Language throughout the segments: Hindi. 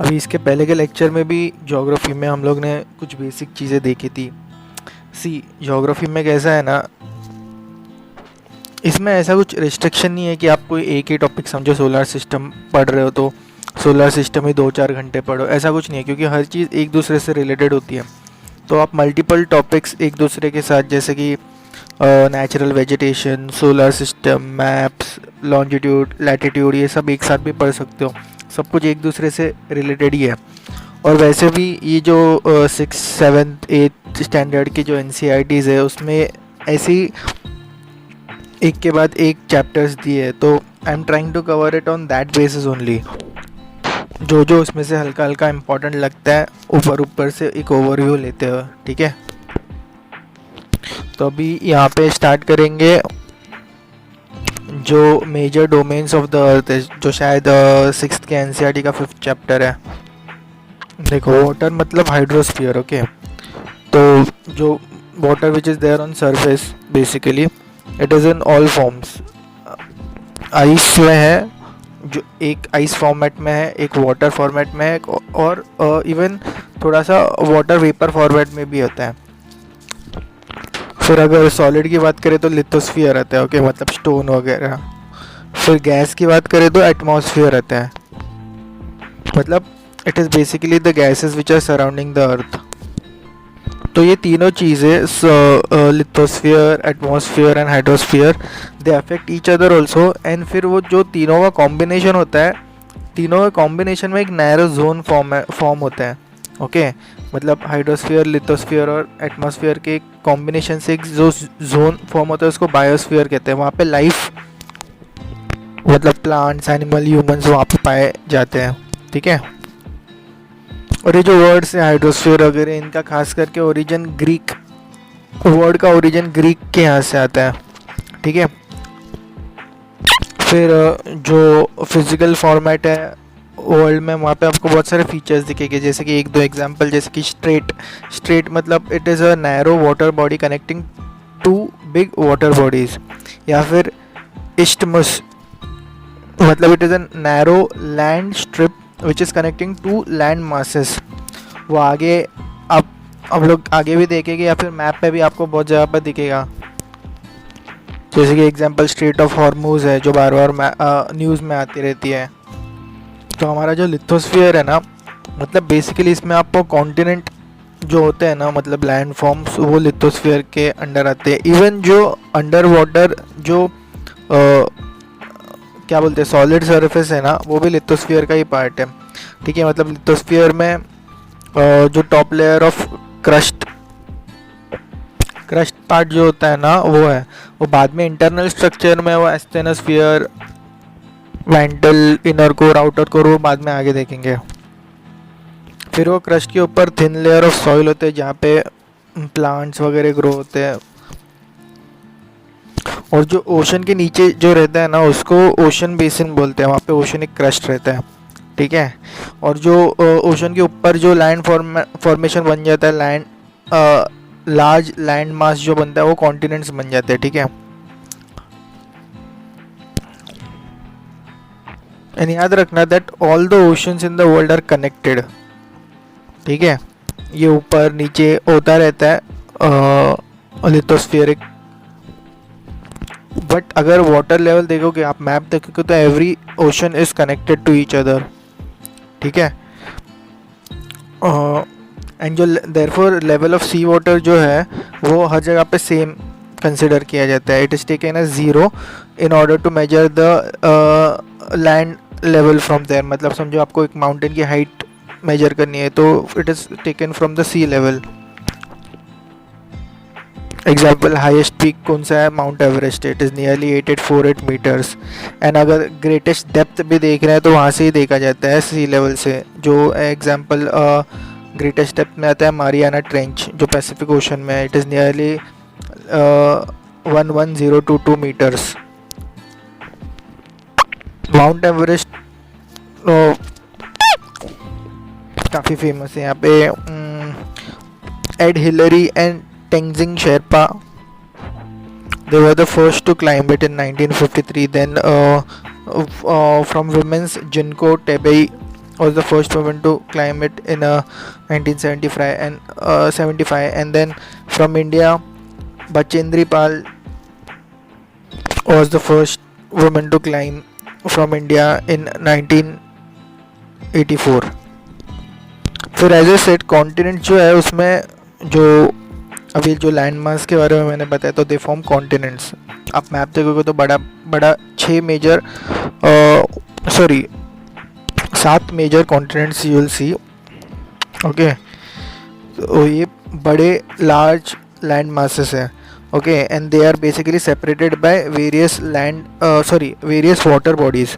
अभी इसके पहले के लेक्चर में भी ज्योग्राफी में हम लोग ने कुछ बेसिक चीज़ें देखी थी। ज्योग्राफी में कैसा है ना, इसमें ऐसा कुछ रिस्ट्रिक्शन नहीं है कि आप कोई एक ही टॉपिक समझो, सोलर सिस्टम पढ़ रहे हो तो सोलर सिस्टम ही 2-4 घंटे पढ़ो, ऐसा कुछ नहीं है, क्योंकि हर चीज़ एक दूसरे से रिलेटेड होती है। तो आप मल्टीपल टॉपिक्स एक दूसरे के साथ, जैसे कि natural vegetation, solar system, maps, longitude, latitude, ये सब एक साथ भी पढ़ सकते हो। सब कुछ एक दूसरे से रिलेटेड ही है। और वैसे भी ये जो 6th 7th 8th स्टैंडर्ड की जो NCERTs है, उसमें ऐसी एक के बाद एक चैप्टर्स दिए है, तो I am trying to cover it on that basis only. जो उसमें से हल्का हल्का इम्पोर्टेंट लगता है, ऊपर से एक ओवरव्यू लेते हो, ठीक है। तो अभी यहाँ पे स्टार्ट करेंगे जो major domains of the earth है, जो शायद 6th के NCERT का 5th चैप्टर है। देखो, वाटर मतलब हाइड्रोस्फीयर, ओके। तो जो water which is there on surface, basically it is in all forms. Ice में है, जो एक आइस फॉर्मेट में है, एक वाटर फॉर्मेट में है, और इवन थोड़ा सा वाटर वेपर फॉर्मेट में भी होता है। फिर अगर सॉलिड की बात करें तो लिथोस्फीयर रहता है, ओके, मतलब स्टोन वगैरह। फिर गैस की बात करें तो एटमॉस्फेयर रहता है, मतलब it is basically the gases which are surrounding the earth. तो ये तीनों चीज़ें, lithosphere, atmosphere and hydrosphere, they affect each other also. And फिर वो जो तीनों का कॉम्बिनेशन होता है, तीनों के कॉम्बिनेशन में एक नैरो जोन फॉर्म होता है, ओके। मतलब हाइड्रोस्फीयर, लिथोस्फीयर और एटमॉस्फेयर के कॉम्बिनेशन से एक जो जोन फॉर्म होता है, उसको बायोस्फीयर कहते हैं। वहाँ पे लाइफ, मतलब प्लांट्स, एनिमल, ह्यूमंस वहाँ पे पाए जाते हैं, ठीक है। और ये जो वर्ड्स हैं हाइड्रोस्फीयर वगैरह, इनका खास करके ओरिजिन ग्रीक, वर्ड का ओरिजिन ग्रीक के यहाँ से आता है, ठीक है। फिर जो फिजिकल फॉर्मेट है वर्ल्ड में, वहाँ पे आपको बहुत सारे फीचर्स दिखेंगे, जैसे कि 1-2 एग्जांपल, जैसे कि स्ट्रेट मतलब it is a narrow water body connecting 2 big water bodies. या फिर इस्टमस मतलब it is a narrow land strip which is connecting 2 land masses. वो आगे आप हम लोग आगे भी देखेंगे, या फिर मैप पे भी आपको बहुत जगह पर दिखेगा। जैसे कि एग्जांपल स्ट्रेट ऑफ हॉर्मूज है, जो बार बार न्यूज़ में आती रहती है। तो हमारा जो लिथोस्फीयर है ना, मतलब बेसिकली इसमें आपको कॉन्टिनेंट जो होते हैं ना, मतलब लैंड फॉर्म्स, वो लिथोस्फीयर के अंडर आते हैं। इवन जो अंडर वाटर जो क्या बोलते हैं सॉलिड सरफेस है ना, वो भी लिथोस्फीयर का ही पार्ट है, ठीक है। मतलब लिथोस्फीयर में जो top layer of crust part जो होता है ना, वो बाद में इंटरनल स्ट्रक्चर में वो asthenosphere, वेंटल, inner core, outer core, वो बाद में आगे देखेंगे। फिर वो क्रस्ट के ऊपर थिन लेयर ऑफ सॉइल होते हैं, जहाँ पे प्लांट्स वगैरह ग्रो होते हैं। और जो ओशन के नीचे जो रहता है ना, उसको ओशन बेसिन बोलते हैं, वहाँ पे ओशनिक क्रस्ट रहता है, ठीक है। और जो ओशन के ऊपर जो लैंड फॉर्मेशन बन जाता है, लार्ज लैंड मास जो बनता है, वो कॉन्टिनेंट्स बन जाते हैं, ठीक है। एंड याद रखना that all the oceans in the world are connected, ठीक है। ये ऊपर नीचे होता रहता है लिथोस्फीयरिक। बट अगर वाटर लेवल देखोगे, आप मैप देखोगे, तो every ocean is connected to each other, ठीक है। एंड जो therefore level of sea water जो है, वो हर जगह पे सेम कंसिडर किया जाता है। It is taken as 0 in order to measure the land level from there. मतलब समझो आपको एक माउंटेन की हाइट मेजर करनी है, तो it is taken from the sea level. Example, highest peak कौन सा है? Mount Everest, it is nearly 8848 metres. And अगर ग्रेटेस्ट डेप्थ भी देख रहे हैं तो वहाँ से ही देखा जाता है, सी लेवल से। जो एग्जाम्पल ग्रेटेस्ट डेप्थ में आता है मारियाना ट्रेंच, जो पैसिफिक ओशन में है, it is nearly 11022 metres. Mount Everest काफ़ी फेमस है यहाँ पे। Ed Hillary and Tenzing Sherpa, they were the first to climb it in 1953. Then from women's Jinko Tebei was the first woman to climb it in 1975 and then from India Bachendri Pal was the first woman to climb from India in 1984. फिर एज ए सेट कॉन्टिनेंट जो है उसमें जो अभी जो लैंड मास के बारे में मैंने बताया तो दे फॉर्म कॉन्टिनेंट्स. आप मैप देखोगे तो बड़ा बड़ा 7 major continents you will see. Okay, तो ये बड़े लार्ज लैंड मासेस हैं. Okay, and they are basically separated by various water bodies.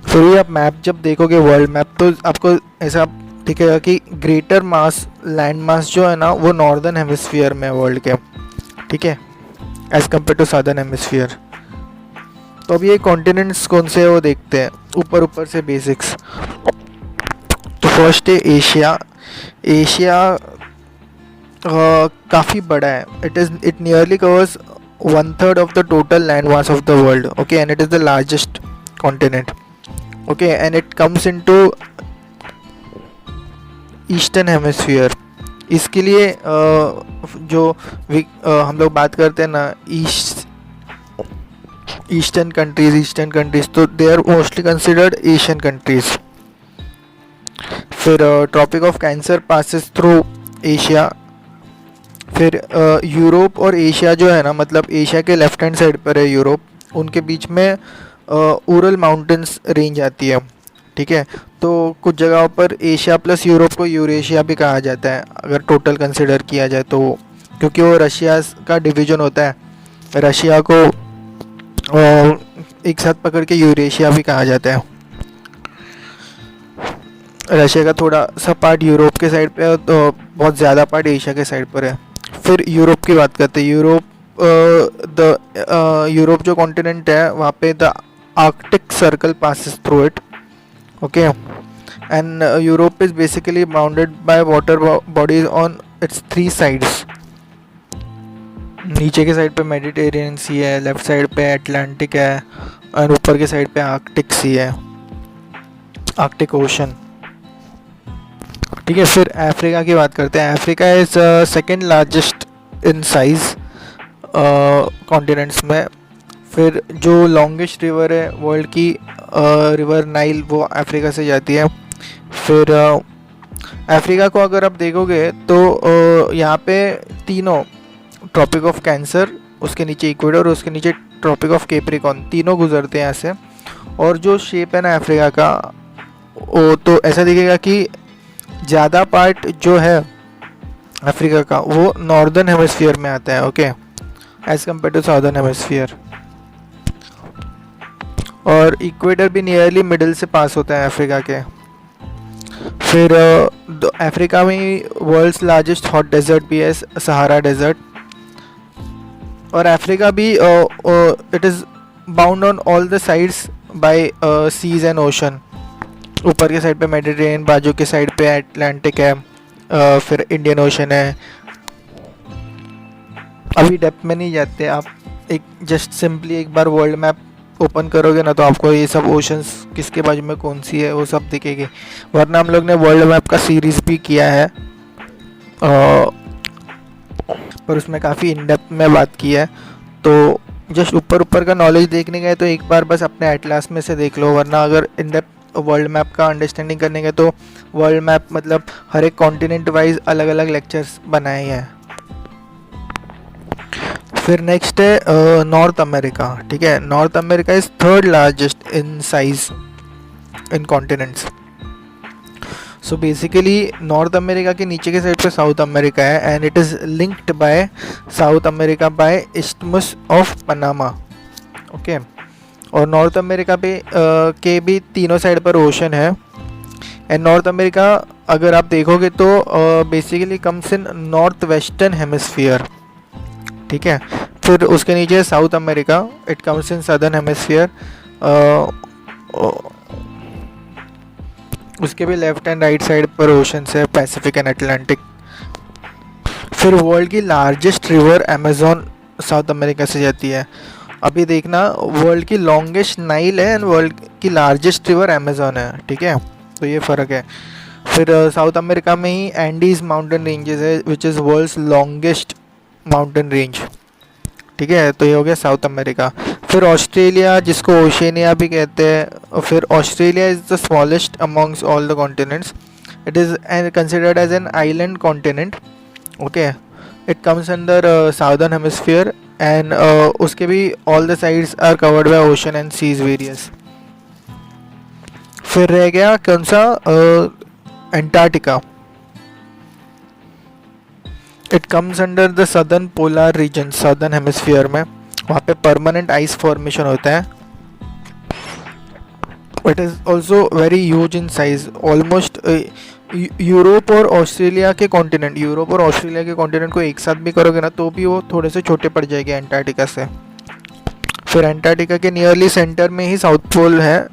फिर ये आप मैप जब देखोगे वर्ल्ड मैप तो आपको ऐसा दिखेगा कि ग्रेटर मास लैंड मास जो है ना वो नॉर्दर्न हेमिस्फीयर में वर्ल्ड के, ठीक है, as compare to southern hemisphere. तो अब ये कॉन्टिनेंट्स कौन से है वो देखते हैं ऊपर से बेसिक्स. तो फर्स्ट है एशिया. एशिया काफ़ी बड़ा है. It nearly covers 1/3 of the total land mass of the world. Okay, and it is the largest continent. Okay, and it comes into eastern hemisphere. इसके लिए हम लोग बात करते हैं ना ईस्टर्न कंट्रीज, तो they are mostly considered Asian countries. फिर tropic of cancer passes through Asia. फिर यूरोप और एशिया जो है ना, मतलब एशिया के लेफ्ट हैंड साइड पर है यूरोप, उनके बीच में उरल माउंटेन्स रेंज आती है. ठीक है, तो कुछ जगहों पर एशिया प्लस यूरोप को यूरेशिया भी कहा जाता है अगर टोटल कंसिडर किया जाए तो, क्योंकि वो रशिया का डिवीज़न होता है. रशिया को एक साथ पकड़ के यूरेशिया भी कहा जाता है. रशिया का थोड़ा सा पार्ट यूरोप के साइड पे है, तो बहुत ज़्यादा पार्ट एशिया के साइड पर है. फिर यूरोप की बात करते हैं. यूरोप जो कॉन्टिनेंट है वहाँ पे the Arctic circle passes through it. Okay, and Europe is basically bounded by water bodies on it's 3 sides. नीचे के साइड पे मेडिटेरियन सी है, लेफ्ट साइड पे अटलांटिक है, और ऊपर के साइड पे आर्कटिक सी है, आर्कटिक ओशन. ठीक है, फिर अफ्रीका की बात करते हैं. Africa is second largest in size continents में. फिर जो लॉन्गेस्ट रिवर है वर्ल्ड की, रिवर नाइल, वो अफ्रीका से जाती है. फिर अफ्रीका को अगर आप देखोगे तो यहाँ पे तीनों, ट्रॉपिक ऑफ कैंसर, उसके नीचे इक्वेडर और उसके नीचे ट्रॉपिक ऑफ कैप्रिकॉर्न, तीनों गुजरते हैं यहाँ से. और जो शेप है ना अफ्रीका का, वो तो ऐसा दिखेगा कि ज़्यादा पार्ट जो है अफ्रीका का वो नॉर्दर्न हेमिस्फीयर में आता है. Okay, as compare to southern hemisphere. और इक्वेटर भी नियरली मिडिल से पास होता है अफ्रीका के. फिर अफ्रीका में वर्ल्ड्स लार्जेस्ट हॉट डेजर्ट भी है, सहारा डेजर्ट. और अफ्रीका भी it is bound on all the sides by seas and ocean. ऊपर के साइड पे मेडिटेरियन, बाजू के साइड पे अटलांटिक है, फिर इंडियन ओशन है. अभी डेप्थ में नहीं जाते आप, एक जस्ट सिंपली एक बार वर्ल्ड मैप ओपन करोगे ना तो आपको ये सब ओशंस किसके बाजू में कौन सी है वो सब दिखेगी. वरना हम लोग ने वर्ल्ड मैप का सीरीज़ भी किया है, पर उसमें काफ़ी इन डेप्थ में बात की है. तो जस्ट ऊपर का नॉलेज देखने गए तो एक बार बस अपने एटलास में से देख लो. वरना अगर इन डेप्थ वर्ल्ड मैप का अंडरस्टैंडिंग करने गए तो वर्ल्ड मैप मतलब हर एक कॉन्टिनेंट वाइज अलग अलग लेक्चर्स बनाए हैं. फिर नेक्स्ट है नॉर्थ अमेरिका. ठीक है, north America is third largest in size in continents. So basically north America के नीचे के साइड पे साउथ अमेरिका है, and it is linked by south America bye isthmus of Panama. Okay, और नॉर्थ अमेरिका पे के भी तीनों साइड पर ओशन है. एंड नॉर्थ अमेरिका अगर आप देखोगे तो basically comes in north western hemisphere. ठीक है, फिर उसके नीचे south America, it comes in southern hemisphere. उसके भी लेफ्ट एंड राइट साइड पर ओशंस है, पैसिफिक एंड अटलांटिक. फिर वर्ल्ड की largest river Amazon south America से जाती है. अभी देखना, वर्ल्ड की लॉन्गेस्ट नाइल है एंड वर्ल्ड की लार्जेस्ट रिवर अमेजोन है. ठीक है, तो ये फ़र्क है। फिर साउथ अमेरिका में ही एंडीज माउंटेन रेंजेस है which is world's longest mountain range. ठीक है, तो ये हो गया साउथ अमेरिका। फिर ऑस्ट्रेलिया, जिसको ओशेनिया भी कहते हैं। फिर Australia is the smallest amongst all the continents. It is considered as an island continent. Okay, it comes under southern hemisphere and उसके भी all the sides are covered by ocean and seas various. फिर रह गया कौन सा, Antarctica. It comes under the southern polar region, southern hemisphere में। वहाँ पे परमानेंट आइस फॉर्मेशन होता है। It is also very huge in size, almost Europe और ऑस्ट्रेलिया के कॉन्टिनेंट, यूरोप और ऑस्ट्रेलिया के कॉन्टिनेंट को एक साथ भी करोगे ना तो भी वो थोड़े से छोटे पड़ जाएंगे एंटार्क्टिका से। फिर एंटार्क्टिका के नियरली सेंटर में ही साउथ पोल है।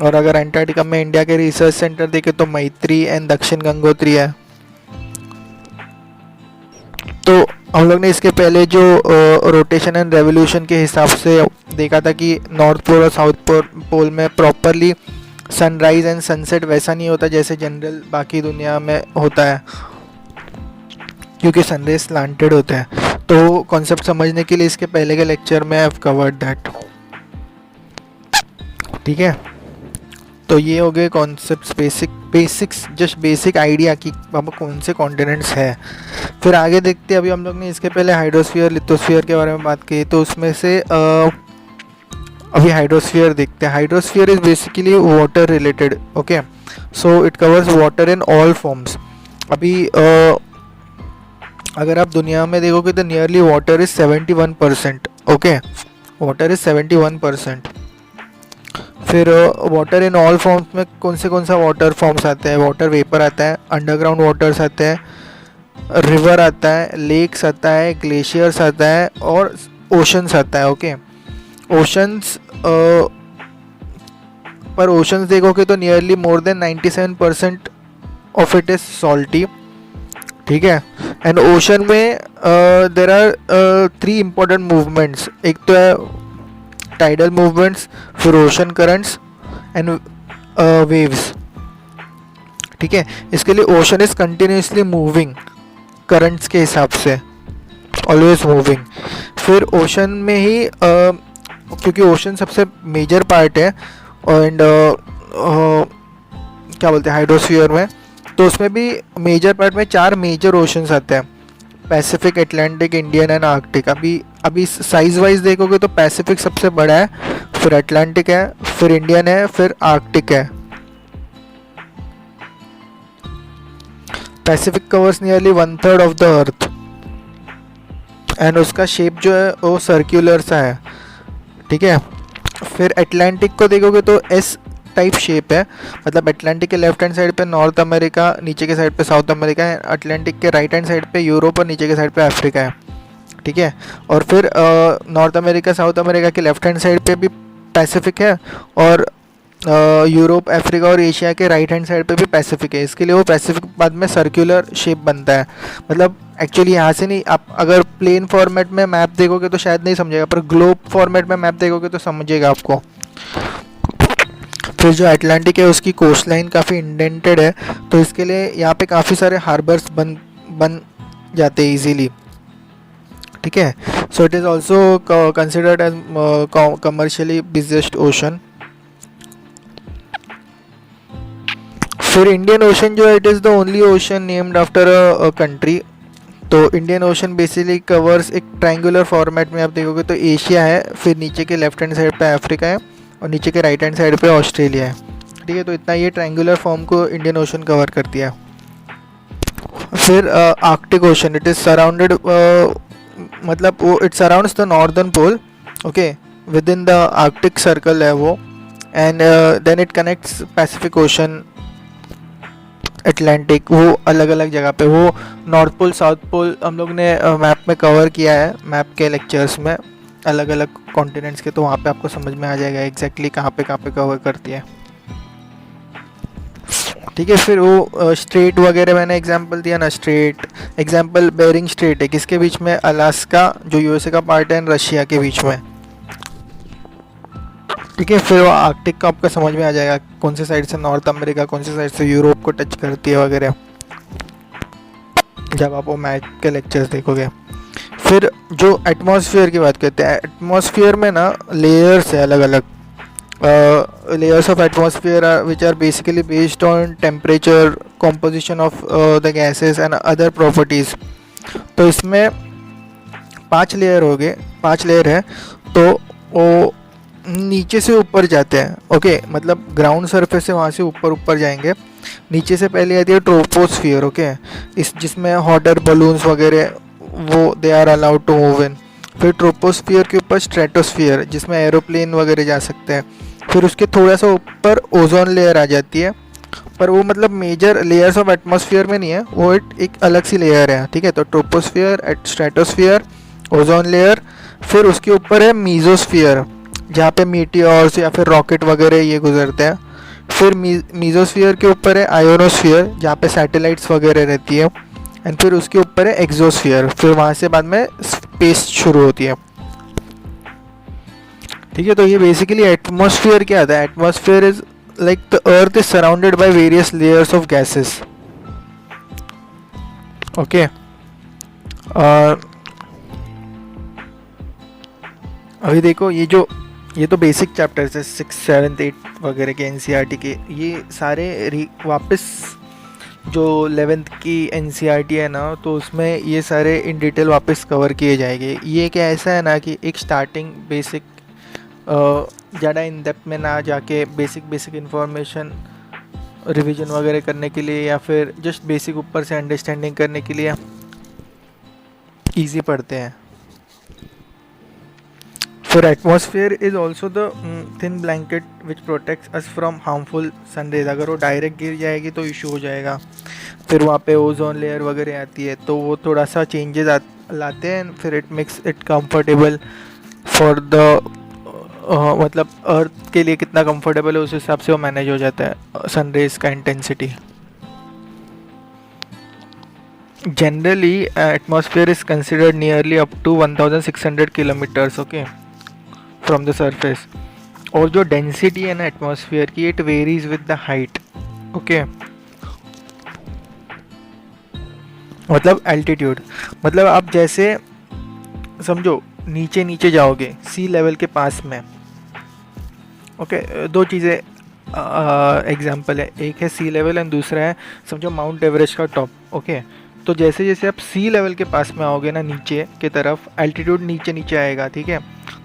और अगर एंटार्क्टिका में इंडिया के रिसर्च सेंटर देखे तो मैत्री एंड दक्षिण गंगोत्री है। तो हम लोग ने इसके पहले जो रोटेशन एंड रेवोल्यूशन के हिसाब से देखा था कि नॉर्थ पोल और साउथ पोल में प्रॉपरली सनराइज एंड सनसेट वैसा नहीं होता जैसे जनरल बाकी दुनिया में होता है, क्योंकि सनरेज स्लांटेड होते हैं। तो कॉन्सेप्ट समझने के लिए इसके पहले के लेक्चर में आई हैव कवर्ड दैट। ठीक है, तो ये हो गए concepts, basics, just basic idea कि अब कौन से कॉन्टिनेंट्स है। फिर आगे देखते हैं। अभी हम लोग ने इसके पहले हाइड्रोस्फीयर, लिथोस्फीयर के बारे में बात की, तो उसमें से अभी हाइड्रोस्फीयर देखते हैं। Hydrosphere is basically water related. Okay, so it covers water in all forms. अभी अगर आप दुनिया में देखोगे तो nearly water is 71%। Okay, water is 71%। फिर वाटर इन ऑल फॉर्म्स में कौन सा वाटर फॉर्म्स आते हैं? वाटर वेपर आता है, अंडरग्राउंड वाटर्स आते हैं, रिवर आता है, लेक्स आता है, ग्लेशियर्स आता है और ओशंस आता है। ओके, ओशंस पर ओशंस देखोगे तो nearly more than 97% of it is salty. ठीक है, एंड ओशन में देर आर 3 इम्पोर्टेंट मूवमेंट्स। एक तो है टाइडल मूवमेंट्स, फिर ओशन करंट्स एंड वेव्स। ठीक है, इसके लिए ocean is continuously moving currents के हिसाब से, ऑलवेज मूविंग। फिर ओशन में ही क्योंकि ओशन सबसे मेजर पार्ट है एंड क्या बोलते हैं हाइड्रोस्फीयर में, तो उसमें भी मेजर पार्ट में 4 मेजर ओशंस आते हैं, Pacific, Atlantic, Indian and Arctic. अभी साइज वाइज देखोगे तो पैसिफिक सबसे बड़ा है, फिर अटलांटिक है, फिर इंडियन है, फिर आर्कटिक है। Pacific covers nearly 1/3 of the earth and उसका शेप जो है वो सर्क्यूलर सा है। ठीक है, फिर अटलांटिक को देखोगे तो एस टाइप शेप है, मतलब अटलांटिक के लेफ्ट हैंड साइड पे नॉर्थ अमेरिका, नीचे के साइड पे साउथ अमेरिका है। अटलांटिक के राइट हैंड साइड पे यूरोप और नीचे के साइड पे अफ्रीका है। ठीक है, और फिर नॉर्थ अमेरिका, साउथ अमेरिका के लेफ्ट हैंड साइड पे भी पैसिफिक है और यूरोप, अफ्रीका और एशिया के राइट हैंड साइड पे भी पैसिफिक है। इसके लिए वो पैसिफिक बाद में सर्क्यूलर शेप बनता है। मतलब एक्चुअली यहाँ से नहीं, आप अगर प्लेन फॉर्मेट में मैप देखोगे तो शायद नहीं समझेगा, पर ग्लोब फॉर्मेट में मैप देखोगे तो समझेगा आपको। फिर जो अटलांटिक है उसकी कोस्ट लाइन काफ़ी इंडेंटेड है, तो इसके लिए यहाँ पे काफ़ी सारे हार्बर्स बन जाते हैं ईजीली। ठीक है, so it is also considered as commercially busiest ocean. फिर इंडियन ओशन जो है, it is the only ocean named after a country. तो इंडियन ओशन बेसिकली कवर्स एक ट्रायंगुलर फॉर्मेट में आप देखोगे तो एशिया है, फिर नीचे के लेफ्ट हैंड साइड पे अफ्रीका है और नीचे के राइट हैंड साइड पे ऑस्ट्रेलिया है। ठीक है, तो इतना ये ट्रायंगुलर फॉर्म को इंडियन ओशन कवर करती है। फिर Arctic ocean, it is surrounded, मतलब वो it surrounds the northern pole. Okay, within the Arctic circle है वो, and then it connects Pacific ocean, Atlantic, वो अलग अलग जगह पे। वो नॉर्थ पोल, साउथ पोल हम लोग ने मैप में कवर किया है, मैप के लेक्चर्स में अलग अलग कॉन्टिनेंट्स के, तो वहाँ पे आपको समझ में आ जाएगा एग्जैक्टली कहाँ पे कवर करती है। ठीक है, फिर वो स्ट्रेट वगैरह मैंने एग्जांपल दिया ना, स्ट्रेट एग्जांपल बेरिंग स्ट्रेट है, किसके बीच में? अलास्का जो यूएसए का पार्ट है, रशिया के बीच में। ठीक है। फिर वो आर्कटिक का आपका समझ में आ जाएगा, कौन से साइड से नॉर्थ अमेरिका, कौन से साइड से यूरोप को टच करती है वगैरह, जब आप वो मैथ के लेक्चर्स देखोगे। फिर जो एटमॉस्फेयर की बात करते हैं, एटमॉस्फेयर में ना लेयर्स है अलग अलग, layers of atmosphere which are basically based on temperature, composition of the gases and other properties। तो इसमें 5 लेयर हो गए, 5 लेयर है, तो वो नीचे से ऊपर जाते हैं। ओके, मतलब ग्राउंड सरफेस से वहाँ से ऊपर ऊपर जाएंगे। नीचे से पहले आती है ट्रोपोस्फियर। ओके, इस जिसमें हॉट एयर बलून्स वगैरह वो they are allowed to move in. फिर ट्रोपोस्फियर के ऊपर स्ट्रेटोस्फियर, जिसमें एरोप्लेन वगैरह जा सकते हैं। फिर उसके थोड़ा सा ऊपर ओजोन लेयर आ जाती है, पर वो मतलब मेजर लेयर्स ऑफ एटमॉस्फेयर में नहीं है, वो एक अलग सी लेयर है। ठीक है, तो ट्रोपोस्फियर, स्ट्रेटोस्फियर, ओजोन लेयर। फिर उसके ऊपर है मीजोस्फियर, जहाँ पे मीटियोर्स या फिर रॉकेट वगैरह ये गुजरते हैं। फिर मीजोस्फियर के ऊपर है आयोनोस्फियर, जहाँ पे सैटेलाइट्स वगैरह रहती है। एंड फिर उसके ऊपर है एक्सोस्फियर, फिर वहाँ से बाद में स्पेस शुरू होती है। ठीक है, तो ये बेसिकली एटमॉस्फेयर क्या आता है। Atmosphere is like the earth is surrounded by various layers of gases. Okay, अभी देखो ये तो बेसिक चैप्टर्स है 6, 7, 8 वगैरह के एनसीईआरटी के। ये सारे वापस जो 11th की एनसीईआरटी है ना, तो उसमें ये सारे इन डिटेल वापस कवर किए जाएंगे। ये क्या ऐसा है ना कि एक स्टार्टिंग बेसिक, ज़्यादा इन डेप्थ में ना जाके बेसिक इन्फॉर्मेशन रिवीजन वगैरह करने के लिए, या फिर जस्ट बेसिक ऊपर से अंडरस्टैंडिंग करने के लिए इजी पढ़ते हैं। फिर atmosphere is also the thin blanket which protects us from harmful sun rays. अगर वो डायरेक्ट गिर जाएगी तो इशू हो जाएगा। फिर वहाँ पे ओजोन लेयर वगैरह आती है, तो वो थोड़ा सा चेंजेस लाते हैं। फिर it makes it comfortable for the मतलब अर्थ के लिए कितना कंफर्टेबल है उस हिसाब से वो मैनेज हो जाता है सनरेज का intensity. Generally atmosphere is considered nearly up to 1600 kilometres okay from the surface. और जो डेंसिटी है ना एटमॉस्फेयर की, it varies with the height. Okay, मतलब एल्टीट्यूड, मतलब आप जैसे समझो नीचे नीचे जाओगे सी लेवल के पास में। ओके, दो चीज़ें एग्जांपल है, एक है सी लेवल एंड दूसरा है समझो माउंट एवरेस्ट का टॉप। ओके, तो जैसे जैसे आप सी लेवल के पास में आओगे ना नीचे की तरफ, एल्टीट्यूड नीचे नीचे आएगा। ठीक है,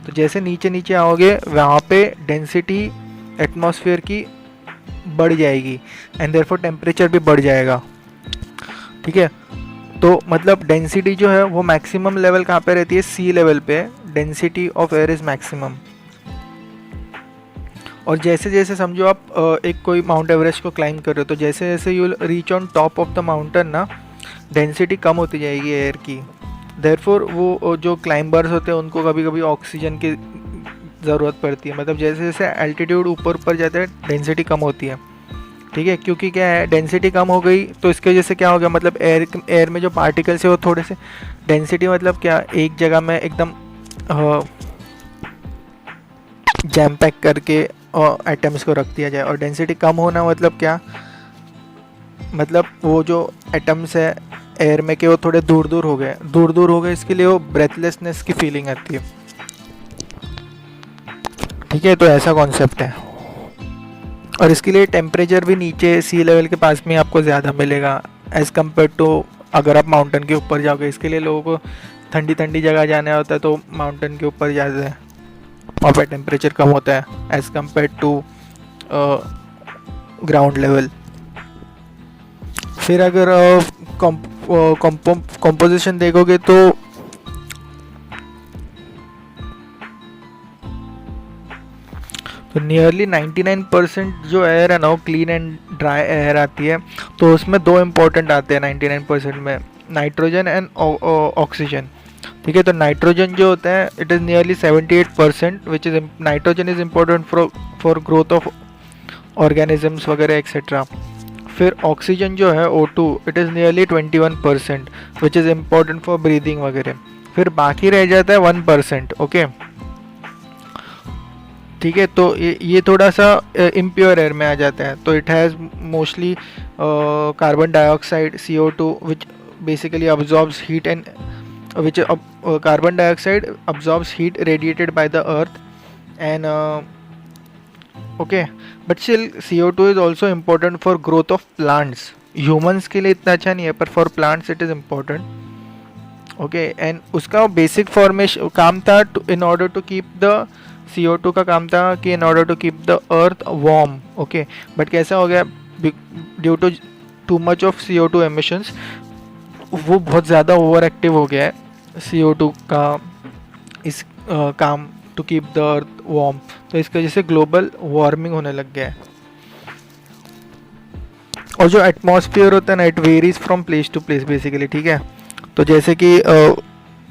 तो जैसे नीचे नीचे आओगे वहाँ पे डेंसिटी एटमॉस्फेयर की बढ़ जाएगी एंड देयरफॉर टेम्परेचर भी बढ़ जाएगा। ठीक है, तो मतलब डेंसिटी जो है वो मैक्सिमम लेवल कहाँ पे रहती है, सी लेवल पे density of air is maximum. और जैसे जैसे समझो आप एक कोई माउंट एवरेस्ट को क्लाइंब कर रहे हो, तो जैसे जैसे you will reach on top of the mountain ना, डेंसिटी कम होती जाएगी एयर की। देयरफॉर वो जो क्लाइंबर्स होते हैं उनको कभी कभी ऑक्सीजन की ज़रूरत पड़ती है। मतलब जैसे जैसे एल्टीट्यूड ऊपर ऊपर जाता है डेंसिटी कम होती है। ठीक है, क्योंकि क्या है, डेंसिटी कम हो गई तो इसके वजह से क्या हो गया, मतलब एयर में जो पार्टिकल्स है वो थोड़े से डेंसिटी, मतलब क्या एक जगह में एकदम जैम पैक करके एटम्स को रख दिया जाए। और डेंसिटी कम होना मतलब क्या, मतलब वो जो एटम्स है एयर में के वो थोड़े दूर दूर हो गए, इसके लिए वो ब्रेथलेसनेस की फीलिंग आती है। ठीक है, तो ऐसा कॉन्सेप्ट है। और इसके लिए टेम्परेचर भी नीचे सी लेवल के पास में आपको ज़्यादा मिलेगा एज़ कम्पेयर टू अगर आप माउंटेन के ऊपर जाओगे। इसके लिए लोगों को ठंडी ठंडी जगह जाना होता है तो माउंटेन के ऊपर जाते हैं, वहाँ पर टेम्परेचर कम होता है as compare to ground level. फिर अगर कंपोजिशन देखोगे तो नियरली 99% जो एयर है ना वो क्लीन एंड ड्राई एयर आती है। तो उसमें दो इम्पोर्टेंट आते हैं 99% में, नाइट्रोजन एंड ऑक्सीजन। ठीक है, तो नाइट्रोजन जो होता है it is nearly 78%, which is nitrogen is important for growth of organisms वगैरह एक्सेट्रा। फिर ऑक्सीजन जो है O2 it is nearly 21%, which is important for breathing वगैरह। फिर बाकी रह जाता है 1%। ओके, ठीक है, तो ये थोड़ा सा इम्प्योर एयर में आ जाता है। तो it has mostly carbon dioxide CO2 which basically absorbs heat and which carbon dioxide absorbs heat radiated by the earth and okay, but still CO2 is also important for growth of plants. Humans के लिए इतना अच्छा नहीं है, पर for plants it is important. Okay, and उसका बेसिक फॉर्मेशन काम था in order to keep the CO2 का काम था कि in order to keep the earth warm. Okay, but कैसा हो गया due to too much of CO2 emissions, वो बहुत ज़्यादा ओवर एक्टिव हो गया है CO2 का इस काम to keep the earth warm. तो इसकी वजह से ग्लोबल वार्मिंग होने लग गया है। और जो एटमॉस्फेयर होता है ना, it varies from place to place basically. ठीक है, तो जैसे कि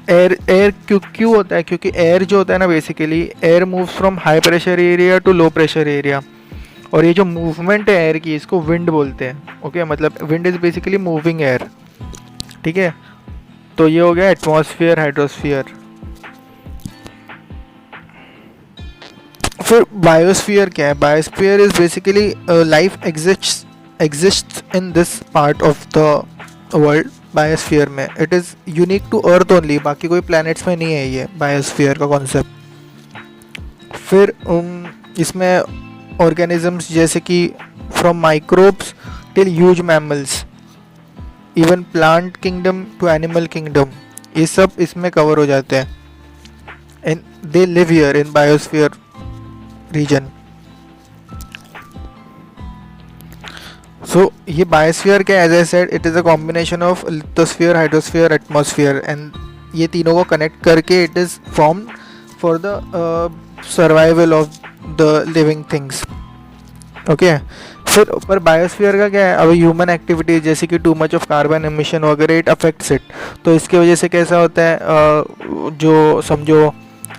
एयर क्यों होता है, क्योंकि एयर जो होता है ना basically air moves from high pressure area to low pressure area, और ये जो मूवमेंट है एयर की इसको विंड बोलते हैं। ओके, मतलब wind is basically moving air. ठीक है, तो ये हो गया एटमॉस्फेयर, हाइड्रोस्फीयर। फिर बायोस्फीयर क्या है? Biosphere is basically life exists in this part of the world. Biosphere में it is unique to earth only, बाकी कोई प्लैनेट्स में नहीं है ये बायोस्फीयर का कॉन्सेप्ट। फिर इसमें ऑर्गेनिजम्स जैसे कि from microbes till huge mammals, even plant kingdom to animal kingdom, ये सब इसमें कवर हो जाते हैं and they live here in biosphere region. So ये बायोस्फीयर क्या, as I said it is a combination of lithosphere, hydrosphere, atmosphere, and ये तीनों को कनेक्ट करके it is form for the survival of the living things. Okay, फिर ऊपर बायोस्फीयर का क्या है, अब ह्यूमन एक्टिविटीज जैसे कि too much of carbon emission वगैरह इट अफेक्ट्स इट। तो इसकी वजह से कैसा होता है, जो समझो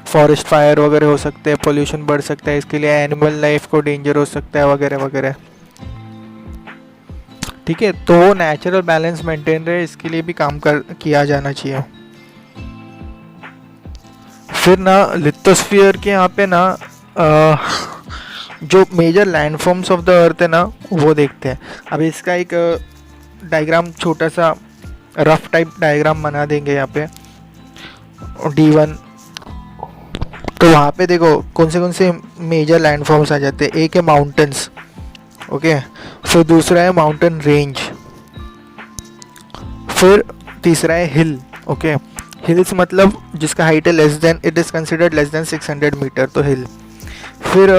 फॉरेस्ट फायर वगैरह हो सकते हैं, पोल्यूशन बढ़ सकता है, इसके लिए एनिमल लाइफ को डेंजर हो सकता है वगैरह वगैरह। ठीक है, तो वो नेचुरल बैलेंस मेंटेन रहे इसके लिए भी काम किया जाना चाहिए। फिर ना लिथोस्फीयर के यहाँ पे ना जो major landforms of the earth है ना वो देखते हैं। अब इसका एक डायग्राम छोटा सा रफ टाइप डायग्राम बना देंगे यहाँ पे D1। तो वहाँ पे देखो कौन से मेजर लैंडफॉर्म्स आ जाते हैं। एक है माउंटेन्स, ओके, फिर दूसरा है माउंटेन रेंज, फिर तीसरा है हिल। ओके, हिल्स मतलब जिसका हाइट है less than, it is considered less than 600 metre, तो हिल। फिर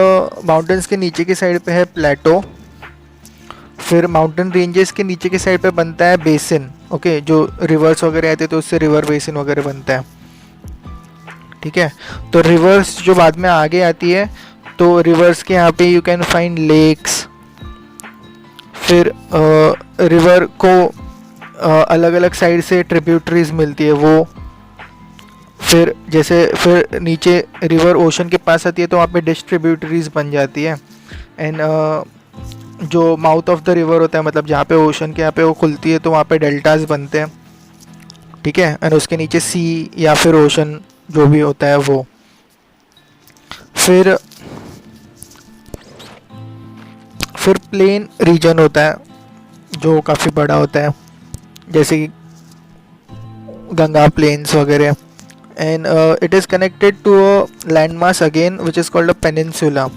माउंटेन्स के नीचे की साइड पे है प्लेटो। फिर माउंटेन रेंजेस के नीचे की साइड पे बनता है बेसिन। ओके, जो रिवर्स वगैरह आते हैं तो उससे रिवर बेसिन वगैरह बनता है। ठीक है, तो रिवर्स जो बाद में आगे आती है, तो रिवर्स के यहाँ पे यू कैन फाइंड लेक्स। फिर रिवर को अलग अलग साइड से ट्रिब्यूटरीज मिलती है वो। फिर नीचे रिवर ओशन के पास आती है तो वहाँ पे डिस्ट्रीब्यूटरीज बन जाती है। एंड जो माउथ ऑफ द रिवर होता है, मतलब जहाँ पे ओशन के यहाँ पे वो खुलती है, तो वहाँ पे डेल्टाज बनते हैं। ठीक है, एंड उसके नीचे सी या फिर ओशन जो भी होता है वो। फिर प्लेन रीजन होता है जो काफ़ी बड़ा होता है, जैसे कि गंगा प्लेन्स वगैरह। And it is connected to a land mass again which is called a peninsula,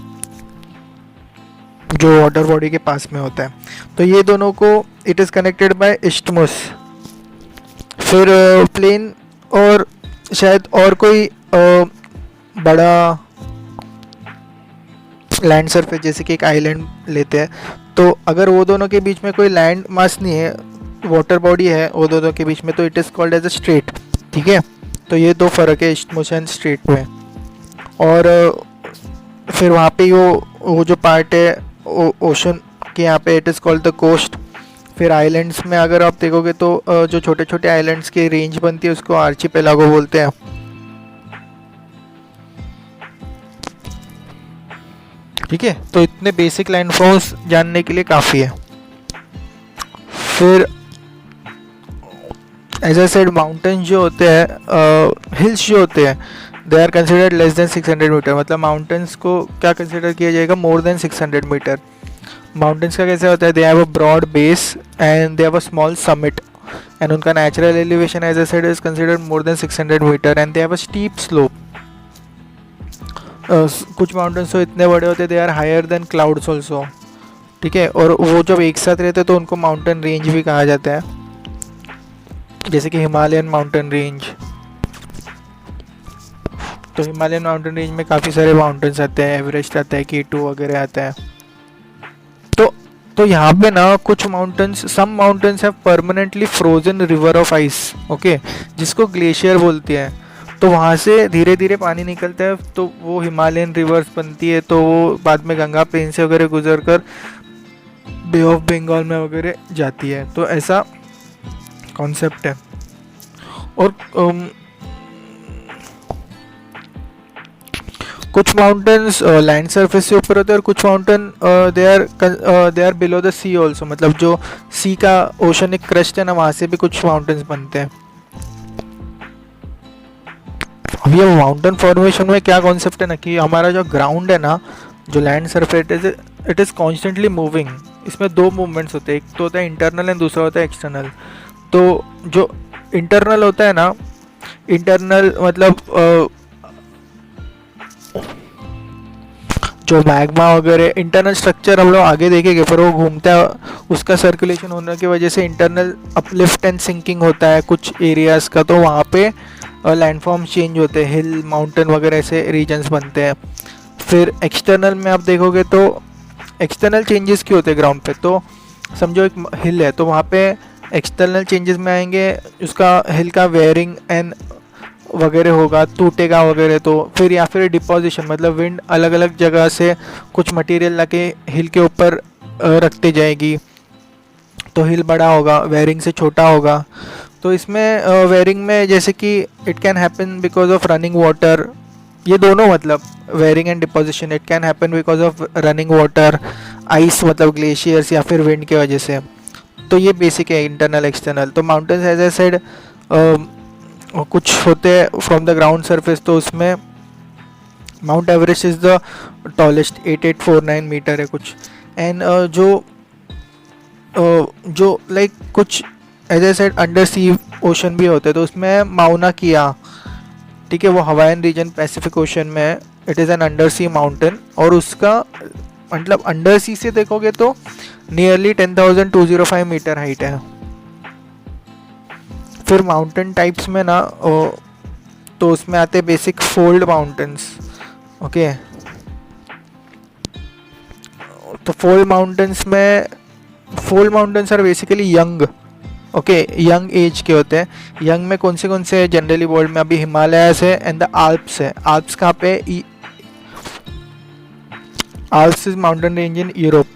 जो वाटर बॉडी के पास में होता है। तो ये दोनों को it is connected by isthmus. फिर प्लेन और शायद और कोई बड़ा लैंड सरफेस जैसे कि एक आइलैंड लेते हैं, तो अगर वो दोनों के बीच में कोई लैंड मास नहीं है, वाटर बॉडी है वो दोनों के बीच में, तो it is called as a strait. ठीक है, तो ये दो फ़र्क है इस्टमस एंड स्ट्रेट में। और फिर वहाँ पे वो जो पार्ट है ओशन के यहाँ पे it is called the coast. फिर आइलैंड्स में अगर आप देखोगे तो जो छोटे छोटे आइलैंड्स की रेंज बनती है उसको आर्चिपेलागो बोलते हैं। ठीक है, तो इतने बेसिक लैंडफॉर्म्स जानने के लिए काफ़ी है। फिर एज आई सेड माउंटेन जो होते हैं, हिल्स जो होते हैं, they are considered less than 600 metre, मतलब माउंटेन्स को क्या कंसिडर किया जाएगा, मोर देन 600 मीटर। माउंटेन्स का कैसे होता है, they have a broad base and they have a small summit and उनका natural elevation as I said is considered more than 600 metres and they have a steep slope. कुछ माउंटेन्स तो इतने बड़े होते हैं, they are higher than clouds also, ठीक है। और वो जब एक साथ रहते हैं तो उनको माउंटेन रेंज भी कहा जाता है, जैसे कि हिमालयन माउंटेन रेंज। तो हिमालयन माउंटेन रेंज में काफ़ी सारे माउंटेन्स आते हैं, एवरेस्ट आता है, K2 वगैरह आता है। तो यहाँ पे ना कुछ mountains, some mountains have permanently frozen river of ice, okay, जिसको ग्लेशियर बोलते हैं। तो वहाँ से धीरे धीरे पानी निकलता है, तो वो हिमालयन रिवर्स बनती है, तो वो बाद में गंगा प्लेन से वगैरह गुजर कर बे ऑफ बंगाल में वगैरह जाती है। तो ऐसा कॉन्सेप्ट है। और कुछ माउंटेन्स लैंड सरफेस से ऊपर होते हैं और कुछ mountain they are below the sea also, मतलब जो सी का ओशनिक क्रस्ट है ना, वहाँ से भी कुछ माउंटेन्स बनते हैं। अब ये माउंटेन फॉर्मेशन में क्या कॉन्सेप्ट है ना, कि हमारा जो ग्राउंड है ना, जो land surface it is constantly moving. इसमें दो मूवमेंट्स होते हैं, एक तो होता है इंटरनल एंड दूसरा होता है एक्सटर्नल। तो जो इंटरनल होता है ना, इंटरनल मतलब जो मैग्मा वगैरह इंटरनल स्ट्रक्चर हम लोग आगे देखेंगे, पर वो घूमता है, उसका सर्कुलेशन होने की वजह से इंटरनल अपलिफ्ट एंड सिंकिंग होता है कुछ एरियाज़ का, तो वहाँ पे लैंडफॉर्म चेंज होते हैं, हिल माउंटेन वगैरह ऐसे रीजन्स बनते हैं। फिर एक्सटर्नल में आप देखोगे तो एक्सटर्नल चेंजेस क्यों होते हैं ग्राउंड पे, तो समझो एक हिल है, तो वहाँ पे एक्सटर्नल चेंजेस में आएंगे, उसका हिल का वेयरिंग एंड वगैरह होगा, टूटेगा वगैरह। तो फिर या फिर डिपोजिशन, मतलब विंड अलग अलग जगह से कुछ मटेरियल लाके हिल के ऊपर रखते जाएगी, तो हिल बड़ा होगा, वेयरिंग से छोटा होगा। तो इसमें वेयरिंग में जैसे कि it can happen because of running water, ये दोनों मतलब wearing and deposition, it can happen because of running water, ice मतलब ग्लेशियर्स, या फिर विंड के वजह से। तो ये बेसिक है इंटरनल एक्सटर्नल। तो माउंटेन्स एज ए साइड कुछ होते हैं फ्रॉम द ग्राउंड सरफेस, तो उसमें Mount Everest is the tallest, 8849 metre है कुछ। एंड जो लाइक कुछ as a side under sea ocean भी होते हैं, तो उसमें माउना किया, ठीक है, वो हवाईन रीजन पैसिफिक ओशन में है, it is an under sea mountain. और उसका मतलब अंडर सी से देखोगे तो नियरली 10,205 मीटर हाइट है। फिर माउंटेन टाइप्स में ना तो उसमें आते हैं बेसिक फोल्ड माउंटेन्स, ओके। तो fold mountains are basically young, okay, young age के होते हैं। यंग में कौन से जनरली वर्ल्ड में अभी हिमालयास है एंड द आल्प्स है। आल्प्स कहाँ पे, Alps is mountain range in Europe,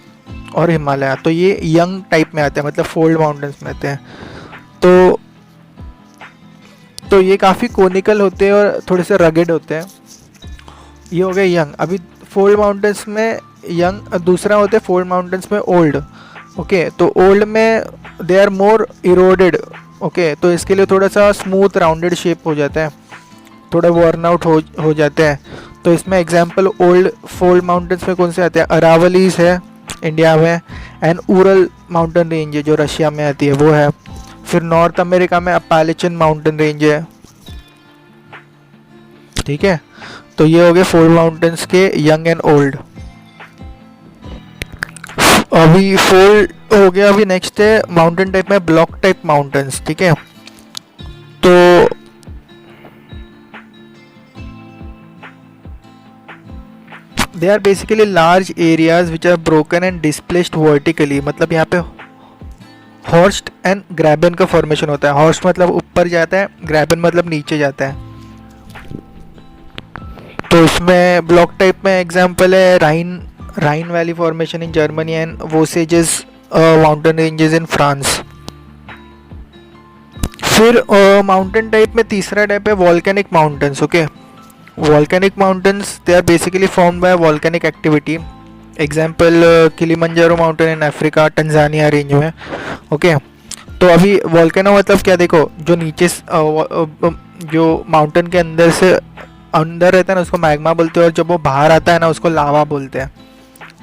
और हिमालय, तो ये यंग टाइप में आते हैं, मतलब फोल्ड माउंटेन्स में आते हैं। तो ये काफ़ी कोनिकल होते हैं और थोड़े से रगेड होते हैं। ये हो गए यंग। अभी फोल्ड माउंटेन्स में यंग, दूसरा होते हैं फोल्ड माउंटेन्स में ओल्ड, ओके। तो ओल्ड में they are more eroded, okay, तो इसके लिए थोड़ा सा स्मूथ राउंडेड शेप हो जाता है, थोड़ा वर्न आउट हो जाते हैं। तो इसमें एग्जांपल ओल्ड फोल्ड माउंटेन्स में कौन से आते हैं, अरावलीज है इंडिया में, एंड उरल माउंटेन रेंज है जो रशिया में आती है, वो है। फिर नॉर्थ अमेरिका में अपालेचियन माउंटेन रेंज है, ठीक है। तो ये हो गए फोल्ड माउंटेन्स के यंग एंड ओल्ड। अभी फोल्ड हो गया। अभी नेक्स्ट है माउंटेन टाइप में ब्लॉक टाइप माउंटेन्स, ठीक है। तो they are basically large areas which are broken and displaced vertically, मतलब यहाँ पे हॉर्स्ट एंड ग्रैबन का फॉर्मेशन होता है। हॉर्स्ट मतलब ऊपर जाता है, ग्रैबन मतलब नीचे जाता है। तो इसमें ब्लॉक टाइप में एग्जांपल है Rhine valley formation in Germany and Vosges mountain ranges in France. फिर माउंटेन टाइप में तीसरा टाइप है volcanic mountains, okay. Volcanic mountains they are basically formed by volcanic activity. Example Kilimanjaro mountain in Africa, Tanzania range में, ओके। तो अभी वॉल्केनो मतलब क्या, देखो जो नीचे जो माउंटेन के अंदर से अंदर रहता है ना उसको मैग्मा बोलते हैं, और जब वो बाहर आता है ना उसको लावा बोलते हैं।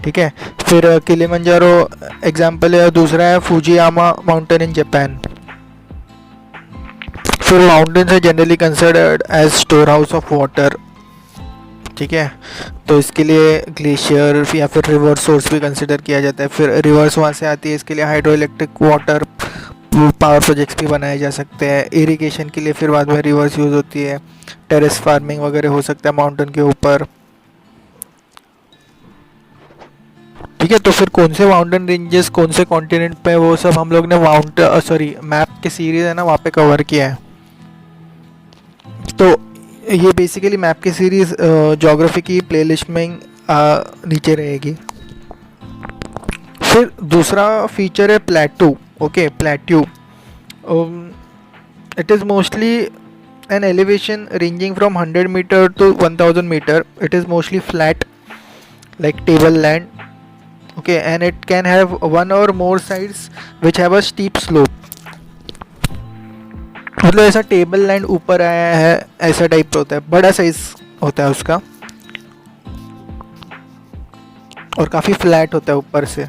ठीक है, फिर किलिमंजारो एग्जाम्पल है, और दूसरा है फुजियामा माउंटेन इन जापान। फिर माउंटेन्स है generally considered as store house of water. ठीक है, तो इसके लिए ग्लेशियर या फिर रिवर सोर्स भी कंसिडर किया जाता है। फिर रिवर्स वहाँ से आती है, इसके लिए hydro electric water power projects भी बनाए जा सकते हैं। इरिगेशन के लिए फिर बाद में रिवर्स यूज़ होती है। टेरेस फार्मिंग वगैरह हो सकता है माउंटेन के ऊपर। ठीक है, तो फिर कौन से माउंटेन रेंजेस कौन से कॉन्टिनेंट पे, वो सब हम लोग ने मैप के सीरीज है ना वहाँ पे कवर किया है। तो ये बेसिकली मैप की सीरीज ज्योग्राफी की प्लेलिस्ट में नीचे रहेगी। फिर दूसरा फीचर है plateau. Okay, plateau it is mostly an elevation ranging from 100 meter to 1000 meter. It is mostly flat like table land. Okay, and it can have one or more sides which have a steep slope. मतलब ऐसा टेबल लैंड ऊपर आया है ऐसा टाइप होता है, बड़ा साइज होता है उसका, और काफ़ी फ्लैट होता है ऊपर से।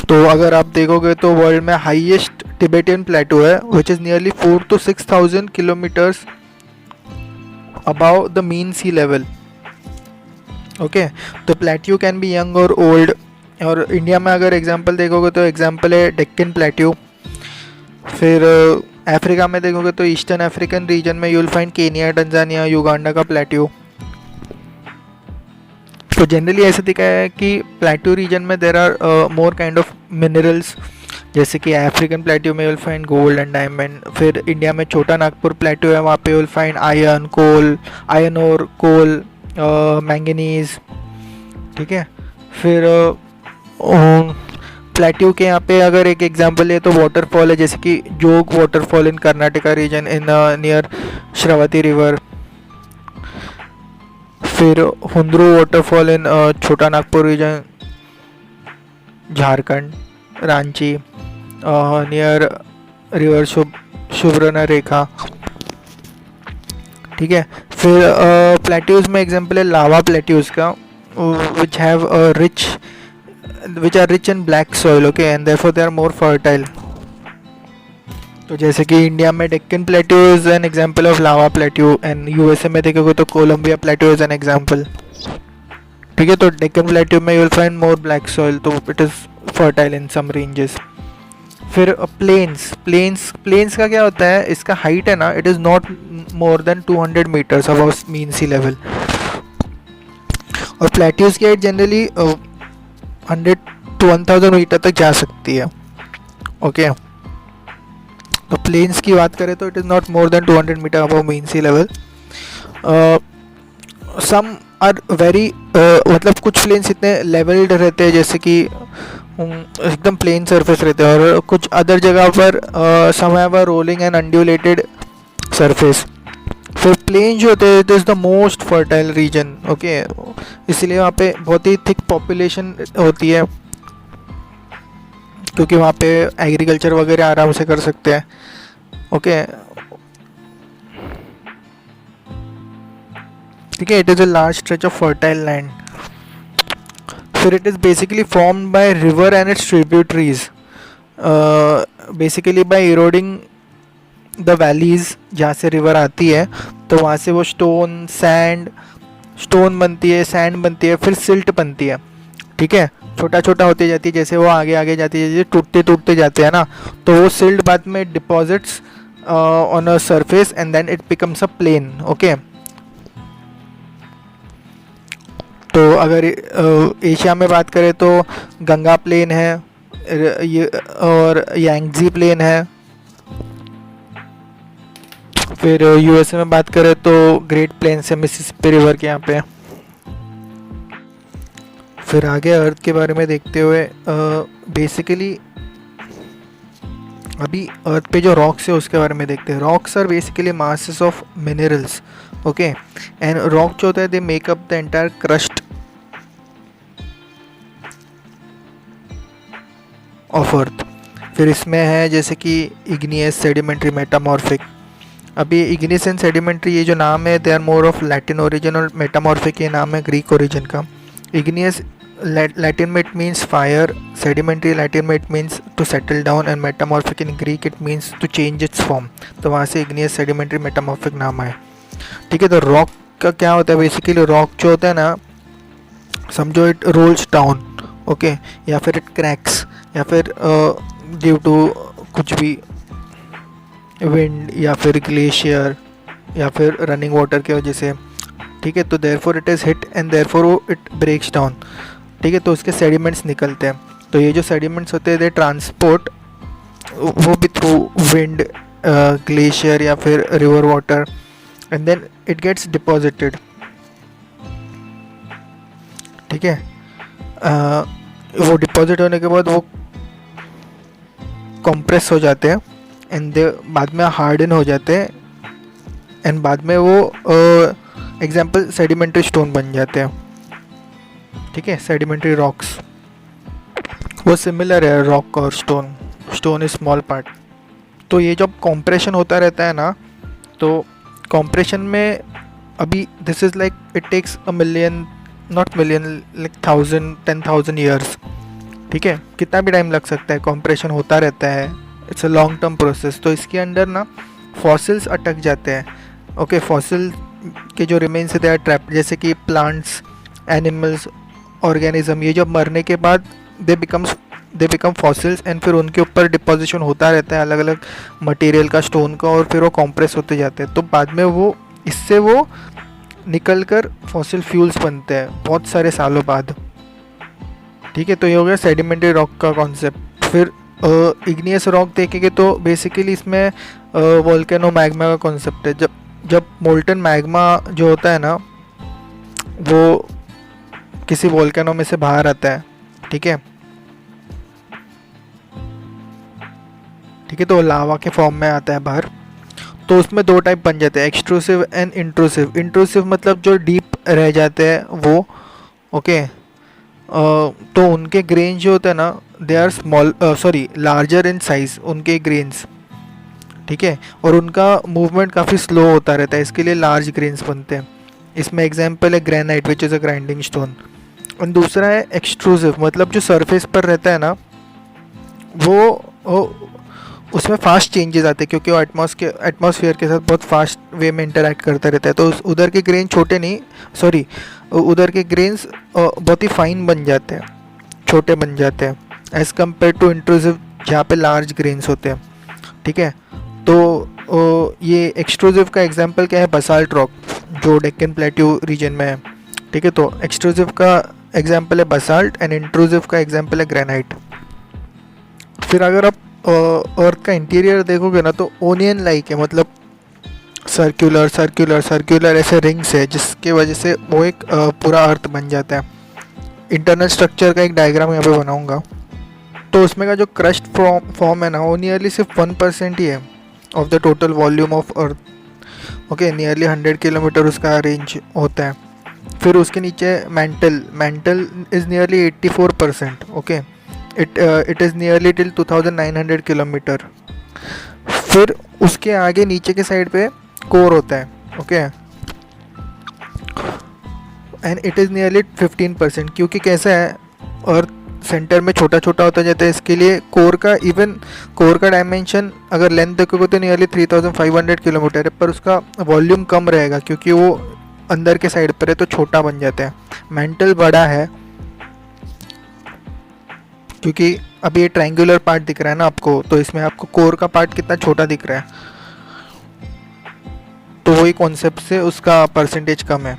तो अगर आप देखोगे तो वर्ल्ड में हाईएस्ट टिबेटियन प्लेटो है which is nearly 4 to 6,000 kilometres above the mean sea level. Okay, तो प्लेट्यू कैन बी यंग और ओल्ड। और इंडिया में अगर एग्जांपल देखोगे तो एग्जांपल है डेक्कन प्लेट्यू। फिर अफ्रीका में देखोगे तो ईस्टर्न अफ्रीकन रीजन में you will find Kenya, Tanzania, Uganda का प्लेट्यू। तो जनरली ऐसा दिखा है कि प्लेट्यू रीजन में there are more kind of minerals, जैसे कि अफ्रीकन प्लेट्यू में will find gold and diamond. फिर इंडिया में छोटा नागपुर प्लेट्यू है, वहाँ पे विल फाइंड आयरन और कोल, मैंगनीज। ठीक है, फिर प्लेट्यू के यहाँ पे अगर एक एग्जांपल है तो वाटरफॉल है, जैसे कि Jog waterfall in Karnataka region in near Sharavathi river. फिर Hundru waterfall in Chota Nagpur region Jharkhand, Ranchi near river Subarnarekha. ठीक है, फिर प्लेट्यूज में एग्जांपल है लावा प्लेट्यूज का which are rich in black soil. Okay, and therefore they are more fertile. तो जैसे कि इंडिया में Deccan plateau is an example of lava plateau, and USA में देखोगे तो Columbia plateau is an example. ठीक है, तो डेक्कन प्लेट्यू में you will find more black soil, तो it is fertile in some ranges. फिर प्लेन्स का क्या होता है, इसका हाइट है ना it is not more than 200 metres above mean sea level. और प्लेट्यूज की हाइट जनरली 100 to 1000 मीटर तक जा सकती है। ओके, तो प्लेन्स की बात करें तो it is not more than 200 metre above mean sea level. Some are very मतलब कुछ प्लेन्स इतने लेवल्ड रहते हैं जैसे कि एकदम प्लेन सरफेस रहते हैं, और कुछ अदर जगह पर some have a rolling and undulated surface. फिर प्लेन जो होते हैं it is the most fertile region. Okay, इसलिए वहाँ पे बहुत ही थिक पॉपुलेशन होती है, क्योंकि वहाँ पे एग्रीकल्चर वगैरह आराम से कर सकते हैं। ओके, ठीक है, it is a large stretch of fertile land. फिर it is basically formed by river and its tributaries, basically by eroding the valleys. जहाँ से रिवर आती है तो वहाँ से वो स्टोन बनती है, सैंड बनती है, फिर सिल्ट बनती है। ठीक है, छोटा छोटा होती जाती है, जैसे वो आगे जाती है, टूटते जाते हैं ना, तो वो सिल्ट बाद में deposits on a surface and then it becomes a plain. Okay, तो अगर एशिया में बात करें तो गंगा प्लेन है, और यांगजी प्लेन है। फिर यूएसए में बात करें तो ग्रेट प्लेन्स है मिसिसिपी रिवर के यहाँ पे। फिर आगे अर्थ के बारे में देखते हुए बेसिकली अभी अर्थ पे जो रॉक्स है उसके बारे में देखते हैं। Rocks are basically masses of minerals. Okay, and rock जो होता है they make up the entire crust of earth. फिर इसमें है जैसे कि इग्नियस, सेडिमेंट्री, मेटामॉर्फिक। अभी इग्नियस एंड सेडिमेंट्री ये जो नाम है, they are more of Latin origin, और मेटामॉर्फिक ये नाम है ग्रीक ओरिजिन का। इग्नियस लैटिन में it means fire, sedimentary Latin में it means to settle down, and metamorphic in Greek it means to change its form. तो वहाँ से इग्नियस सेडिमेंट्री मेटामॉर्फिक नाम आए। ठीक है, तो रॉक का क्या होता है बेसिकली, रॉक जो होता है ना, समझो इट रोल्स डाउन, ओके, या फिर इट क्रैक्स, या फिर ड्यू टू कुछ भी विंड या फिर ग्लेशियर या फिर रनिंग वाटर की वजह से। ठीक है, तो therefore it is hit and therefore वो इट ब्रेक्स डाउन। ठीक है, तो उसके सेडिमेंट्स निकलते हैं। तो ये जो सेडिमेंट्स होते हैं दे ट्रांसपोर्ट वो भी थ्रू विंड, ग्लेशियर या फिर river water, and then it gets deposited. ठीक है, वो डिपॉजिट होने के बाद वो कंप्रेस हो जाते हैं एंड बाद में हार्डन हो जाते हैं, एंड बाद में वो एग्जाम्पल सेडिमेंट्री स्टोन बन जाते हैं। ठीक है, सेडिमेंट्री रॉक्स वो सिमिलर है रॉक और stone, stone is small part. तो ये जब कॉम्प्रेशन होता रहता है ना, तो कॉम्प्रेशन में अभी this is like it takes a million, not million, like 1000 10,000 years. ठीक है, कितना भी टाइम लग सकता है, कॉम्प्रेशन होता रहता है, it's a long term process. तो इसके अंदर ना फॉसिल्स अटक जाते हैं। ओके, फॉसिल के जो रिमेन्स दे आर ट्रैप्ड, जैसे कि प्लांट्स, एनिमल्स, ऑर्गेनिज्म, ये जब मरने के बाद दे बिकम फॉसिल्स, एंड फिर उनके ऊपर डिपोजिशन होता रहता है अलग अलग मटेरियल का, स्टोन का, और फिर वो कॉम्प्रेस होते जाते हैं। तो बाद में वो इससे वो निकल कर फॉसिल फ्यूल्स बनते हैं बहुत सारे सालों बाद। ठीक है, तो ये हो गया सेडिमेंट्री रॉक का कॉन्सेप्ट। फिर इग्नियस रॉक देखेंगे तो बेसिकली इसमें वोल्केनो मैग्मा का कॉन्सेप्ट है। जब मोल्टन मैग्मा जो होता है ना, वो किसी वोल्केनो में से बाहर आता है। ठीक है, तो लावा के फॉर्म में आता है बाहर। तो उसमें दो टाइप बन जाते हैं, एक्सट्रूसिव एंड इंट्रूसिव। इंट्रूसिव मतलब जो डीप रह जाते हैं वो, ओके। तो उनके ग्रेन जो होते हैं ना, they are larger in size, उनके ग्रेन्स। ठीक है, और उनका मूवमेंट काफ़ी स्लो होता रहता है, इसके लिए लार्ज ग्रेन्स बनते हैं। इसमें एग्जांपल है granite which is a grinding stone. और दूसरा है एक्सट्रूसिव, मतलब जो सरफेस पर रहता है ना, वो उसमें फास्ट चेंजेस आते हैं, क्योंकि वो एटमॉस्फेयर के साथ बहुत फास्ट वे में इंटरेक्ट करता रहता है। तो उधर के ग्रेन छोटे नहीं, उधर के ग्रेन्स बहुत ही फाइन बन जाते हैं, छोटे बन जाते हैं, एज़ कम्पेयर टू इंट्रूसिव जहाँ पे लार्ज ग्रेन्स होते हैं। ठीक है, तो ये एक्सट्रूसिव का एग्जांपल क्या है, बसाल्ट रॉक जो डेक्कन प्लेट्यू रीजन में है। ठीक है, तो एक्सट्रूसिव का एग्जांपल है बसाल्ट एंड इंट्रूसिव का एग्जांपल है ग्रेनाइट। फिर अगर आप अर्थ का इंटीरियर देखोगे ना, तो ओनियन लाइक है, मतलब सर्कुलर ऐसे रिंग्स है, जिसके वजह से वो एक पूरा अर्थ बन जाता है। इंटरनल स्ट्रक्चर का एक डायग्राम यहाँ पे बनाऊंगा। तो उसमें का जो क्रस्ट फॉर्म है ना, वो नियरली सिर्फ 1% ही है of the total volume of earth. Okay, nearly 100 kilometre उसका रेंज होता है। फिर उसके नीचे mental is nearly 84%। Okay, it is nearly till 2900 kilometre. फिर उसके आगे नीचे के साइड पे कोर होता है। Okay, and it is nearly 15%, क्योंकि कैसा है, अर्थ सेंटर में छोटा छोटा होता जाता है, इसके लिए कोर का डायमेंशन अगर लेंथ देखोगे तो नियरली 3500 किलोमीटर है, पर उसका वॉल्यूम कम रहेगा क्योंकि वो अंदर के साइड पर है, तो छोटा बन जाता है। मेंटल बड़ा है, क्योंकि अभी ये ट्रायंगुलर पार्ट दिख रहा है ना आपको, तो इसमें आपको कोर का पार्ट कितना छोटा दिख रहा है, तो वही कॉन्सेप्ट से उसका परसेंटेज कम है।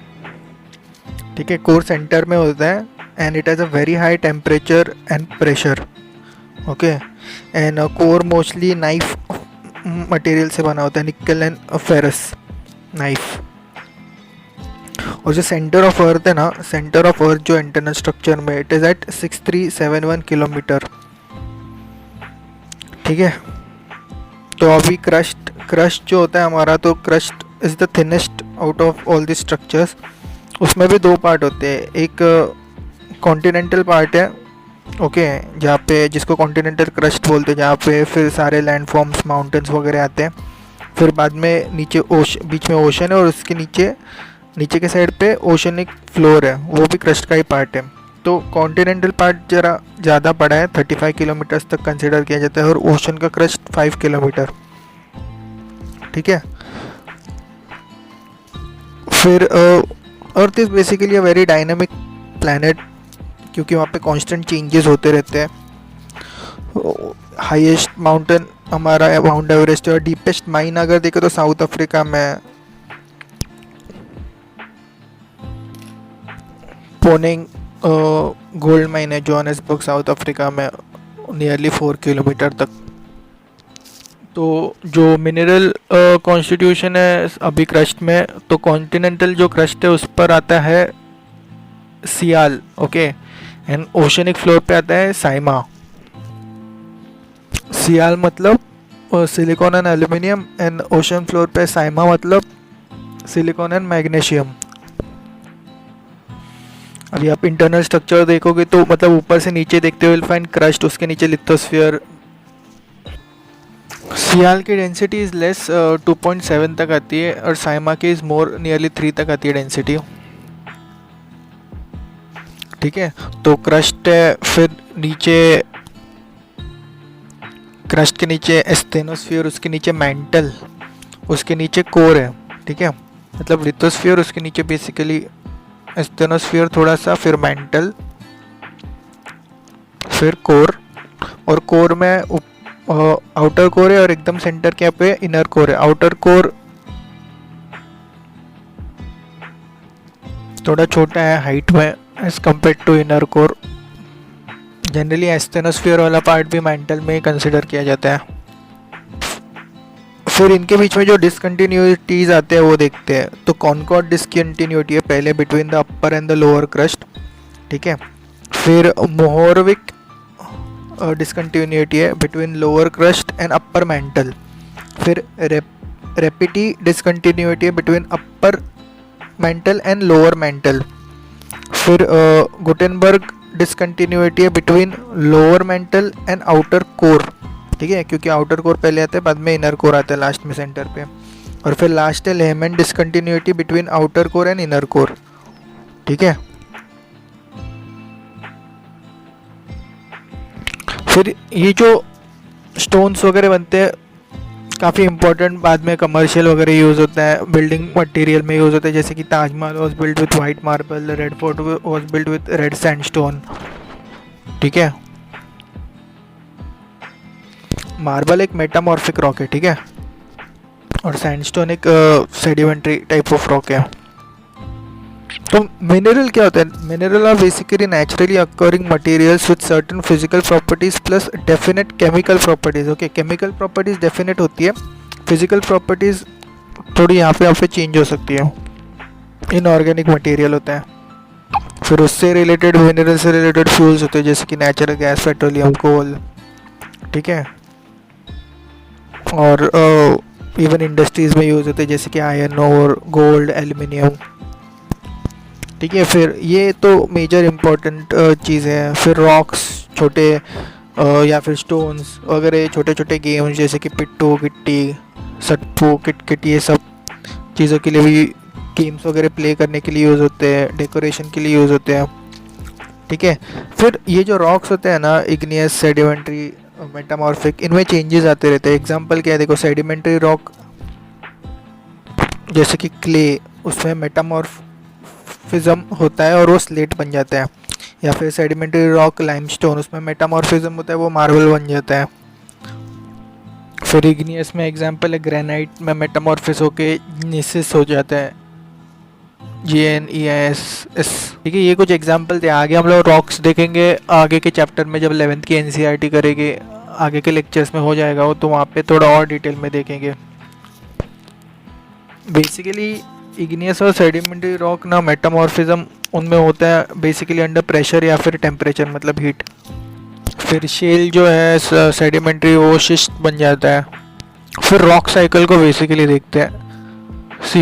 ठीक है, कोर सेंटर में होता है and it has a very high temperature and pressure. Okay, and core mostly knife material से बना होता है, निकल एंड फेरस नाइफ। और जो सेंटर ऑफ अर्थ है ना, सेंटर ऑफ अर्थ जो इंटरनल स्ट्रक्चर में, इट इज़ एट 6371 किलोमीटर। ठीक है, तो अभी क्रस्ट जो होता है हमारा, तो crust is the thinnest out of all the structures. उसमें भी दो पार्ट होते हैं, एक कॉन्टिनेंटल पार्ट है, ओके, जहाँ पे जिसको कॉन्टिनेंटल क्रस्ट बोलते हैं, जहाँ पे फिर सारे लैंडफॉर्म्स, माउंटेन्स वगैरह आते हैं। फिर बाद में नीचे बीच में ओशन है और उसके नीचे के साइड पे ओशनिक फ्लोर है, वो भी क्रस्ट का ही पार्ट है। तो कॉन्टिनेंटल पार्ट जरा ज़्यादा बड़ा है, 35 किलोमीटर्स तक कंसिडर किया जाता है, और ओशन का क्रस्ट 5 किलोमीटर। ठीक है। फिर earth is basically a very dynamic planet, क्योंकि वहाँ पे कांस्टेंट चेंजेस होते रहते हैं। हाईएस्ट माउंटेन हमारा माउंट एवरेस्ट है, और डीपेस्ट माइन अगर देखें तो साउथ अफ्रीका में पोनिंग गोल्ड माइन है, जोहान्सबर्ग साउथ अफ्रीका में, नियरली 4 किलोमीटर तक। तो जो मिनरल कॉन्स्टिट्यूशन है अभी क्रस्ट में, तो कॉन्टिनेंटल जो क्रस्ट है उस पर आता है सियाल, ओके, एंड ओशनिक फ्लोर पे आता है साइमा। सियाल मतलब silicon and aluminium, and ocean floor पे साइमा मतलब सिलिकॉन एंड मैग्नीशियम। अभी आप इंटरनल स्ट्रक्चर देखोगे तो मतलब ऊपर से नीचे देखते हुए फाइंड क्रस्ट, उसके नीचे लिथोस्फीयर। सियाल की डेंसिटी इज़ लेस, 2.7 तक आती है, और साइमा की इज़ मोर, नियरली 3 तक आती है डेंसिटी। ठीक है। तो क्रस्ट है, फिर नीचे क्रस्ट के नीचे एस्थेनोस्फीयर, उसके नीचे मैंटल, उसके नीचे कोर है। ठीक है। मतलब लिथोस्फीयर, उसके नीचे बेसिकली एस्थेनोस्फीयर थोड़ा सा, फिर मैंटल, फिर कोर, और कोर में आउटर कोर है और एकदम सेंटर के पे इनर कोर है। आउटर कोर थोड़ा छोटा है हाइट में as compare to inner core. Generally asthenosphere वाला पार्ट भी मेंटल में कंसिडर किया जाता है। फिर इनके बीच में जो डिसकंटिन्यूटीज आते हैं वो देखते हैं। तो कॉनकॉर्ड डिसकंटिन्यूटी है पहले between the upper and the lower crust. ठीक है। फिर मोहरविक डिसकंटिन्यूटी है between lower crust and upper mantle. फिर रेपिटी डिसकंटिन्यूटी है between upper mantle and lower mental. फिर गुटेनबर्ग डिसकंटिन्यूटी है between lower mental and outer core. ठीक है, क्योंकि आउटर कोर पहले आता है, बाद में इनर कोर आता है लास्ट में सेंटर पे। और फिर लास्ट है Lehman discontinuity between outer core and inner core. ठीक है। फिर ये जो स्टोन्स वगैरह बनते हैं काफ़ी इंपॉर्टेंट, बाद में कमर्शियल वगैरह यूज़ होता है, बिल्डिंग मटेरियल में यूज़ होता है। जैसे कि Taj Mahal was build with white marble, red fort was build with red sandstone. ठीक है। मार्बल एक मेटामॉर्फिक रॉक है, ठीक है, और सैंडस्टोन एक सेडिमेंट्री टाइप ऑफ रॉक है। तो मिनरल क्या होता है? Mineral are basically naturally occurring materials with certain physical properties plus definite chemical properties. Okay, chemical properties definite होती है, फिजिकल प्रॉपर्टीज थोड़ी यहाँ पे चेंज हो सकती है। इनऑर्गेनिक मटेरियल होता है। फिर उससे रिलेटेड, मिनरल से रिलेटेड फ्यूल्स होते हैं, जैसे कि नेचुरल गैस, पेट्रोलियम, कोल। ठीक है। और इवन इंडस्ट्रीज में यूज़ होते हैं, जैसे कि आयरन और गोल्ड, एल्यूमिनियम। ठीक है। फिर ये तो मेजर इम्पोर्टेंट चीज़ें हैं। फिर रॉक्स, छोटे या फिर स्टोन्स वगैरह, छोटे छोटे गेम्स जैसे कि पिट्टू, गिट्टी, सट्टू, किट, ये सब चीज़ों के लिए भी गेम्स वगैरह प्ले करने के लिए यूज़ होते हैं, डेकोरेशन के लिए यूज़ होते हैं। ठीक है। फिर ये जो रॉक्स होते हैं ना, इग्नियस, सेडिमेंट्री, मेटामॉर्फिक, इनमें चेंजेस आते रहते हैं। एग्जांपल क्या है, देखो, सेडिमेंट्री रॉक जैसे कि क्ले, उसमें मेटामॉर्फिज्म होता है और वो स्लेट बन जाता है। या फिर सेडिमेंट्री रॉक लाइमस्टोन, उसमें मेटामॉर्फिज्म होता है, वो मार्बल बन जाता है। फिर इग्नियस में एग्जांपल है ग्रेनाइट में मेटामॉर्फिस होके नीसिस हो जाता है, GNEIS। ठीक है, ये कुछ एग्जांपल थे। आगे हम लोग रॉक्स देखेंगे आगे के चैप्टर में, जब 11th की NCERT करेंगे, आगे के लेक्चर्स में हो जाएगा वो, तो वहाँ पे थोड़ा और डिटेल में देखेंगे। बेसिकली इग्नियस और सेडिमेंट्री रॉक ना, मेटामॉर्फिज्म उनमें होता है बेसिकली अंडर प्रेशर या फिर टेम्परेचर, मतलब हीट। फिर शेल जो है सेडिमेंट्री, वो शिस्ट बन जाता है। फिर रॉक साइकिल को बेसिकली देखते हैं।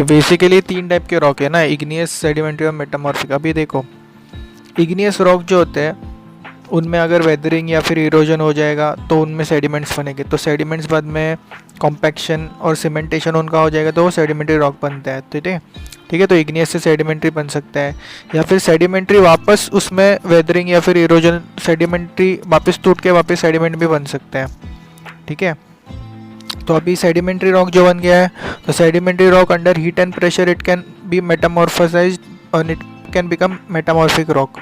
बेसिकली 3 टाइप के रॉक है ना, इग्नियस, सेडिमेंट्री और मेटामॉर्फिक। अभी देखो, इग्नियस रॉक जो होते हैं उनमें अगर वेदरिंग या फिर इरोजन हो जाएगा तो उनमें सेडिमेंट्स बनेंगे, तो सेडिमेंट्स बाद में कॉम्पैक्शन और सीमेंटेशन उनका हो जाएगा तो वो सेडिमेंट्री रॉक बनता है। ठीक है, ठीक है। तो इग्नियस से सेडिमेंट्री बन सकता है, या फिर सेडिमेंट्री वापस उसमें वेदरिंग या फिर इरोजन, सेडिमेंट्री वापस टूट के वापस सेडिमेंट भी बन सकता है। ठीक है, तो अभी सेडिमेंट्री रॉक जो बन गया है, तो sedimentary rock under heat and pressure it can be metamorphosized और it can become metamorphic rock.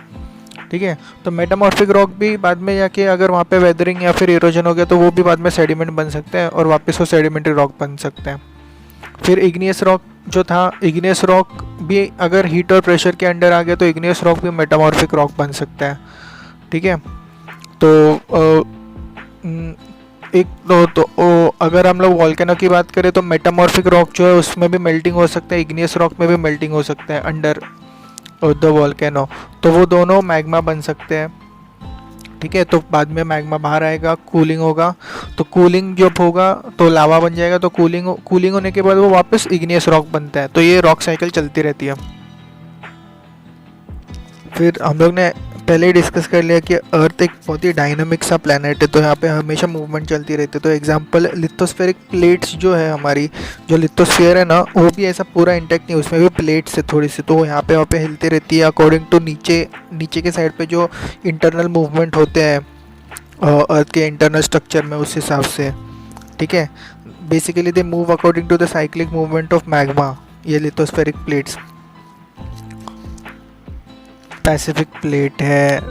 ठीक है, तो मेटामॉर्फिक रॉक भी बाद में जाके अगर वहाँ पे वेदरिंग या फिर इरोजन हो गया तो वो भी बाद में सेडिमेंट बन सकते हैं और वापस वो सेडिमेंट्री रॉक बन सकते हैं। फिर इग्नियस रॉक जो था, इग्नियस रॉक भी अगर हीट और प्रेशर के अंडर आ गया तो इग्नियस रॉक भी मेटामॉर्फिक रॉक बन सकता है। ठीक है, तो अगर हम लोग वॉल्केनो की बात करें तो मेटामॉर्फिक रॉक जो है उसमें भी मेल्टिंग हो सकता है, इग्नियस रॉक में भी मेल्टिंग हो सकता है अंडर द वॉल्केनो, तो वो दोनों मैग्मा बन सकते हैं। ठीक है, तो बाद में मैग्मा बाहर आएगा, कूलिंग होगा, तो कूलिंग जब होगा तो लावा बन जाएगा, तो कूलिंग होने के बाद वो वापस इग्नियस रॉक बनता है। तो ये रॉक साइकिल चलती रहती है। फिर हम लोग ने पहले ही डिस्कस कर लिया कि अर्थ एक बहुत ही डायनामिक सा प्लैनेट है, तो यहाँ पे हमेशा मूवमेंट चलती रहती है। तो एग्जांपल लिथोस्फेरिक प्लेट्स जो है हमारी, जो लिथोस्फीयर है ना, वो भी ऐसा पूरा इंटैक्ट नहीं, उसमें भी प्लेट्स है थोड़ी सी, तो यहाँ पे वहाँ पे हिलती रहती है अकॉर्डिंग टू नीचे के साइड पे जो इंटरनल मूवमेंट होते हैं अर्थ के इंटरनल स्ट्रक्चर में, उस हिसाब से। ठीक है, basically they move according to the cyclic movement of magma, ये लिथोस्फेरिक प्लेट्स। पैसिफिक प्लेट है,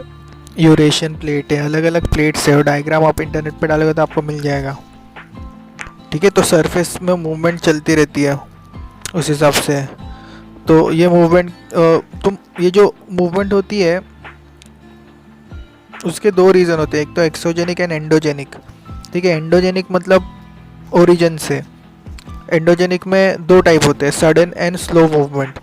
यूरेशियन प्लेट है, अलग अलग प्लेट्स है, और डायग्राम आप इंटरनेट पे डालोगे तो आपको मिल जाएगा। ठीक है, तो सरफेस में मूवमेंट चलती रहती है उस हिसाब से। तो ये मूवमेंट ये जो मूवमेंट होती है उसके दो रीज़न होते हैं, एक तो एक्सोजेनिक एंड एंडोजेनिक। ठीक है, एंडोजेनिक मतलब ओरिजिन से, एंडोजेनिक में दो टाइप होते हैं, सडन एंड स्लो मूवमेंट।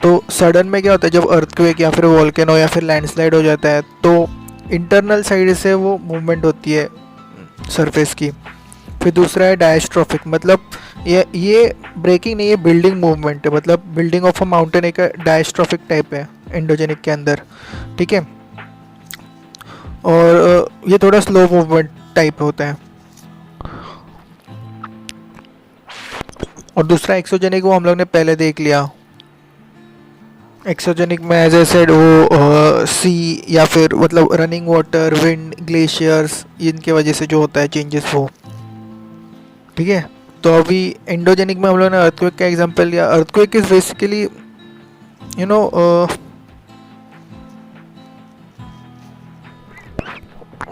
तो सडन में क्या होता है, जब अर्थक्वेक या फिर वोल्केनो या फिर लैंडस्लाइड हो जाता है तो इंटरनल साइड से वो मूवमेंट होती है सरफेस की। फिर दूसरा है डायस्ट्रोफिक, मतलब ये ब्रेकिंग नहीं है, बिल्डिंग मूवमेंट है, मतलब बिल्डिंग ऑफ अ माउंटेन एक डायस्ट्रोफिक टाइप है एंडोजेनिक के अंदर। ठीक है, और ये थोड़ा स्लो मूवमेंट टाइप होता है। और दूसरा एक्सोजेनिक, वो हम लोग ने पहले देख लिया। एक्सोजेनिक में एज ए सेड वो सी या फिर मतलब रनिंग वाटर, विंड, ग्लेशियर्स, इनके वजह से जो होता है चेंजेस वो। ठीक है, तो अभी एंडोजेनिक में हम लोगों ने अर्थक्वेक का एग्जांपल लिया। Earthquake is basically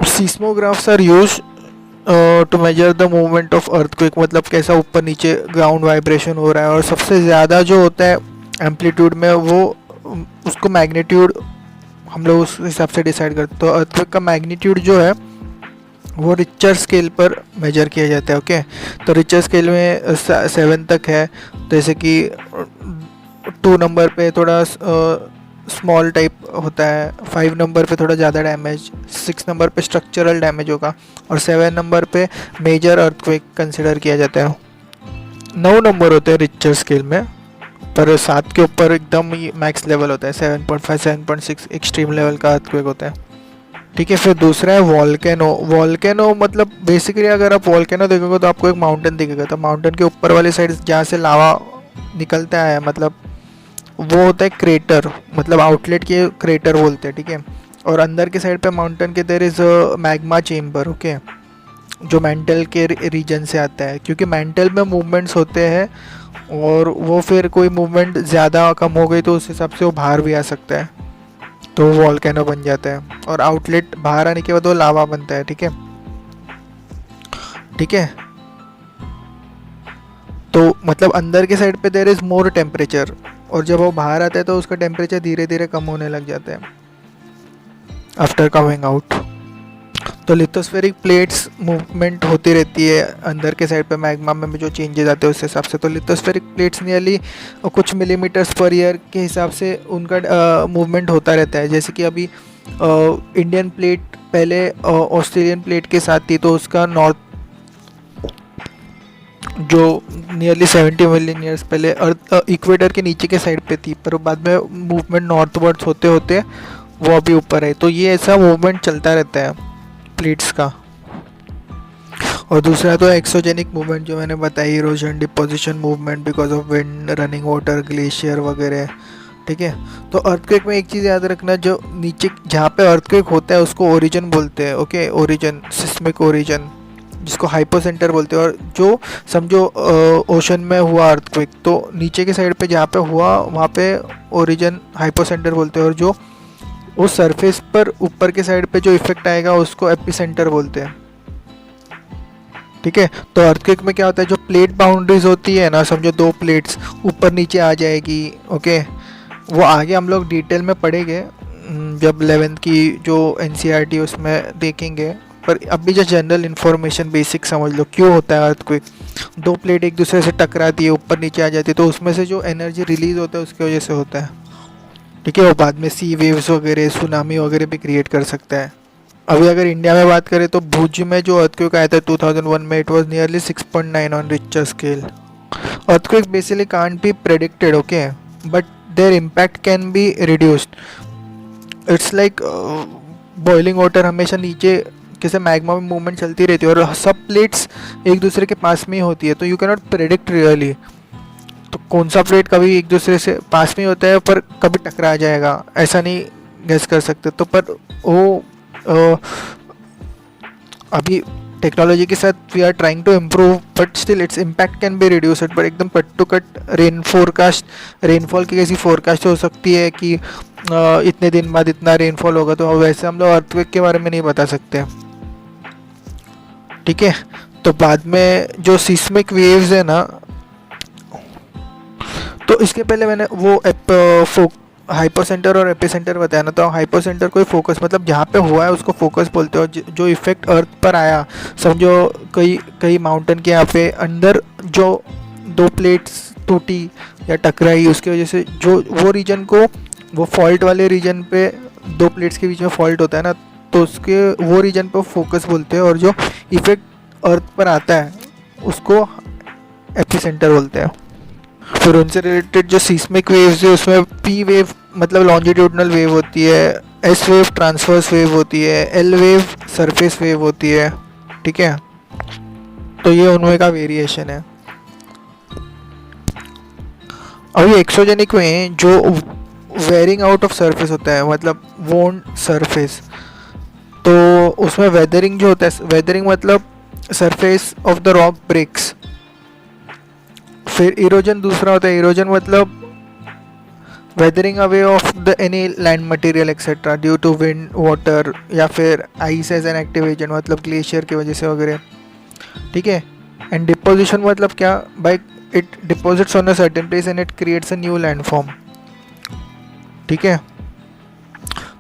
seismographs are used to measure the movement of earthquake, मतलब कैसा ऊपर नीचे ग्राउंड वाइब्रेशन हो रहा है, और सबसे ज़्यादा जो होता है एम्पलीट्यूड में वो उसको मैग्नीट्यूड हम लोग उस हिसाब से डिसाइड करते हैं। तो अर्थक्वेक का मैग्नीट्यूड जो है वो रिचर स्केल पर मेजर किया जाता है। ओके, तो रिचर स्केल में 7 तक है, जैसे कि 2 नंबर पे थोड़ा स्मॉल टाइप होता है, 5 नंबर पे थोड़ा ज़्यादा डैमेज, 6 नंबर पे स्ट्रक्चरल डैमेज होगा, और 7 नंबर पे मेजर अर्थक्वेक कंसिडर किया जाता है। 9 नंबर होते हैं रिचर स्केल में, पर 7 के ऊपर एकदम मैक्स लेवल होता है, 7.5 7.6 एक्सट्रीम लेवल का अर्थक्वेक होता है। ठीक है, फिर दूसरा है वॉल्केनो। वॉल्केनो मतलब बेसिकली अगर आप वॉल्केनो देखोगे तो आपको एक माउंटेन दिखेगा, तो माउंटेन के ऊपर वाली साइड जहाँ से लावा निकलता है, मतलब वो होता है क्रेटर, मतलब आउटलेट के क्रेटर बोलते हैं। ठीक है, और अंदर के साइड पे माउंटेन के there is magma chamber. Okay, जो मेंटल के रीजन से आता है, क्योंकि मेंटल में मूवमेंट्स होते हैं और वो फिर कोई मूवमेंट ज़्यादा कम हो गई तो उस हिसाब से वो बाहर भी आ सकता है, तो वॉल्केनो बन जाता है, और आउटलेट बाहर आने के बाद वो लावा बनता है। ठीक है, ठीक है, तो मतलब अंदर के साइड पे देयर इज़ मोर टेम्परेचर, और जब वो बाहर आता है तो उसका टेम्परेचर धीरे धीरे कम होने लग जाता है आफ्टर कमिंग आउट। तो लिथोस्फेरिक प्लेट्स मूवमेंट होती रहती है अंदर के साइड पे, मैग्मा में जो चेंजेस आते हैं उस हिसाब से। तो लिथोस्फेरिक प्लेट्स नियरली कुछ मिलीमीटर्स पर ईयर के हिसाब से उनका मूवमेंट होता रहता है। जैसे कि अभी इंडियन प्लेट पहले ऑस्ट्रेलियन प्लेट के साथ थी, तो उसका नॉर्थ जो नियरली 70 मिलियन ईयर्स पहले अर्थ इक्वेटर के नीचे के साइड पे थी, पर बाद में मूवमेंट नॉर्थवर्ड्स होते होते वो अभी ऊपर है। तो ये ऐसा मूवमेंट चलता रहता है प्लेट्स का। और दूसरा तो एक्सोजेनिक मूवमेंट जो मैंने बताई, erosion, deposition movement because of wind, running water, glacier वगैरह। ठीक है। तो अर्थक्वेक में एक चीज़ याद रखना, जो नीचे जहाँ पे अर्थक्वेक होता है उसको ओरिजिन बोलते हैं। ओके, ओरिजिन, सिस्मिक ओरिजिन, जिसको हाइपोसेंटर बोलते हैं। और जो समझो ओशन में हुआ अर्थक्वेक, तो नीचे के साइड पे जहाँ पे हुआ वहाँ पे ओरिजिन, हाइपोसेंटर बोलते हैं। और जो उस सरफेस पर ऊपर के साइड पे जो इफेक्ट आएगा उसको एपिसेंटर बोलते हैं। ठीक है। तो अर्थक्वेक में क्या होता है, जो प्लेट बाउंड्रीज होती है ना, समझो दो प्लेट्स ऊपर नीचे आ जाएगी। ओके, वो आगे हम लोग डिटेल में पढ़ेंगे जब 11th की जो NCERT उसमें देखेंगे। पर अभी जो जनरल इन्फॉर्मेशन बेसिक समझ लो, क्यों होता है अर्थक्वेक। दो प्लेट एक दूसरे से टकराती है, ऊपर नीचे आ जाती है, तो उसमें से जो एनर्जी रिलीज होता है उसकी वजह से होता है। ठीक है। वो बाद में सी वेव्स वगैरह, सुनामी वगैरह भी क्रिएट कर सकता है। अभी अगर इंडिया में बात करें तो भुज में जो अर्थक्वेक आया था 2001 में, it was nearly 6.9 on Richter scale. Earthquake basically can't be predicted, okay, but there impact can be reduced. It's like boiling water, हमेशा नीचे जैसे मैग्मा में मूवमेंट चलती रहती है और सब प्लेट्स एक दूसरे के पास में ही होती है, तो you can not predict really तो कौन सा प्लेट कभी एक दूसरे से पास में होता है पर कभी टकरा जाएगा, ऐसा नहीं गेस कर सकते। तो पर वो अभी टेक्नोलॉजी के साथ we are trying to improve, but still its impact can be reduced. पर एकदम कट टू कट रेनफॉल की कैसी फोरकास्ट हो सकती है कि इतने दिन बाद इतना रेनफॉल होगा, तो वैसे हम लोग अर्थक्वेक के बारे में नहीं बता सकते। ठीक है। तो बाद में जो सिस्मिक वेव्स है ना, तो इसके पहले मैंने वो हाइपोसेंटर और एपिसेंटर बताया ना। तो हाइपोसेंटर कोई फोकस, मतलब जहाँ पे हुआ है उसको फोकस बोलते हैं। और जो इफेक्ट अर्थ पर आया, समझो कई माउंटेन के यहाँ पे अंदर जो दो प्लेट्स टूटी या टकराई, उसकी वजह से जो वो रीजन को, वो फॉल्ट वाले रीजन पे दो प्लेट्स के बीच में फॉल्ट होता है ना, तो उसके वो रीजन पे फोकस बोलते हैं। और जो इफेक्ट अर्थ पर आता है उसको एपिसेंटर बोलते हैं। फिर उनसे रिलेटेड जो सीस्मिक वेव्स है उसमें पी वेव मतलब लॉन्जिट्यूडनल वेव होती है, एस वेव ट्रांसवर्स वेव होती है, एल वेव सरफेस वेव होती है। ठीक है। तो ये उनमें का वेरिएशन है। अभी एक्सोजेनिक में जो वेयरिंग आउट ऑफ सरफेस होता है, मतलब वोन्ड सरफेस, तो उसमें वेदरिंग जो होता है, वेदरिंग मतलब surface of the rock breaks. फिर इरोजन दूसरा होता है, इरोजन मतलब weathering away of the any land material etcetera due to wind, water, या फिर ice as an active agent, मतलब ग्लेशियर की वजह से वगैरह। ठीक है। एंड डिपोजिशन मतलब क्या, by it deposits on a certain place and it creates a new landform. ठीक है।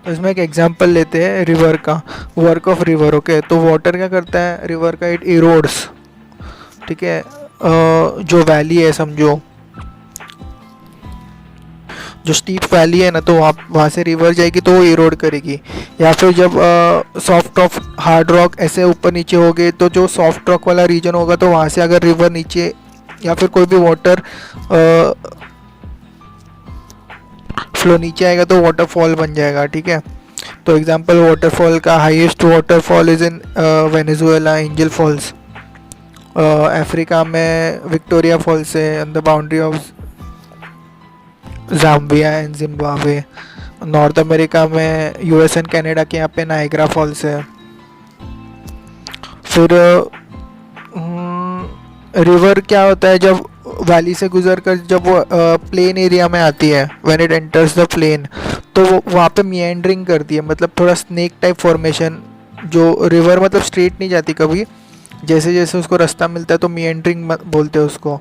तो इसमें एक एग्जांपल लेते हैं रिवर का, वर्क ऑफ रिवर। ओके, तो वाटर क्या करता है रिवर का, इट इरोड्स। ठीक है। जो वैली है, समझो जो स्टीप वैली है ना, तो वहाँ से रिवर जाएगी तो वो इरोड करेगी। या फिर जब सॉफ्ट ऑफ हार्ड रॉक ऐसे ऊपर नीचे हो गए, तो जो सॉफ्ट रॉक वाला रीजन होगा, तो वहाँ से अगर रिवर नीचे या फिर कोई भी वाटर फ्लो नीचे आएगा तो वाटरफॉल बन जाएगा। ठीक है। तो एग्जांपल वाटरफॉल का, highest waterfall is in Venezuela, Angel Falls. Africa में विक्टोरिया फॉल्स है on the boundary of Zambia and Zimbabwe. North America में यूएस एंड कनाडा के यहाँ पे नायग्रा फॉल्स है। फिर रिवर क्या होता है, जब वैली से गुजर कर जब वो प्लेन एरिया में आती है, when it enters the plain, तो वो वहाँ पे मिएंडरिंग करती है, मतलब थोड़ा स्नेक टाइप फॉर्मेशन। जो रिवर मतलब स्ट्रेट नहीं जाती कभी, जैसे जैसे उसको रास्ता मिलता है तो मिएंडरिंग बोलते हैं उसको।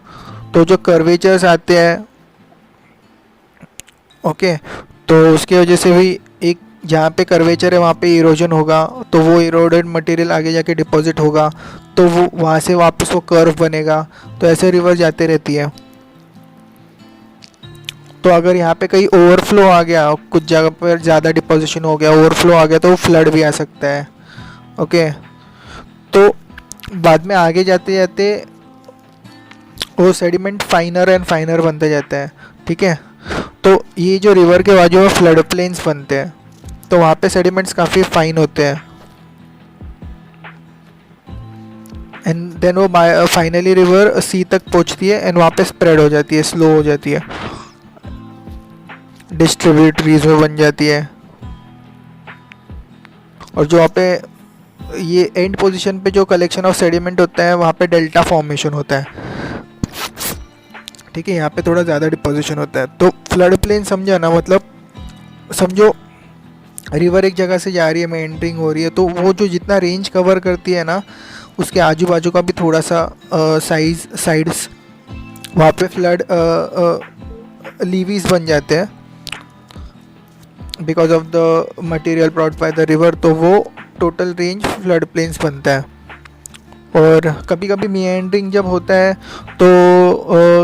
तो जो कर्वेचर्स आते हैं, ओके, तो उसकी वजह से भी एक जहाँ पे कर्वेचर है वहाँ पे इरोजन होगा, तो वो इरोडेड मटेरियल आगे जाके डिपॉजिट होगा, तो वो वहाँ से वापस वो कर्व बनेगा। तो ऐसे रिवर जाते रहती है। तो अगर यहाँ पे कहीं ओवरफ्लो आ गया, कुछ जगह पर ज़्यादा डिपोजिशन हो गया, ओवरफ्लो आ गया, तो फ्लड भी आ सकता है। ओके। तो बाद में आगे जाते जाते वो सेडिमेंट फाइनर एंड फाइनर बनते जाता है। ठीक है। तो ये जो रिवर के बाजू में फ्लड प्लेन्स बनते हैं, तो वहाँ पे सेडिमेंट्स काफ़ी फाइन होते हैं, एंड देन वो फाइनली रिवर सी तक पहुँचती है एंड वहाँ पे स्प्रेड हो जाती है, स्लो हो जाती है, डिस्ट्रीब्यूटरीज में बन जाती है। और जो वहाँ पे ये एंड पोजीशन पे जो कलेक्शन ऑफ सेडिमेंट होता है वहाँ पे डेल्टा फॉर्मेशन होता है, ठीक है, यहाँ पे थोड़ा ज़्यादा डिपोजिशन होता है। तो फ्लड प्लेन समझा ना, मतलब समझो रिवर एक जगह से जा रही है, मेंटरिंग हो रही है, तो वो जो जितना रेंज कवर करती है ना, उसके आजू बाजू का भी थोड़ा सा साइड्स वहाँ पे फ्लड लीवीज बन जाते हैं because of the material brought by the river, तो वो टोटल रेंज फ्लड प्लेन्स बनता है। और कभी कभी मिएंडरिंग जब होता है तो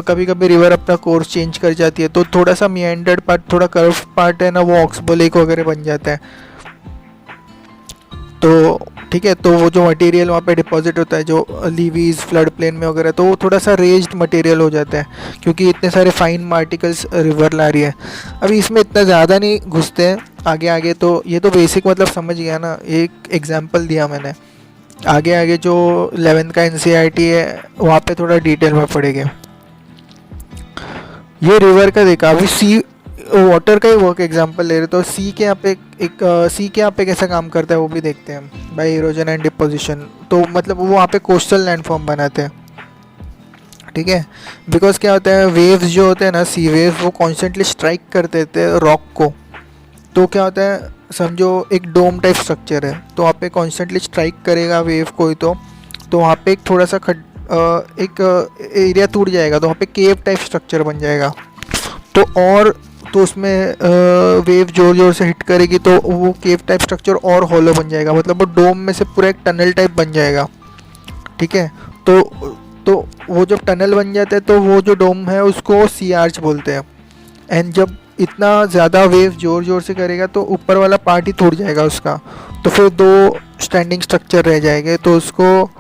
कभी कभी रिवर अपना कोर्स चेंज कर जाती है, तो थोड़ा सा मिएंडर्ड पार्ट, थोड़ा कर्व पार्ट है ना, वो ऑक्सबो लेक वगैरह बन जाता है। तो ठीक है, तो वो जो मटेरियल वहाँ पे डिपॉजिट होता है जो लीवीज फ्लड प्लेन में वगैरह, तो वो थोड़ा सा रेज्ड मटेरियल हो जाता है क्योंकि इतने सारे फाइन पार्टिकल्स रिवर ला रही है। अभी इसमें इतना ज़्यादा नहीं घुसते हैं आगे आगे, तो ये तो बेसिक मतलब समझ गया ना, एक एग्जांपल दिया मैंने। आगे आगे जो 11th का NCERT है वहाँ पे थोड़ा डिटेल में पढ़ेंगे। ये रिवर का देखा, अभी सी वाटर का ही वर्क एग्जांपल ले रहे, तो सी के यहाँ पे सी के यहाँ पे कैसा काम करता है वो भी देखते हैं, बाय इरोजन एंड डिपोजिशन। तो मतलब वो वहाँ पे कोस्टल लैंडफॉर्म बनाते हैं, ठीक है, बिकॉज क्या होता है, वेव्स जो होते हैं ना, सी वेव्स, वो कॉन्स्टेंटली स्ट्राइक कर देते हैं रॉक को। तो क्या होता है, समझो एक डोम टाइप स्ट्रक्चर है, तो वहाँ पे कॉन्स्टेंटली स्ट्राइक करेगा वेव कोई, तो वहाँ पे एक थोड़ा सा एक एरिया टूट जाएगा, तो वहाँ पे केव टाइप स्ट्रक्चर बन जाएगा। तो उसमें वेव जोर जोर से हिट करेगी तो वो केव टाइप स्ट्रक्चर और हॉलो बन जाएगा, मतलब वो डोम में से पूरा एक टनल टाइप बन जाएगा, ठीक है। तो वो जब टनल बन जाता है तो वो जो डोम है उसको सी आर्च बोलते हैं। एंड जब इतना ज़्यादा वेव जोर जोर से करेगा तो ऊपर वाला पार्ट ही टूट जाएगा उसका, तो फिर दो स्टैंडिंग स्ट्रक्चर रह जाएंगे, तो उसको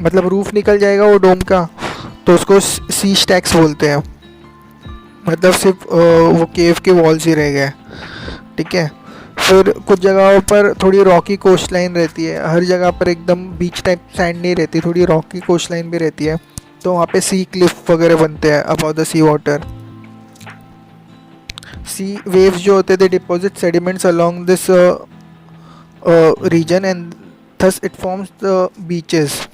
मतलब रूफ निकल जाएगा वो डोम का, तो उसको सी स्टैक्स बोलते हैं, मतलब सिर्फ वो केव के वॉल्स ही रह गए, ठीक है। फिर कुछ जगहों पर थोड़ी रॉकी कोस्ट लाइन रहती है, हर जगह पर एकदम बीच टाइप सैंड नहीं रहती, थोड़ी रॉकी कोस्ट लाइन भी रहती है, तो वहाँ पे सी क्लिफ वगैरह बनते हैं about the sea water. Sea waves जो होते थे deposit sediments along this region and thus it forms the beaches.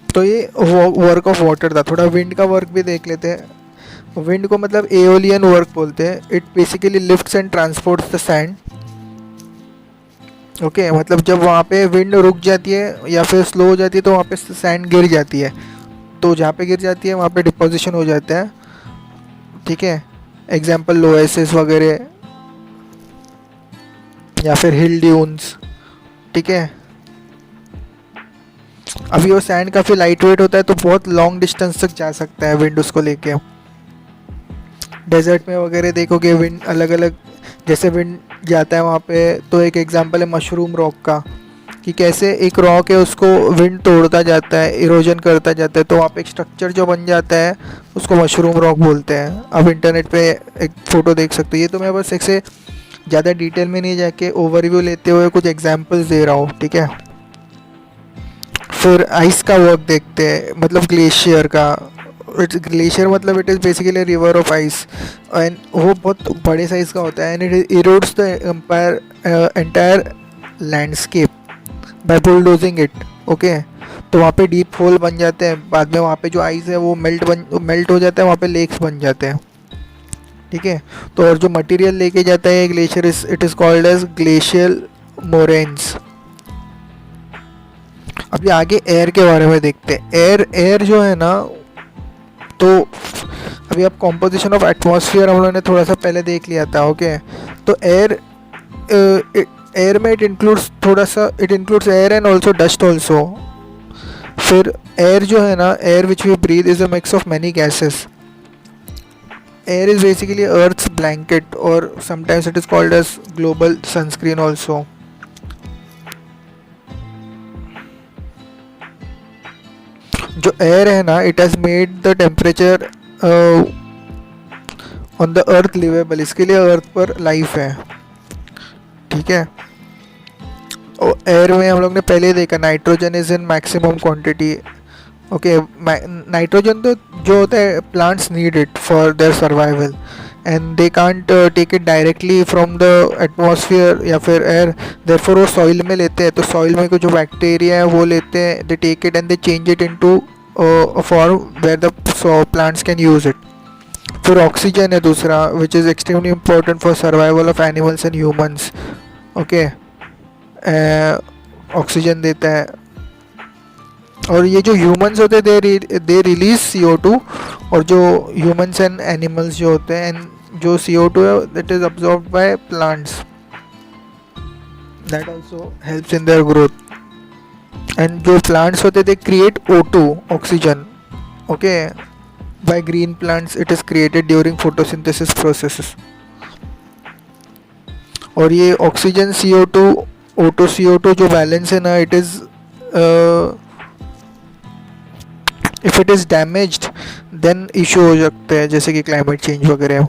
तो ये वर्क ऑफ वाटर था। थोड़ा विंड का वर्क भी देख लेते हैं। विंड को मतलब एओलियन वर्क बोलते हैं। It basically lifts and transports the sand. Okay, मतलब जब वहाँ पे विंड रुक जाती है या फिर स्लो हो जाती है तो वहाँ पे सैंड गिर जाती है, तो जहाँ पे गिर जाती है वहाँ पे डिपोजिशन हो जाता है, ठीक है। एग्जाम्पल लोएसिस वगैरह या फिर हिल ड्यून्स, ठीक है। अभी वो सैंड काफ़ी लाइट वेट होता है तो बहुत लॉन्ग डिस्टेंस तक जा सकता है विंड उसको लेके। डेजर्ट में वगैरह देखोगे विंड अलग अलग, जैसे विंड जाता है वहाँ पे, तो एक एग्जांपल है मशरूम रॉक का, कि कैसे एक रॉक है उसको विंड तोड़ता जाता है, इरोजन करता जाता है, तो वहाँ पे एक स्ट्रक्चर जो बन जाता है उसको मशरूम रॉक बोलते हैं। आप इंटरनेट पे एक फ़ोटो देख सकते हो। ये तो मैं बस एक से ज़्यादा डिटेल में नहीं जाके ओवरव्यू लेते हुए कुछ एग्जाम्पल्स दे रहा हूँ, ठीक है। फिर आइस का वर्क देखते हैं, मतलब ग्लेशियर का। ग्लेशियर मतलब it is basically river of ice, and वो बहुत बड़े साइज़ का होता है, and it erodes the entire landscape by bulldozing it. Okay, तो वहाँ पे डीप होल बन जाते हैं, बाद में वहाँ पे जो आइस है वो मेल्ट हो जाता है, वहाँ पे लेक्स बन जाते हैं, ठीक है। तो और जो मटेरियल लेके जाता है glacier, it is called as glacial moraines. अभी आगे एयर के बारे में देखते हैं। एयर जो है ना, तो अभी आप कॉम्पोजिशन ऑफ एटमॉस्फेयर हम लोगों ने थोड़ा सा पहले देख लिया था। ओके, तो एयर में it includes air and also dust also. फिर एयर जो है ना, air which we breathe is a mix of many gases. Air is basically earth's blanket, और sometimes it is called as global sunscreen also. जो एयर है ना, it has made the temperature on the earth liveable. इसके लिए अर्थ पर लाइफ है। ठीक है। और एयर में हम लोग ने पहले देखा nitrogen is in maximum quantity. Okay, nitrogen तो जो होता है plants need it for their survival and they can't take it directly from the atmosphere या फिर एयर, देयरफॉर वो सॉइल में लेते हैं। तो सॉइल में कुछ जो बैक्टीरिया है वो लेते हैं, they take it and they change it into form where the plants can use it. फिर ऑक्सीजन है दूसरा, which is extremely important for survival of animals and humans. Okay, oxygen देता है। और ये जो ह्यूमंस होते हैं दे रिलीज CO2, और जो ह्यूमंस एंड एनिमल्स जो होते हैं एंड जो CO2 है that is absorbed by plants, that also helps in their growth. And जो प्लांट्स होते हैं they create O2 oxygen. Okay, by green plants it is created during photosynthesis processes. और ये ऑक्सीजन CO2 O2 CO2 जो बैलेंस है ना, it is if it is damaged then issue हो सकते हैं, जैसे कि क्लाइमेट चेंज वगैरह।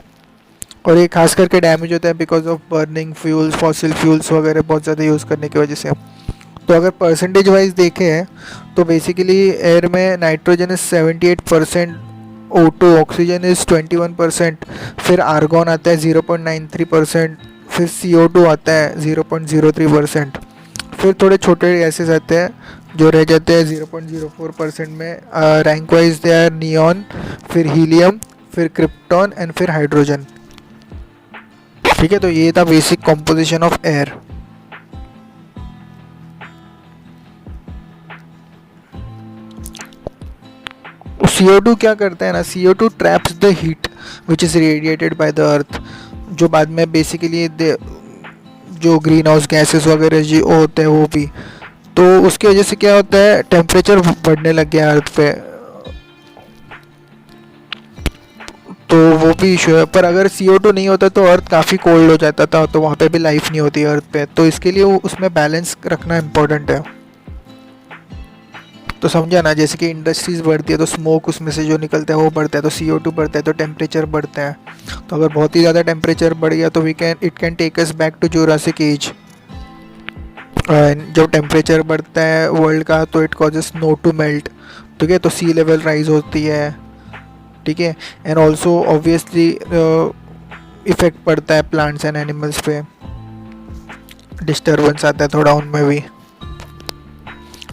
और ये खास करके डैमेज होता है because of burning fuels, fossil fuels वगैरह बहुत ज़्यादा यूज़ करने की वजह से। तो अगर परसेंटेज वाइज देखें तो बेसिकली एयर में nitrogen is 78%, O2 oxygen is 21%, फिर आर्गॉन आता है 0.93%, फिर CO2 आता है 0.03%, फिर थोड़े छोटे गैसेस आते हैं जो रह जाते हैं 0.04% में। Rank wise they are neon, फिर हीलियम, फिर क्रिप्टॉन एंड फिर हाइड्रोजन। ठीक है, तो ये था basic composition of air. CO2 क्या करता है ना, CO2 traps the heat which is radiated by the earth, जो बाद में बेसिकली जो ग्रीन हाउस गैसेस वगैरह जो होते हैं वो भी, तो उसकी वजह से क्या होता है टेम्परेचर बढ़ने लग गया अर्थ पे, तो वो भी इशू है। पर अगर CO2 नहीं होता तो अर्थ काफ़ी कोल्ड हो जाता था, तो वहाँ पे भी लाइफ नहीं होती अर्थ पे। तो इसके लिए उसमें बैलेंस रखना इम्पोर्टेंट है। तो समझा ना, जैसे कि इंडस्ट्रीज़ बढ़ती है तो स्मोक उसमें से जो निकलता है वो बढ़ता है, तो CO2 बढ़ता है तो टेम्परेचर बढ़ता है। तो अगर बहुत ही ज़्यादा टेम्परेचर बढ़ गया तो it can take us back to Jurassic age. जब टेम्परेचर बढ़ता है वर्ल्ड का तो it causes snow to melt, ठीक है, तो सी लेवल राइज होती है, ठीक है। एंड ऑल्सो ऑब्वियसली इफ़ेक्ट पड़ता है प्लांट्स एंड एनिमल्स पे, डिस्टर्बेंस आता है थोड़ा उनमें भी।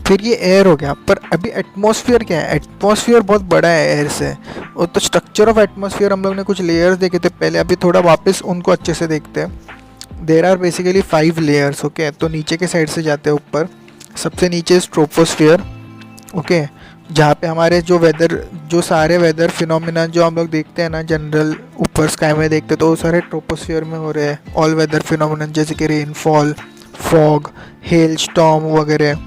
फिर ये एयर हो गया, पर अभी एटमॉस्फेयर क्या है, एटमॉस्फेयर बहुत बड़ा है एयर से। और तो स्ट्रक्चर ऑफ एटमॉस्फेयर हम लोग ने कुछ लेयर्स देखे थे पहले, अभी थोड़ा वापस उनको अच्छे से देखते हैं। There are basically 5 layers. Okay, तो नीचे के साइड से जाते हैं ऊपर। सबसे नीचे ट्रोपोस्फियर, ओके, जहाँ पे हमारे जो सारे वेदर फिनोमिना जो हम लोग देखते हैं ना जनरल ऊपर स्काई में देखते हैं, तो वो सारे ट्रोपोस्फियर में हो रहे हैं। ऑल वेदर फिनोमिना जैसे कि रेनफॉल, फॉग, हेल स्टॉर्म वगैरह,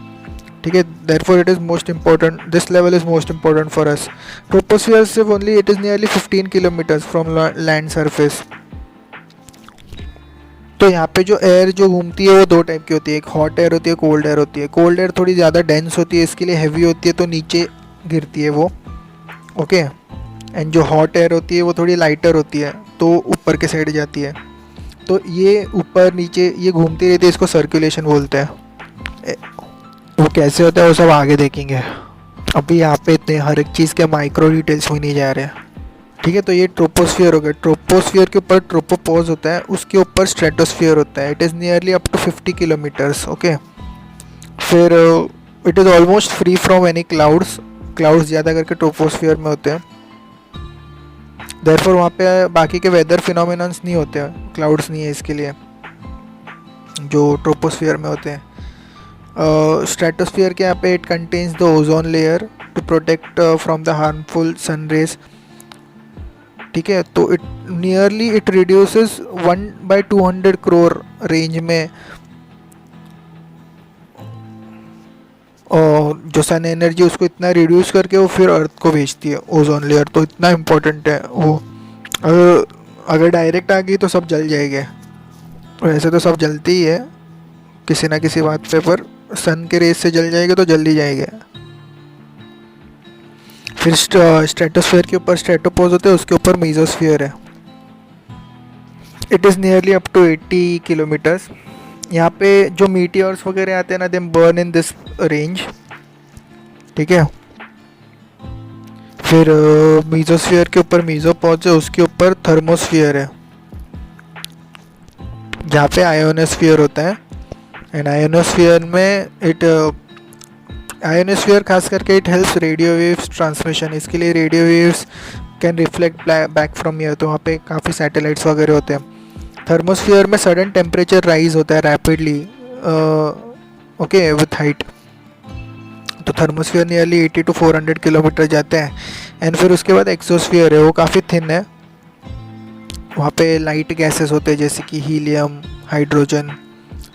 ठीक है। Therefore it is most important, this level is most important for us. Troposphere से only it is nearly 15 kilometres from land surface. तो यहाँ पे जो एयर जो घूमती है वो 2 टाइप की होती है, एक हॉट एयर होती है, कोल्ड एयर होती है। कोल्ड एयर थोड़ी ज़्यादा डेंस होती है, इसके लिए हैवी होती है, तो नीचे गिरती है वो, ओके। एंड जो हॉट एयर होती है वो थोड़ी लाइटर होती है, तो ऊपर के साइड जाती है। तो ये ऊपर नीचे ये घूमती रहती है, इसको सर्कुलेशन बोलते हैं। वो कैसे होता है वो सब आगे देखेंगे, अभी यहाँ पे इतने हर एक चीज़ के माइक्रो डिटेल्स में नहीं जा रहे हैं, ठीक है। तो ये ट्रोपोस्फियर हो गया। ट्रोपोस्फियर के ऊपर ट्रोपोपॉज होता है, उसके ऊपर स्ट्रेटोस्फियर होता है। It is nearly up to 50 kilometres, okay. फिर it is almost free from any clouds ज़्यादा करके ट्रोपोस्फियर में होते हैं। देयरफॉर वहाँ पे बाकी के वेदर फिनोमिनन्स नहीं होते हैं, क्लाउड्स नहीं है इसके लिए जो ट्रोपोस्फियर में होते हैं। स्ट्रेटोस्फियर के यहाँ पे it contains the ozone layer to protect from the harmful sun rays, ठीक है। तो इट रिड्यूसेस 1/200 करोड़ रेंज में और जो सन एनर्जी उसको इतना रिड्यूस करके वो फिर अर्थ को भेजती है, ओजोन लेयर। तो इतना इम्पोर्टेंट है वो, अगर डायरेक्ट आ गई तो सब जल जाएंगे। वैसे तो सब जलती ही है किसी ना किसी बात पे, पर सन के रेस से जल जाएंगे तो जल्दी जाएंगे। फिर स्ट्रेटोस्फीयर के ऊपर स्ट्रेटोपोज होते हैं, उसके ऊपर मेसोस्फीयर है। It is nearly up to 80 kilometres, यहाँ पे जो मीटियोर्स वगैरह आते हैं ना, them burn in this range, ठीक है। फिर मीजोस्फीयर के ऊपर मीजोपॉड्स है, उसके ऊपर थर्मोस्फीयर है जहाँ पे आयोनोस्फीयर होता है। एंड आयोनोस्फीयर में आयोनोस्फीयर खास करके it helps radio waves transmission, इसके लिए radio waves can reflect back from year, तो वहाँ पे काफ़ी सैटेलाइट्स वगैरह होते हैं। थर्मोस्फीयर में सडन टेम्परेचर राइज होता है रैपिडली, ओके, विथ हाइट। तो थर्मोस्फीयर नियरली 80 to 400 किलोमीटर जाते हैं। एंड फिर उसके बाद एक्सोस्फीयर है, वो काफ़ी थिन है, वहाँ पे लाइट गैसेस होते हैं जैसे कि हीलियम, हाइड्रोजन,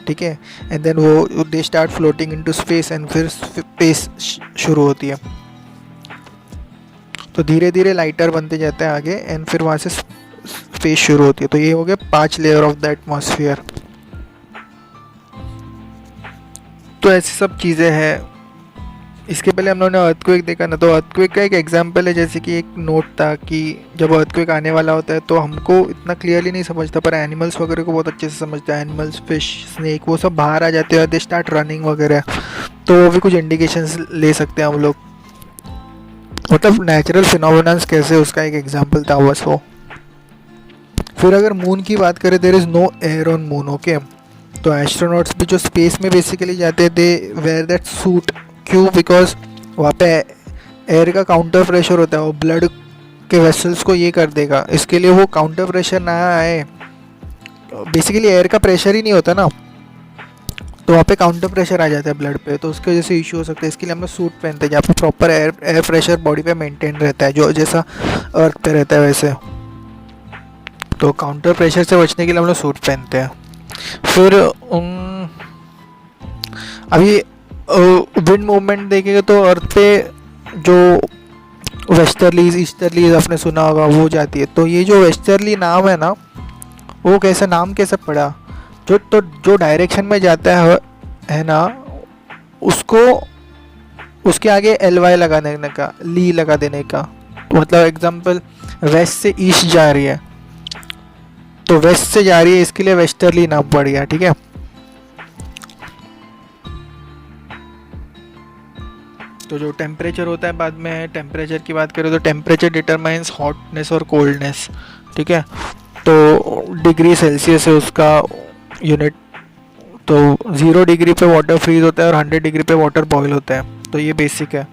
ठीक है। एंड देन वो they start floating into space, and फिर स्पेस शुरू होती है। तो धीरे धीरे लाइटर बनते जाते हैं आगे, एंड फिर वहाँ से स्पेस शुरू होती है। तो ये हो गया 5 लेयर ऑफ द एटमॉस्फेयर। तो ऐसी सब चीज़ें हैं। इसके पहले हम लोगों ने अर्थक्वेक देखा ना, तो अर्थक्वेक का एक एग्जांपल है, जैसे कि एक नोट था कि जब अर्थक्वेक आने वाला होता है तो हमको इतना क्लियरली नहीं समझता, पर एनिमल्स वगैरह को बहुत अच्छे से समझता है। एनिमल्स, फिश, स्नेक, वो सब बाहर आ जाते हैं, दे स्टार्ट रनिंग वगैरह, तो वो भी कुछ इंडिकेशंस ले सकते हैं हम लोग, मतलब नेचुरल फिनोमेनन्स कैसे, उसका एक एग्जाम्पल था बस वो। फिर अगर मून की बात करें, there is no air on moon, okay. तो एस्ट्रोनॉट्स भी जो स्पेस में बेसिकली जाते हैं, दे वेयर दैट सूट। क्यों? बिकॉज वहाँ पे एयर का काउंटर प्रेशर होता है, वो ब्लड के वेसल्स को ये कर देगा, इसके लिए वो काउंटर प्रेशर ना आए। बेसिकली एयर का प्रेशर ही नहीं होता ना, तो वहाँ पे काउंटर प्रेशर आ जाता है ब्लड पे, तो उसके वजह से इशू हो सकता है। इसके लिए हम लोग सूट पहनते हैं जहाँ पे प्रॉपर एयर प्रेशर बॉडी पे मेंटेन रहता है, जो जैसा अर्थ पे रहता है वैसे। तो काउंटर प्रेशर से बचने के लिए हम लोग सूट पहनते हैं। फिर अभी विंड मूवमेंट देखेंगे तो अर्थ पे जो वेस्टर्लीज, ईस्टर्लीज आपने सुना होगा, वो जाती है। तो ये जो वेस्टर्ली नाम है ना, वो कैसे नाम कैसे पड़ा? जो डायरेक्शन में जाता है ना, उसको उसके आगे LY लगा देने का, ली लगा देने का। तो मतलब एग्जांपल, वेस्ट से ईस्ट जा रही है, तो वेस्ट से जा रही है, इसके लिए वेस्टर्ली नाम पड़ गया, ठीक है। तो जो टेम्परेचर होता है, बाद में टेम्परेचर की बात करें तो टेम्परेचर डिटरमाइंस हॉटनेस और कोल्डनेस, ठीक है। तो डिग्री सेल्सियस है उसका यूनिट। तो 0 डिग्री पे वाटर फ्रीज होता है और 100 डिग्री पे वाटर बॉयल होता है, तो ये बेसिक है,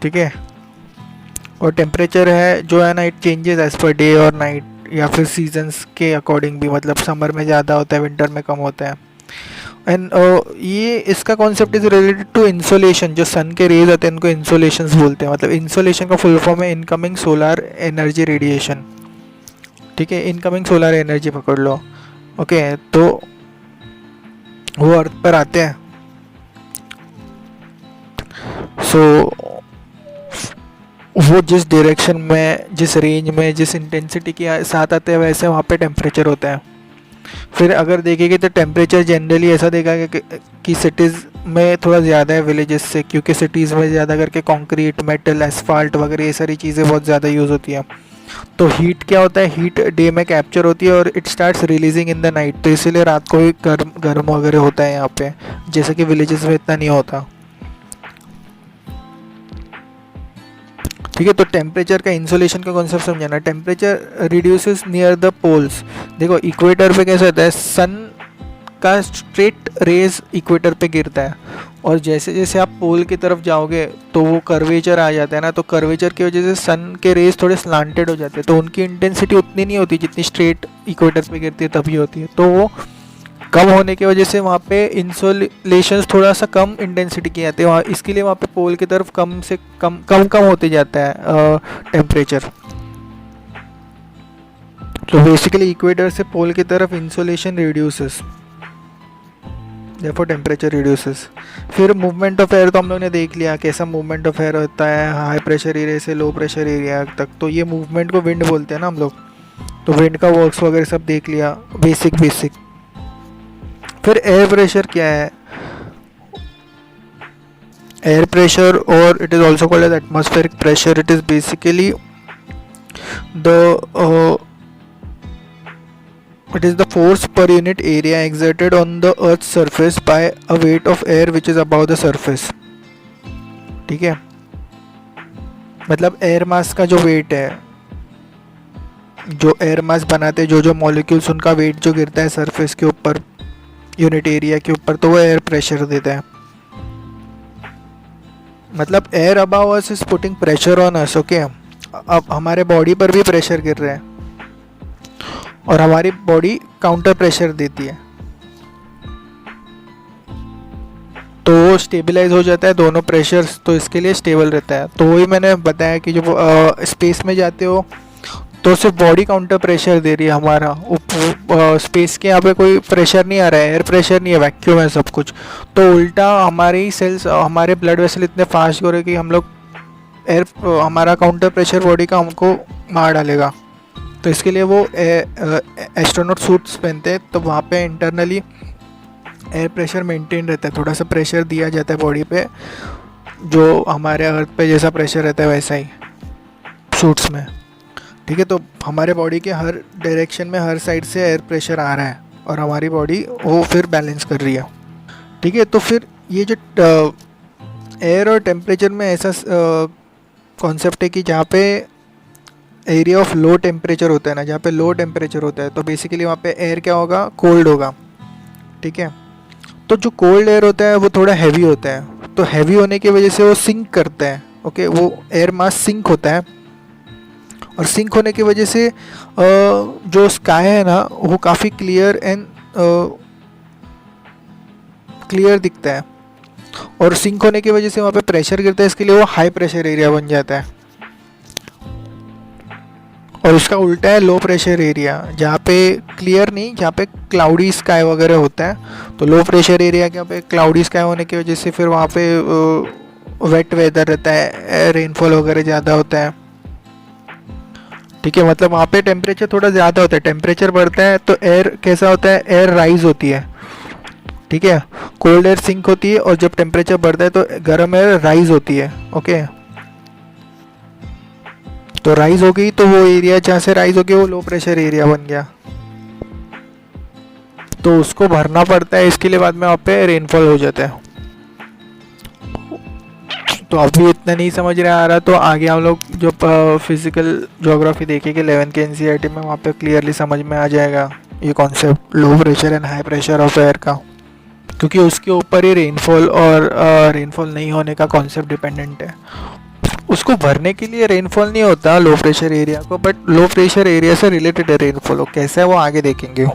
ठीक है। और टेम्परेचर है जो है ना, it changes as per day और नाइट, या फिर सीजन्स के अकॉर्डिंग भी, मतलब समर में ज़्यादा होता है, विंटर में कम होता है। एंड ये इसका concept is related to insolation. जो सन के रेज आते हैं उनको इंसोलेशंस बोलते हैं। मतलब इंसोलेशन का फुल फॉर्म है इनकमिंग सोलर एनर्जी रेडिएशन, ठीक है। इनकमिंग सोलर एनर्जी पकड़ लो, ओके। तो वो अर्थ पर आते हैं, सो वो जिस डायरेक्शन में, जिस रेंज में, जिस इंटेंसिटी के साथ आते हैं, वैसे वहाँ पे टेम्परेचर होता है। फिर अगर देखेंगे तो टेम्परेचर जनरली ऐसा देखा कि सिटीज़ में थोड़ा ज़्यादा है विलेजेस से, क्योंकि सिटीज़ में ज़्यादा करके कंक्रीट, मेटल, एसफाल्ट वगैरह ये सारी चीज़ें बहुत ज़्यादा यूज़ होती हैं। तो हीट क्या होता है, हीट डे में कैप्चर होती है और it starts releasing in the night, तो इसीलिए रात को भी गर्म वगैरह होता है यहाँ पे, जैसे कि विलेजेस में इतना नहीं होता, ठीक है। तो टेम्परेचर का, इंसोलेशन का कॉन्सेप्ट समझाना। Temperature reduces near the poles. देखो इक्वेटर पे कैसे होता है, सन का स्ट्रेट रेज इक्वेटर पे गिरता है, और जैसे जैसे आप पोल की तरफ जाओगे तो वो कर्वेचर आ जाता है ना, तो कर्वेचर की वजह से सन के रेज थोड़े स्लांटेड हो जाते हैं, तो उनकी इंटेंसिटी उतनी नहीं होती जितनी स्ट्रेट इक्वेटर पे गिरती है तभी होती है। तो वो कम होने की वजह से वहाँ पे इंसोलेशन थोड़ा सा कम इंटेंसिटी की आती है वहाँ, इसके लिए वहाँ पे पोल की तरफ कम से कम होते जाता है टेम्परेचर। तो बेसिकली इक्वेटर से पोल की तरफ insolation reduces, therefore temperature reduces. फिर मूवमेंट ऑफ एयर तो हम लोग ने देख लिया कैसा मूवमेंट ऑफ एयर होता है हाई प्रेशर एरिया से लो प्रेशर एरिया तक, तो ये मूवमेंट को विंड बोलते हैं ना हम लोग। तो विंड का वर्क्स वगैरह सब देख लिया, बेसिक। फिर एयर प्रेशर क्या है, एयर प्रेशर, और it is also called as atmospheric pressure. It is basically the It is the force per unit area exerted on the earth's surface by a weight of air which is above the surface. ठीक है, मतलब एयर मास का जो वेट है, जो एयर मास बनाते हैं जो मॉलिक्यूल्स, उनका वेट जो गिरता है सरफेस के ऊपर यूनिट एरिया के ऊपर, तो वो एयर प्रेशर देता है. मतलब air above us is putting pressure on us. Okay, अब हमारे बॉडी पर भी प्रेशर गिर रहा है और हमारी बॉडी काउंटर प्रेशर देती है, तो स्टेबलाइज हो जाता है दोनों प्रेशर्स, तो इसके लिए स्टेबल रहता है. तो वही मैंने बताया कि जो स्पेस में जाते हो तो सिर्फ बॉडी काउंटर प्रेशर दे रही है हमारा, स्पेस के यहाँ पे कोई प्रेशर नहीं आ रहा है, एयर प्रेशर नहीं है, वैक्यूम है सब कुछ. तो उल्टा हमारे ही सेल्स, हमारे ब्लड वेसल इतने फास्ट हो रहे कि हम लोग एयर, हमारा काउंटर प्रेशर बॉडी का हमको मार डालेगा. तो इसके लिए वो एस्ट्रोनॉट सूट्स पहनते हैं, तो वहाँ पे इंटरनली एयर प्रेशर मेंटेन रहता है, थोड़ा सा प्रेशर दिया जाता है बॉडी पे, जो हमारे अर्थ पे जैसा प्रेशर रहता है वैसा ही सूट्स में. ठीक है, तो हमारे बॉडी के हर डायरेक्शन में, हर साइड से एयर प्रेशर आ रहा है और हमारी बॉडी वो फिर बैलेंस कर रही है. ठीक है, तो फिर ये जो एयर और टेम्परेचर में ऐसा कॉन्सेप्ट है कि जहाँ पे एरिया ऑफ लो टेम्परेचर होता है ना, जहाँ पे लो टेम्परेचर होता है, तो बेसिकली वहाँ पे एयर क्या होगा, कोल्ड होगा. ठीक है, तो जो कोल्ड एयर होता है वो थोड़ा हैवी होता है, तो हैवी होने की वजह से वो सिंक करता है. ओके, वो एयर मास सिंक होता है और सिंक होने की वजह से जो स्काई है ना वो काफ़ी क्लियर एंड क्लियर दिखता है, और सिंक होने की वजह से वहाँ पे प्रेशर गिरता है, इसके लिए वो हाई प्रेशर एरिया बन जाता है. और इसका उल्टा है लो प्रेशर एरिया, जहाँ पे क्लियर नहीं, जहाँ पे क्लाउडी स्काई वगैरह होता है. तो लो प्रेशर एरिया के यहाँ पे क्लाउडी स्काई होने की वजह से फिर वहाँ पे वेट वेदर रहता है, रेनफॉल वगैरह ज़्यादा होता है. ठीक है, मतलब वहाँ पे टेम्परेचर थोड़ा ज़्यादा होता है, टेम्परेचर बढ़ता है तो एयर कैसा होता है, एयर राइज होती है. ठीक है, कोल्ड एयर सिंक होती है और जब टेम्परेचर बढ़ता है तो गर्म एयर राइज होती है. ओके, तो राइज हो गई, तो वो एरिया जहाँ से राइज हो गया वो लो प्रेशर एरिया बन गया, तो उसको भरना पड़ता है. इसके लिए बाद में वहाँ पे रेनफॉल हो जाता है. तो अभी इतना नहीं समझ रहा आ रहा, तो आगे हम लोग जो फिजिकल ज्योग्राफी देखेंगे 11th के NCERT में, वहाँ पे क्लियरली समझ में आ जाएगा ये concept low pressure and high pressure of air का, क्योंकि उसके ऊपर ही रेनफॉल और रेनफॉल नहीं होने का कॉन्सेप्ट डिपेंडेंट है. उसको भरने के लिए रेनफॉल नहीं होता लो प्रेशर एरिया को, बट लो प्रेशर एरिया से रिलेटेड है रेनफॉल. वो कैसे है वो आगे देखेंगे.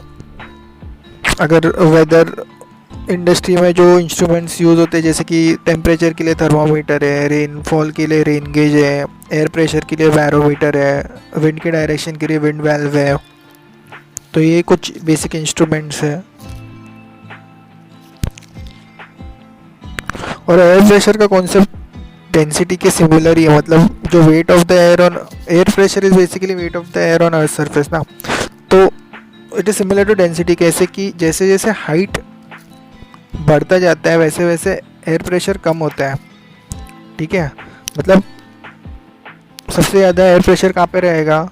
अगर वेदर इंडस्ट्री में जो इंस्ट्रूमेंट्स यूज़ होते हैं, जैसे कि टेम्परेचर के लिए थर्मामीटर है, रेनफॉल के लिए रेन गेज है, एयर प्रेशर के लिए बैरोमीटर है, विंड के डायरेक्शन के लिए विंड वाल्व है, तो ये कुछ बेसिक इंस्ट्रूमेंट्स है. और एयर प्रेशर का कॉन्सेप्ट डेंसिटी के सिमिलर ही है, मतलब जो weight of the air on, air pressure is basically weight of the air on earth surface ना, तो it is similar to density. कैसे कि जैसे जैसे हाइट बढ़ता जाता है वैसे वैसे एयर प्रेशर कम होता है. ठीक है, मतलब सबसे ज़्यादा एयर प्रेशर कहाँ पे रहेगा,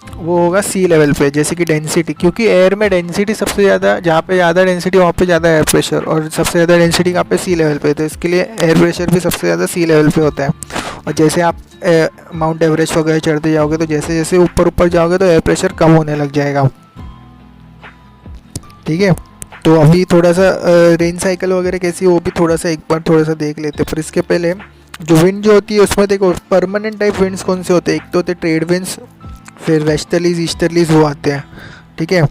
वो होगा सी लेवल पे. जैसे कि डेंसिटी, क्योंकि एयर में डेंसिटी सबसे ज़्यादा, जहाँ पे ज़्यादा डेंसिटी वहाँ पे ज़्यादा एयर प्रेशर, और सबसे ज़्यादा डेंसिटी कहाँ पे, सी लेवल पे. तो इसके लिए एयर प्रेशर भी सबसे ज़्यादा सी लेवल पे होता है. और जैसे आप माउंट एवरेस्ट वगैरह चढ़ते जाओगे तो जैसे जैसे ऊपर ऊपर जाओगे तो एयर प्रेशर कम होने लग जाएगा. ठीक है, तो अभी थोड़ा सा रेन साइकिल वगैरह कैसी, वो भी थोड़ा सा एक बार थोड़ा सा देख लेते हैं. पर इसके पहले जो विंड जो होती है उसमें देखो परमानेंट टाइप विंड्स कौन से होते हैं. एक तो होते ट्रेड विंड्स, फिर वेस्टर्लीज, ईस्टर्लीज वो आते हैं. ठीक है,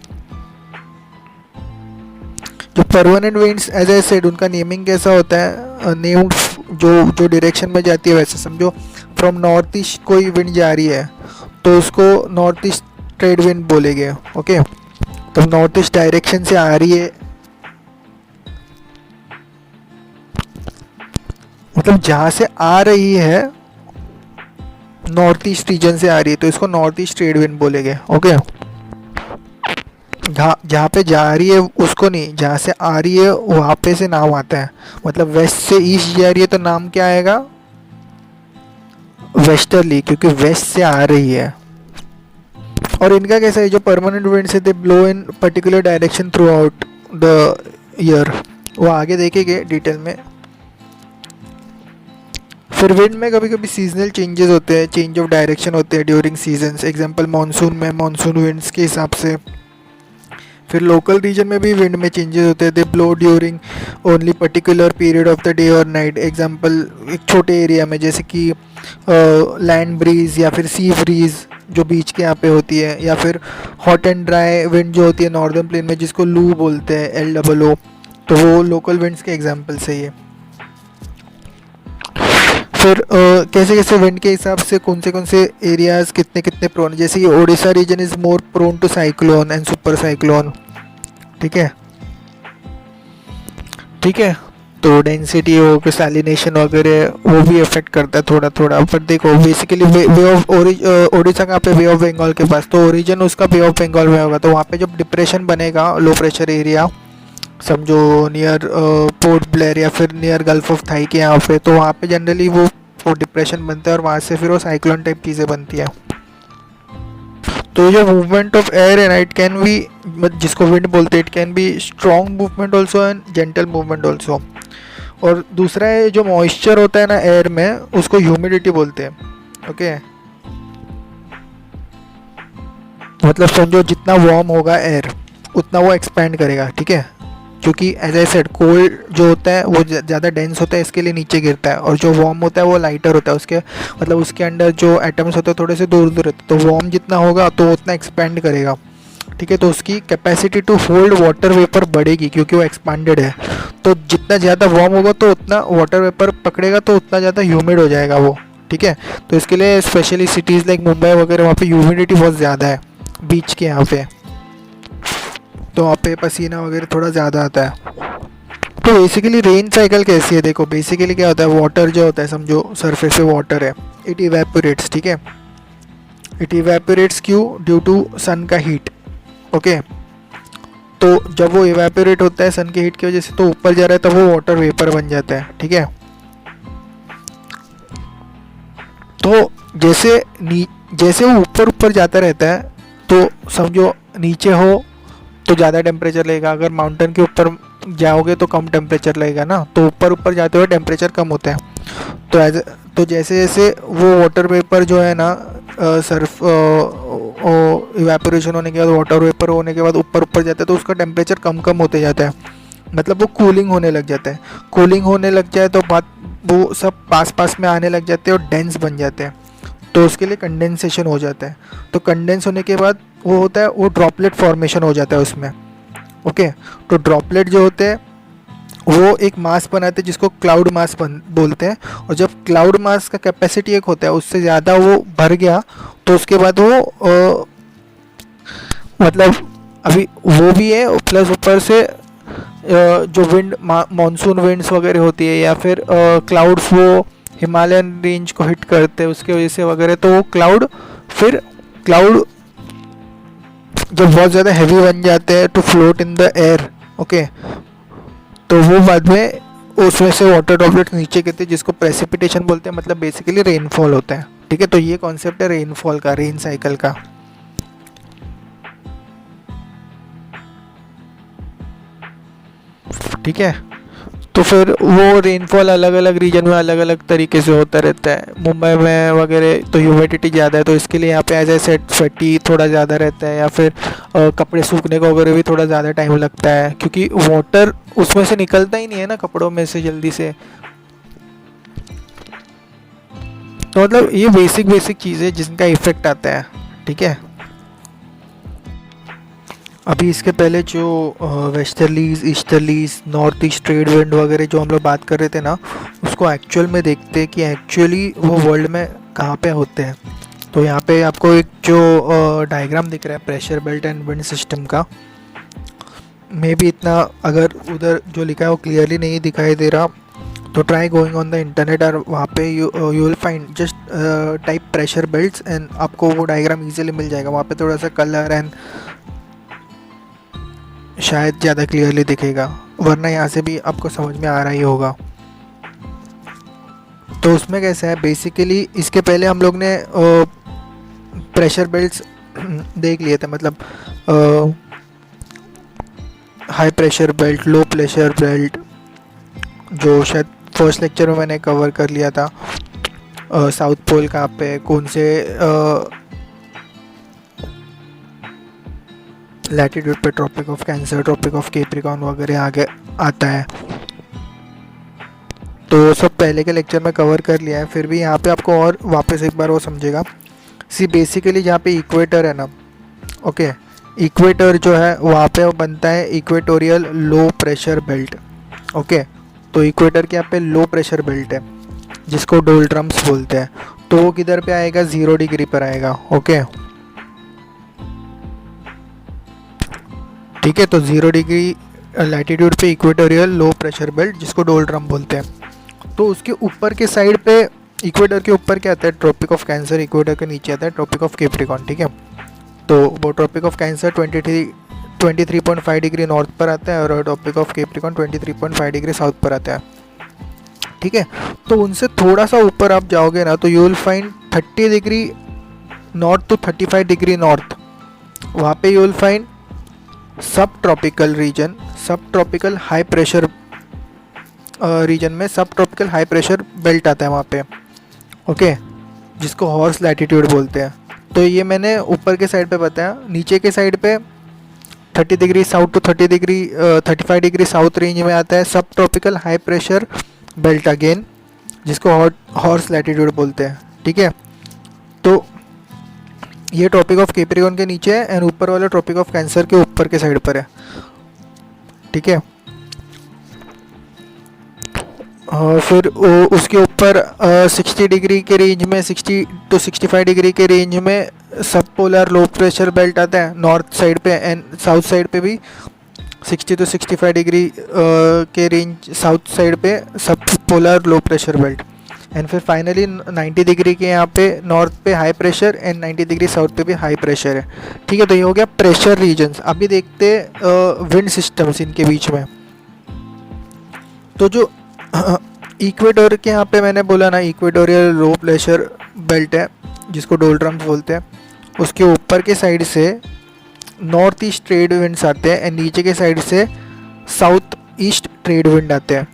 जो permanent winds as I said, उनका नेमिंग कैसा होता है, नेम्ड जो डायरेक्शन में जाती है. वैसे समझो फ्रॉम नॉर्थ ईस्ट कोई विंड जा रही है तो उसको नॉर्थ ईस्ट ट्रेड विंड बोलेंगे. ओके, तो नॉर्थ ईस्ट डायरेक्शन से आ रही है, मतलब जहाँ से आ रही है नॉर्थ ईस्ट रीजन से आ रही है, तो इसको नॉर्थ ईस्ट ट्रेड विंड बोलेंगे. ओके, जहाँ पे जा रही है उसको नहीं, जहाँ से आ रही है वहाँ पे से नाम आता है. मतलब वेस्ट से ईस्ट जा रही है तो नाम क्या आएगा, वेस्टर्ली, क्योंकि वेस्ट से आ रही है. और इनका कैसा है, जो परमानेंट विंड्स है they blow in particular direction throughout the year, वो आगे देखेंगे डिटेल में। फिर विंड में कभी कभी सीजनल चेंजेस होते हैं, चेंज ऑफ डायरेक्शन होते हैं ड्यूरिंग सीजन्स, एग्जांपल मानसून में मानसून विंड्स के हिसाब से। फिर लोकल रीजन में भी विंड में चेंजेस होते हैं, they blow during only particular period of the day और नाइट। एग्जांपल एक छोटे एरिया में जैसे कि लैंड ब्रीज या फिर सी ब्रीज जो बीच के यहाँ पे होती है, या फिर हॉट एंड ड्राई विंड जो होती है नॉर्दर्न प्लेन में जिसको लू बोलते हैं, LOO, तो वो लोकल विंड्स के एग्जाम्पल्स है ये। फिर कैसे कैसे विंड के हिसाब से कौन से एरियाज कितने कितने प्रोन, जैसे कि Odisha region is more prone to cyclone and super cyclone. ठीक है, ठीक है। तो डेंसिटी हो कि सैलिनेशन वगैरह वो भी इफेक्ट करता है थोड़ा थोड़ा। पर देखो बेसिकली वे ऑफ ओडिशा कहाँ पे, वे ऑफ बंगाल के पास, तो ओरिजिन उसका वे ऑफ बंगाल में होगा। तो वहाँ पे जब डिप्रेशन बनेगा, लो प्रेशर एरिया समझो नियर पोर्ट ब्लेयर या फिर नियर गल्फ ऑफ थाई के यहाँ पे, तो वहाँ पे जनरली वो डिप्रेशन बनता है और वहाँ से फिर वो साइक्लोन टाइप चीज़ें बनती है। तो जो मूवमेंट ऑफ एयर है ना, इट कैन बी, जिसको विंड बोलते हैं, it can be strong movement also and gentle movement also. और दूसरा है जो मॉइस्चर होता है ना एयर में, उसको ह्यूमिडिटी बोलते हैं। ओके, मतलब समझो जितना वार्म होगा एयर उतना वो एक्सपैंड करेगा। ठीक है, क्योंकि एज आई सेड कोल्ड जो होता है वो ज़्यादा डेंस होता है, इसके लिए नीचे गिरता है, और जो वार्म होता है वो लाइटर होता है, उसके मतलब उसके अंदर जो एटम्स होते हैं थोड़े से दूर दूर रहते हैं। तो वार्म जितना होगा तो उतना एक्सपैंड करेगा। ठीक है, तो उसकी capacity to hold water vapour बढ़ेगी क्योंकि वो एक्सपांडेड है। तो जितना ज़्यादा वार्म होगा तो उतना वाटर वेपर पकड़ेगा, तो उतना ज़्यादा ह्यूमिड हो जाएगा वो। ठीक है, तो इसके लिए स्पेशली सिटीज़ लाइक मुंबई वगैरह वहाँ पे ह्यूमिडिटी बहुत ज़्यादा है बीच के यहाँ पे, तो वहाँ पे पसीना वगैरह थोड़ा ज़्यादा आता है। तो बेसिकली रेन साइकिल कैसी है, देखो बेसिकली क्या होता है, वाटर जो होता है समझो सरफेस पे वाटर है, इट इवेपोरेट्स। ठीक है, इट इवेपोरेट्स क्यों, ड्यू टू सन का हीट। ओके, तो जब वो इवेपोरेट होता है सन के हीट की वजह से, तो ऊपर जा रहा है तब वो वाटर वेपर बन जाता है। ठीक है, तो जैसे वो ऊपर ऊपर जाता रहता है, तो समझो नीचे हो तो ज़्यादा टेम्परेचर लगेगा, अगर माउंटेन के ऊपर जाओगे तो कम टेम्परेचर लगेगा ना, तो ऊपर ऊपर जाते हुए टेम्परेचर कम होता है। तो जैसे जैसे वो वाटर वेपर जो है ना सर्फ इवेपोरेशन होने के बाद, वाटर वेपर होने के बाद ऊपर ऊपर जाता है, तो उसका टेम्परेचर कम कम होते जाता है, मतलब वो कूलिंग होने लग जाता है। कूलिंग होने लग जाए तो बात वो सब पास पास में आने लग जाते हैं और डेंस बन जाते हैं, तो उसके लिए कंडेंसेशन हो जाता है। तो कंडेंस होने के बाद वो होता है, वो ड्रॉपलेट फॉर्मेशन हो जाता है उसमें। ओके, तो ड्रॉपलेट जो होते हैं वो एक मास बनाते हैं जिसको क्लाउड मास बोलते हैं, और जब क्लाउड मास का कैपेसिटी एक होता है उससे ज़्यादा वो भर गया, तो उसके बाद वो मतलब अभी वो भी है, प्लस ऊपर से जो विंड मानसून विंड्स वगैरह होती है, या फिर क्लाउड्स वो हिमालयन रेंज को हिट करते हैं उसके वजह से वगैरह, तो वो क्लाउड जब बहुत ज़्यादा हैवी बन जाते हैं to float in the air. Okay, तो वो बाद में उसमें से वाटर ड्रॉपलेट्स नीचे गिरते हैं, जिसको प्रेसिपिटेशन बोलते हैं, मतलब बेसिकली रेनफॉल होता है। ठीक है, तो ये कॉन्सेप्ट है रेनफॉल का, रेन साइकिल का। ठीक है, तो फिर वो रेनफॉल अलग अलग रीजन में अलग अलग तरीके से होता रहता है। मुंबई में वगैरह तो ह्यूमिडिटी ज़्यादा है, तो इसके लिए यहाँ पे एज ए सेट स्वेटी थोड़ा ज़्यादा रहता है, या फिर कपड़े सूखने को वगैरह भी थोड़ा ज़्यादा टाइम लगता है, क्योंकि वाटर उसमें से निकलता ही नहीं है ना कपड़ों में से जल्दी से। तो मतलब ये बेसिक चीज़ें जिनका इफेक्ट आता है। ठीक है, अभी इसके पहले जो westerlies, easterlies, north east trade wind वगैरह जो हम लोग बात कर रहे थे ना, उसको एक्चुअल में देखते हैं कि एक्चुअली वो वर्ल्ड में कहाँ पे होते हैं। तो यहाँ पे आपको एक जो डायग्राम दिख रहा है pressure belt and wind system का, मे बी इतना अगर उधर जो लिखा है वो क्लियरली नहीं दिखाई दे रहा, तो try going on the internet, और वहाँ पे you will find just type pressure belts and आपको वो डायग्राम इजीली मिल जाएगा। वहाँ पे थोड़ा सा कलर एंड शायद ज़्यादा क्लियरली दिखेगा, वरना यहाँ से भी आपको समझ में आ रहा ही होगा। तो उसमें कैसा है बेसिकली, इसके पहले हम लोग ने प्रेशर बेल्ट्स देख लिए थे, मतलब high pressure belt, low pressure belt, जो शायद फर्स्ट लेक्चर में मैंने कवर कर लिया था। साउथ पोल कहाँ पे, कौन से लैटिट्यूड पे Tropic of Cancer, Tropic of Capricorn वगैरह आगे आता है। तो सब पहले के लेक्चर में कवर कर लिया है, फिर भी यहाँ पे आपको और वापस एक बार वो समझेगा। सी बेसिकली जहाँ पे इक्वेटर है ना, ओके, इक्वेटर जो है वहाँ पे वो बनता है equatorial low pressure belt. Okay, तो इक्वेटर के यहाँ पे लो प्रेशर बेल्ट है जिसको डोल्ट्रम्स बोलते हैं। तो वो किधर पे आएगा, 0 डिग्री पर आएगा। ओके, ठीक है, तो 0 डिग्री लैटिट्यूड पे इक्वेटोरियल लो प्रेशर बेल्ट जिसको डोल्ट्रम बोलते हैं। तो उसके ऊपर के साइड पे, इक्वेटर के ऊपर क्या आता है, ट्रॉपिक ऑफ कैंसर, इक्वेटर के नीचे आता है ट्रॉपिक ऑफ कैप्रिकॉर्न। ठीक है, तो वो Tropic of Cancer 23.5 degree north पर आता है और Tropic of Capricorn 23.5 degree south पर आता है। ठीक है, तो उनसे थोड़ा सा ऊपर आप जाओगे ना तो you will find 30 degree north to 35 degree north, वहाँ पे you will find subtropical region, subtropical high pressure region में subtropical high pressure belt आता है वहाँ पे। ओके, जिसको हॉर्स लैटिट्यूड बोलते हैं। तो ये मैंने ऊपर के साइड पे बताया। नीचे के साइड पे 30 degree south to 35 degree south range में आता है subtropical high pressure belt again, जिसको हॉर्स लैटिट्यूड बोलते हैं। ठीक है, तो ये ट्रॉपिक ऑफ कैप्रिकॉर्न के नीचे है एंड ऊपर वाला ट्रॉपिक ऑफ कैंसर के ऊपर के साइड पर है। ठीक है, फिर उसके ऊपर 60 डिग्री के रेंज में, 60 टू 65 डिग्री के रेंज में सब पोलर लो प्रेशर बेल्ट आता है नॉर्थ साइड पे एंड साउथ साइड पे भी 60 टू 65 डिग्री के रेंज साउथ साइड पे सब polar low pressure belt. And फिर फाइनली 90 डिग्री के यहाँ पे नॉर्थ पे high pressure and 90 degree south पे भी हाई प्रेशर है। ठीक है, तो ये हो गया प्रेशर रीजन्स। अभी देखते विंड सिस्टम्स इनके बीच में। तो जो इक्वेटर के यहाँ पे मैंने बोला ना, इक्वेटोरियल लो प्रेशर बेल्ट है जिसको डोल्ट्रम्स बोलते हैं, उसके ऊपर के साइड से नॉर्थ ईस्ट ट्रेड विंड्स आते हैं एंड नीचे के साइड से साउथ ईस्ट ट्रेड विंड आते हैं।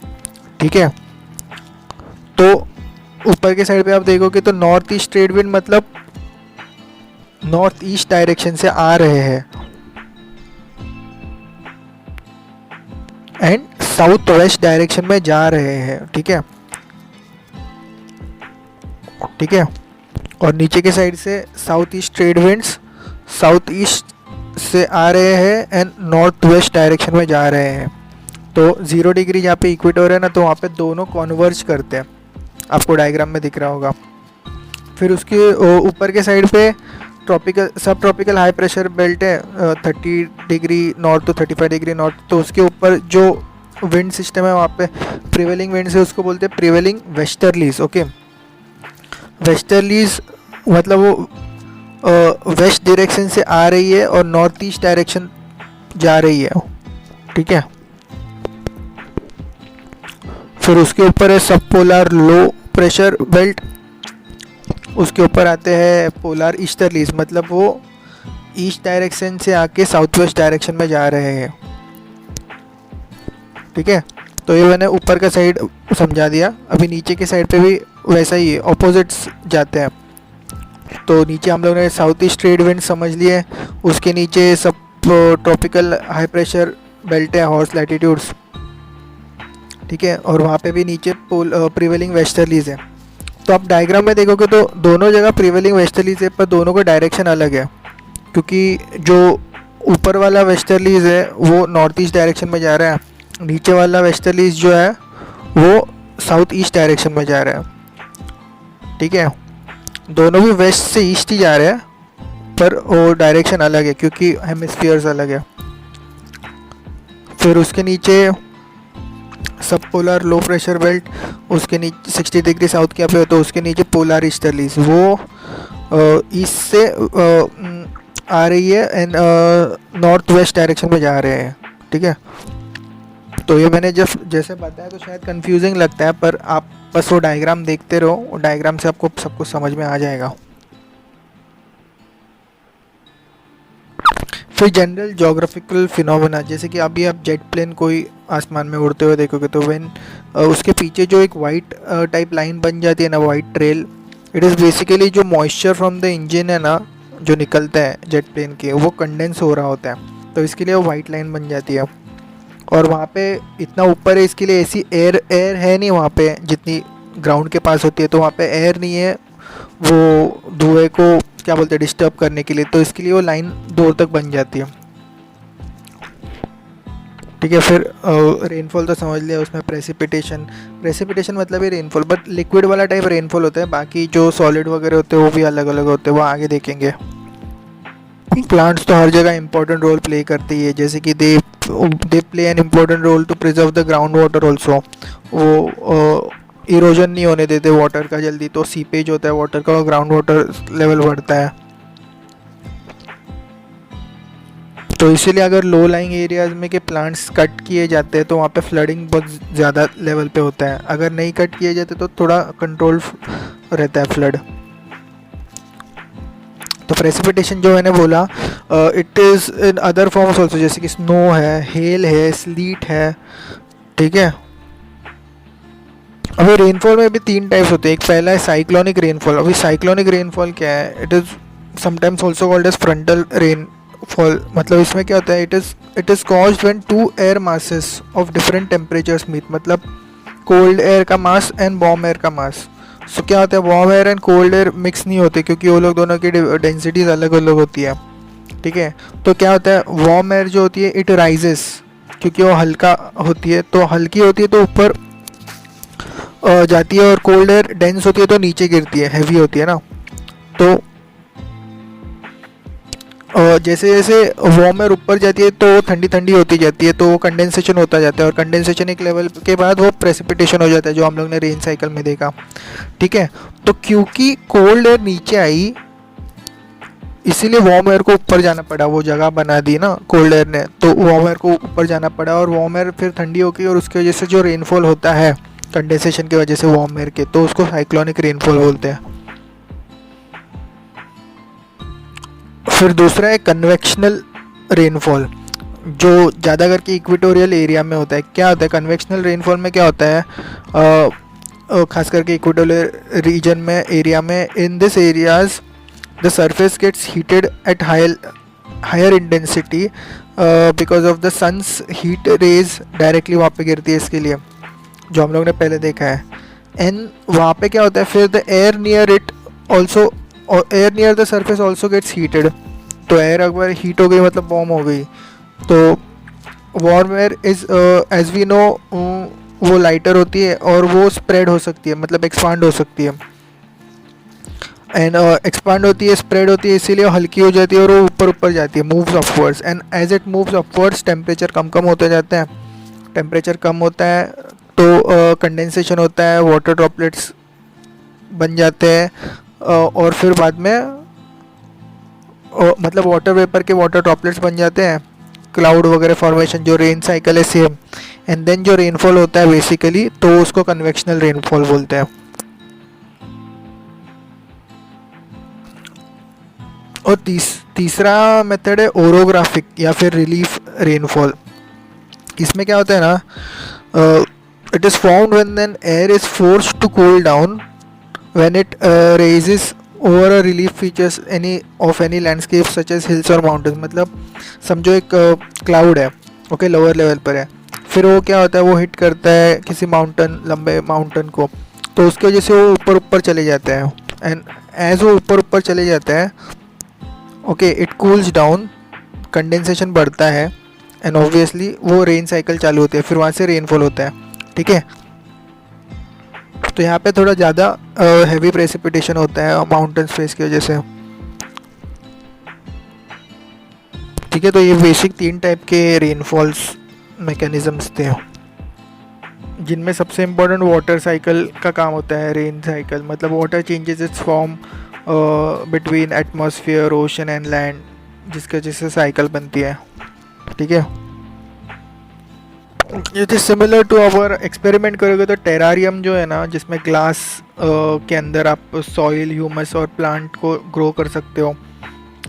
ठीक है, तो ऊपर के साइड पे आप देखोगे तो नॉर्थ ईस्ट ट्रेड विंड मतलब नॉर्थ ईस्ट डायरेक्शन से आ रहे हैं एंड साउथ वेस्ट डायरेक्शन में जा रहे हैं। ठीक है, ठीक है, और नीचे के साइड से south east trade winds south east से आ रहे हैं एंड नॉर्थ वेस्ट डायरेक्शन में जा रहे हैं। तो 0 डिग्री जहाँ पे इक्वेटर है ना, तो वहाँ पे दोनों कॉन्वर्ज करते हैं, आपको डायग्राम में दिख रहा होगा। फिर उसके ऊपर के साइड पे ट्रॉपिकल सब ट्रॉपिकल हाई प्रेशर बेल्ट है 30 degree north to 35 degree north. तो उसके ऊपर जो विंड सिस्टम है वहाँ पे प्रिवेलिंग विंड से उसको बोलते हैं प्रिवेलिंग वेस्टर्लीज। ओके, वेस्टर्लीज मतलब वो वेस्ट डायरेक्शन से आ रही है और नॉर्थ ईस्ट डायरेक्शन जा रही है। ठीक है, फिर उसके ऊपर है सब पोलर लो प्रेशर बेल्ट, उसके ऊपर आते हैं पोलर ईस्टर्लीज, मतलब वो ईस्ट डायरेक्शन से आके साउथ वेस्ट डायरेक्शन में जा रहे हैं। ठीक है, तो ये मैंने ऊपर का साइड समझा दिया। अभी नीचे के साइड पे भी वैसा ही है, ऑपोजिट्स जाते हैं। तो नीचे हम लोगों ने साउथ ईस्ट ट्रेड विंड समझ लिए, उसके नीचे सब ट्रॉपिकल हाई प्रेशर बेल्ट है हॉर्स लैटिट्यूड्स। ठीक है, और वहाँ पे भी नीचे प्रिवेलिंग वेस्टर्लीज है। तो आप डायग्राम में देखोगे तो दोनों जगह प्रिवेलिंग वेस्टर्लीज है, पर दोनों का डायरेक्शन अलग है, क्योंकि जो ऊपर वाला वेस्टर्लीज है वो नॉर्थ ईस्ट डायरेक्शन में जा रहा है, नीचे वाला वेस्टर्लीज जो है वो साउथ ईस्ट डायरेक्शन में जा रहा है। ठीक है, दोनों भी वेस्ट से ईस्ट ही जा रहे हैं, पर वो डायरेक्शन अलग है क्योंकि हेमिस्फीयर्स अलग है। फिर उसके नीचे सब पोलर लो प्रेशर बेल्ट, उसके नीचे 60 डिग्री साउथ के यहाँ पे, तो उसके नीचे पोलर ईस्टर्लीज वो ईस्ट से आ रही है एंड नॉर्थ वेस्ट डायरेक्शन में जा रहे हैं। ठीक है, तो ये मैंने जब जैसे बताया तो शायद कंफ्यूजिंग लगता है, पर आप बस वो डायग्राम देखते रहो, डायग्राम से आपको सब कुछ समझ में आ जाएगा। फिर जनरल जोग्राफिकल फिनोमेना, जैसे कि अभी आप जेट प्लेन कोई आसमान में उड़ते हुए देखोगे तो व्हेन उसके पीछे जो एक वाइट टाइप लाइन बन जाती है ना, white trail, it is basically जो मॉइस्चर फ्रॉम द इंजन है ना, जो निकलता है जेट प्लेन के, वो कंडेंस हो रहा होता है, तो इसके लिए वो वाइट लाइन बन जाती है। और वहाँ पे इतना ऊपर है, इसके लिए ऐसी एयर है नहीं वहाँ पे जितनी ग्राउंड के पास होती है, तो वहाँ पे एयर नहीं है वो धुएं को क्या बोलते हैं डिस्टर्ब करने के लिए, तो इसके लिए वो लाइन दूर तक बन जाती है। ठीक है, फिर रेनफॉल तो समझ लिया, उसमें प्रेसिपिटेशन मतलब ही रेनफॉल, बट लिक्विड वाला टाइप रेनफॉल होता है, बाकी जो सॉलिड वगैरह होते हैं वो भी अलग अलग होते हैं, वो आगे देखेंगे। प्लांट्स तो हर जगह इंपॉर्टेंट रोल प्ले करती है, जैसे कि they play an important role to preserve the ground water also. वो इरोजन नहीं होने देते वाटर का जल्दी, तो सीपेज होता है वाटर का, ग्राउंड वाटर लेवल बढ़ता है। तो इसीलिए अगर लो लाइंग एरियाज में के प्लांट्स कट किए जाते हैं तो वहाँ पे फ्लडिंग बहुत ज़्यादा लेवल पे होता है, अगर नहीं कट किए जाते तो थोड़ा कंट्रोल रहता है फ्लड। तो प्रेसिपिटेशन जो मैंने बोला, it is in other forms also, जैसे कि स्नो है, हेल है, स्लीट है। ठीक है, अभी रेनफॉल में भी 3 टाइप्स होते हैं। एक पहला है साइक्लोनिक रेनफॉल। अभी साइक्लोनिक रेनफॉल क्या है, it is sometimes also called as frontal rainfall. मतलब इसमें क्या होता है, it is caused when 2 air masses of different temperatures meet, मतलब कोल्ड एयर का मास एंड वार्म एयर का मास। सो क्या होता है, warm air and cold air mix नहीं होते क्योंकि वो लोग दोनों की डेंसिटीज अलग अलग होती है। ठीक है, तो क्या होता है, वार्म एयर जो होती है इट राइजेस, क्योंकि वो हल्का होती है, तो हल्की होती है तो ऊपर जाती है, और कोल्ड एयर डेंस होती है तो नीचे गिरती है, हैवी होती है ना। तो जैसे जैसे वार्म एयर ऊपर जाती है तो ठंडी ठंडी होती जाती है, तो वो कंडेंसेशन होता जाता है, और कंडेंसेशन एक लेवल के बाद वो प्रेसिपिटेशन हो जाता है, जो हम लोग ने रेन साइकिल में देखा। ठीक है, तो क्योंकि कोल्ड एयर नीचे आई इसीलिए वार्म एयर को ऊपर जाना पड़ा, वो जगह बना दी ना कोल्ड एयर ने, तो वार्म एयर को ऊपर जाना पड़ा, और वार्म एयर फिर ठंडी हो गई, और उसकी वजह से जो रेनफॉल होता है कंडेंसेशन की वजह से वार्म एयर के, तो उसको साइक्लोनिक रेनफॉल बोलते हैं। फिर दूसरा है कन्वेक्शनल रेनफॉल, जो ज़्यादा करके इक्वेटोरियल एरिया में होता है। क्या होता है कन्वेक्शनल रेनफॉल में, क्या होता है, खास करके इक्वेटोरियल रीजन में एरिया में, in this areas the surface gets heated at higher intensity because of the sun's heat rays directly वहाँ पे गिरती है, इसके लिए, जो हम लोग ने पहले देखा है। एंड वहाँ पे क्या होता है, फिर the air near it also, air near the surface also gets heated, तो एयर अगर हीट हो गई मतलब वार्म हो गई, तो warm air is as we know वो लाइटर होती है और वो स्प्रेड हो सकती है, मतलब एक्सपांड हो सकती है, एंड एक्सपांड होती है, स्प्रेड होती है, इसीलिए हल्की हो जाती है और वो ऊपर ऊपर जाती है, moves upwards, and as it moves upwards temperature कम होते जाते हैं। टेम्परेचर कम होता है तो कंडेंसेशन होता है, वाटर ड्रॉपलेट्स बन जाते हैं, और फिर बाद में मतलब वाटर वेपर के वाटर ड्रॉपलेट्स बन जाते हैं, क्लाउड वगैरह फॉर्मेशन, जो रेन साइकिल है सेम। एंड देन जो रेनफॉल होता है बेसिकली, तो उसको कन्वेक्शनल रेनफॉल बोलते हैं। और तीसरा मेथड है ओरोग्राफिक या फिर रिलीफ रेनफॉल। इसमें क्या होता है ना, it is found when an air is forced to cool down when it raises over a relief features any landscape such as hills और माउंटेन्स। मतलब समझो एक क्लाउड है, ओके, लोअर लेवल पर है, फिर वो क्या होता है, वो हिट करता है किसी लंबे माउंटेन को, तो उसकी वजह से वो ऊपर चले जाते हैं, एंड एज वो ऊपर चले जाता है, okay, it cools down, condensation बढ़ता है, एंड ऑब्वियसली वो रेन साइकिल चालू होती है, फिर वहाँ से रेनफॉल होता है। ठीक है, तो यहाँ पे थोड़ा ज़्यादा हैवी प्रेसिपिटेशन होता है माउंटेन स्पेस की वजह से। ठीक है, तो ये बेसिक 3 टाइप के रेनफॉल्स मैकेनिज्म्स थे, जिनमें सबसे इम्पोर्टेंट वाटर साइकिल का काम होता है। रेन साइकिल मतलब water changes its form between atmosphere, ocean and land, जिसके वजह से साइकिल बनती है। ठीक है, it is similar to our, experiment करोगे तो टेरारियम जो है ना, जिसमें ग्लास के अंदर आप सॉइल, ह्यूमस और प्लांट को ग्रो कर सकते हो,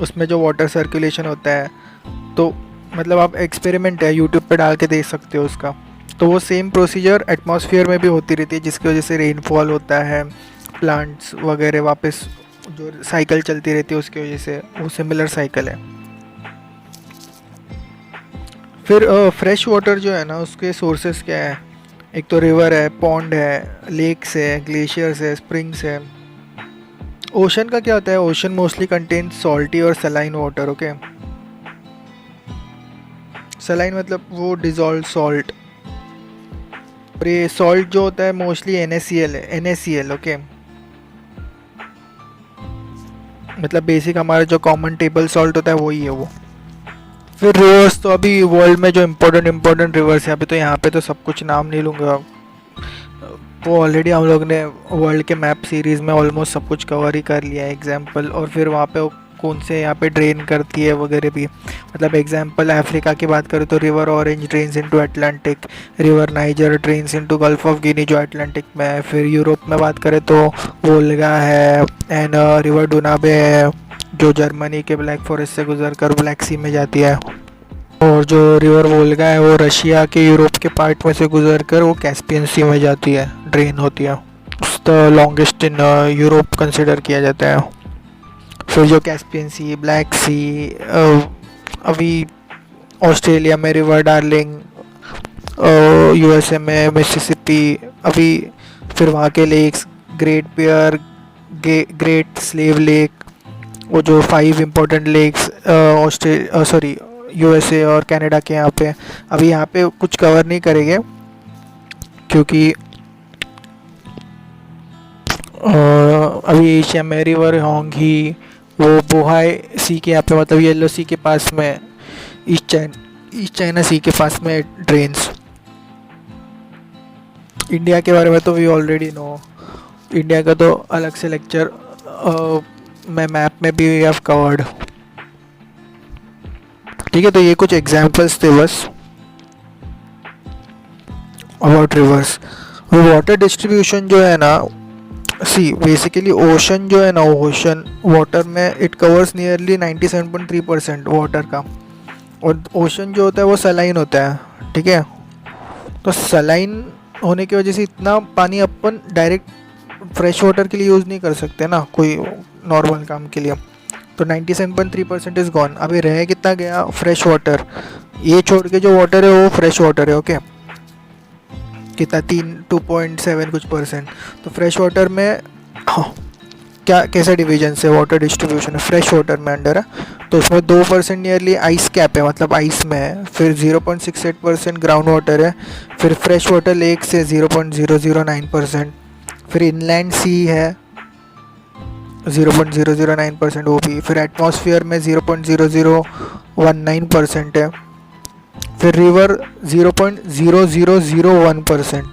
उसमें जो वाटर सर्कुलेशन होता है तो मतलब आप एक्सपेरिमेंट है यूट्यूब पे डाल के देख सकते हो उसका। तो वो सेम प्रोसीजर एटमॉस्फेयर में भी होती रहती है, जिसकी वजह से रेनफॉल होता है, प्लांट्स वगैरह वापस जो साइकिल चलती रहती है उसकी वजह से, वो सिमिलर साइकिल है। फिर फ्रेश वाटर जो है ना उसके सोर्सेस क्या है? एक तो रिवर है, पॉन्ड है, लेक्स है, ग्लेशियर्स है, स्प्रिंग्स है। ओशन का क्या होता है? ओशन मोस्टली कंटेन सॉल्टी और सलाइन वाटर। ओके, सलाइन मतलब वो डिजॉल्व सॉल्ट, और ये सॉल्ट जो होता है मोस्टली NaCl है, NaCl। ओके, मतलब बेसिक हमारा जो कॉमन टेबल सॉल्ट होता है वही है वो। फिर रिवर्स, तो अभी वर्ल्ड में जो इम्पोर्टेंट रिवर्स है, अभी तो यहाँ पे तो सब कुछ नाम नहीं लूँगा, वो ऑलरेडी हम लोग ने वर्ल्ड के मैप सीरीज़ में ऑलमोस्ट सब कुछ कवर ही कर लिया है एग्जाम्पल। और फिर वहाँ पे कौन से यहाँ पे ड्रेन करती है वगैरह भी, मतलब एग्जाम्पल अफ्रीका की बात करें तो river Orange drains into Atlantic, river Niger drains into Gulf of Guinea जो अटलांटिक में है। फिर यूरोप में बात करें तो वोल्गा है, एंड रिवर डुनाबे है जो जर्मनी के ब्लैक फॉरेस्ट से गुजर कर ब्लैक सी में जाती है। और जो रिवर वोल्गा है वो रशिया के यूरोप के पार्ट में से गुजर कर वो कैस्पियन सी में जाती है, ड्रेन होती है। The longest in Europe consider किया जाता है। फिर जो कैस्पियन सी, ब्लैक सी, अभी ऑस्ट्रेलिया में रिवर डार्लिंग, USA में मिसिसिपी, अभी फिर वहाँ के lakes, Great Bear, Great Slave Lake, वो जो 5 इम्पोर्टेंट लेक्स USA और कनाडा के यहाँ पे। अभी यहाँ पे कुछ कवर नहीं करेंगे क्योंकि अभी एशिया में रिवर होंगी, वो बोहाई सी के यहाँ पे, मतलब येलो सी के पास में, ईस्ट चाइना सी के पास में ड्रेन्स। इंडिया के बारे में तो वी ऑलरेडी नो, इंडिया का तो अलग से लेक्चर मैं मैप में भी हैव कवर्ड। ठीक है, तो ये कुछ एग्जांपल्स थे बस अबाउट रिवर्स। वाटर डिस्ट्रीब्यूशन जो है ना, सी बेसिकली ओशन जो है ना, ओशन वाटर में इट कवर्स नियरली 97.3% वाटर का। और ओशन जो होता है वो सलाइन होता है, ठीक है। तो सलाइन होने की वजह से इतना पानी अपन डायरेक्ट फ्रेश वाटर के लिए यूज़ नहीं कर सकते ना, कोई नॉर्मल काम के लिए। तो 97.3% इज़ गॉन। अभी रह कितना गया? Fresh water. ये छोड़ के जो वाटर है वो फ्रेश वाटर है। ओके, कितना? 2.7 कुछ %। तो फ्रेश वाटर में क्या कैसा डिवीजन से वाटर डिस्ट्रीब्यूशन है? फ्रेश वाटर में अंडर है, तो उसमें 2% नियरली आइस कैप है, मतलब आइस में है। फिर 0.68% ग्राउंड वाटर है। फिर फ्रेश वाटर लेक से 0.009%। फिर इनलैंड सी है 0.009% वो भी। फिर एटमॉस्फेयर में 0.0019% है। फिर रिवर 0.0001%,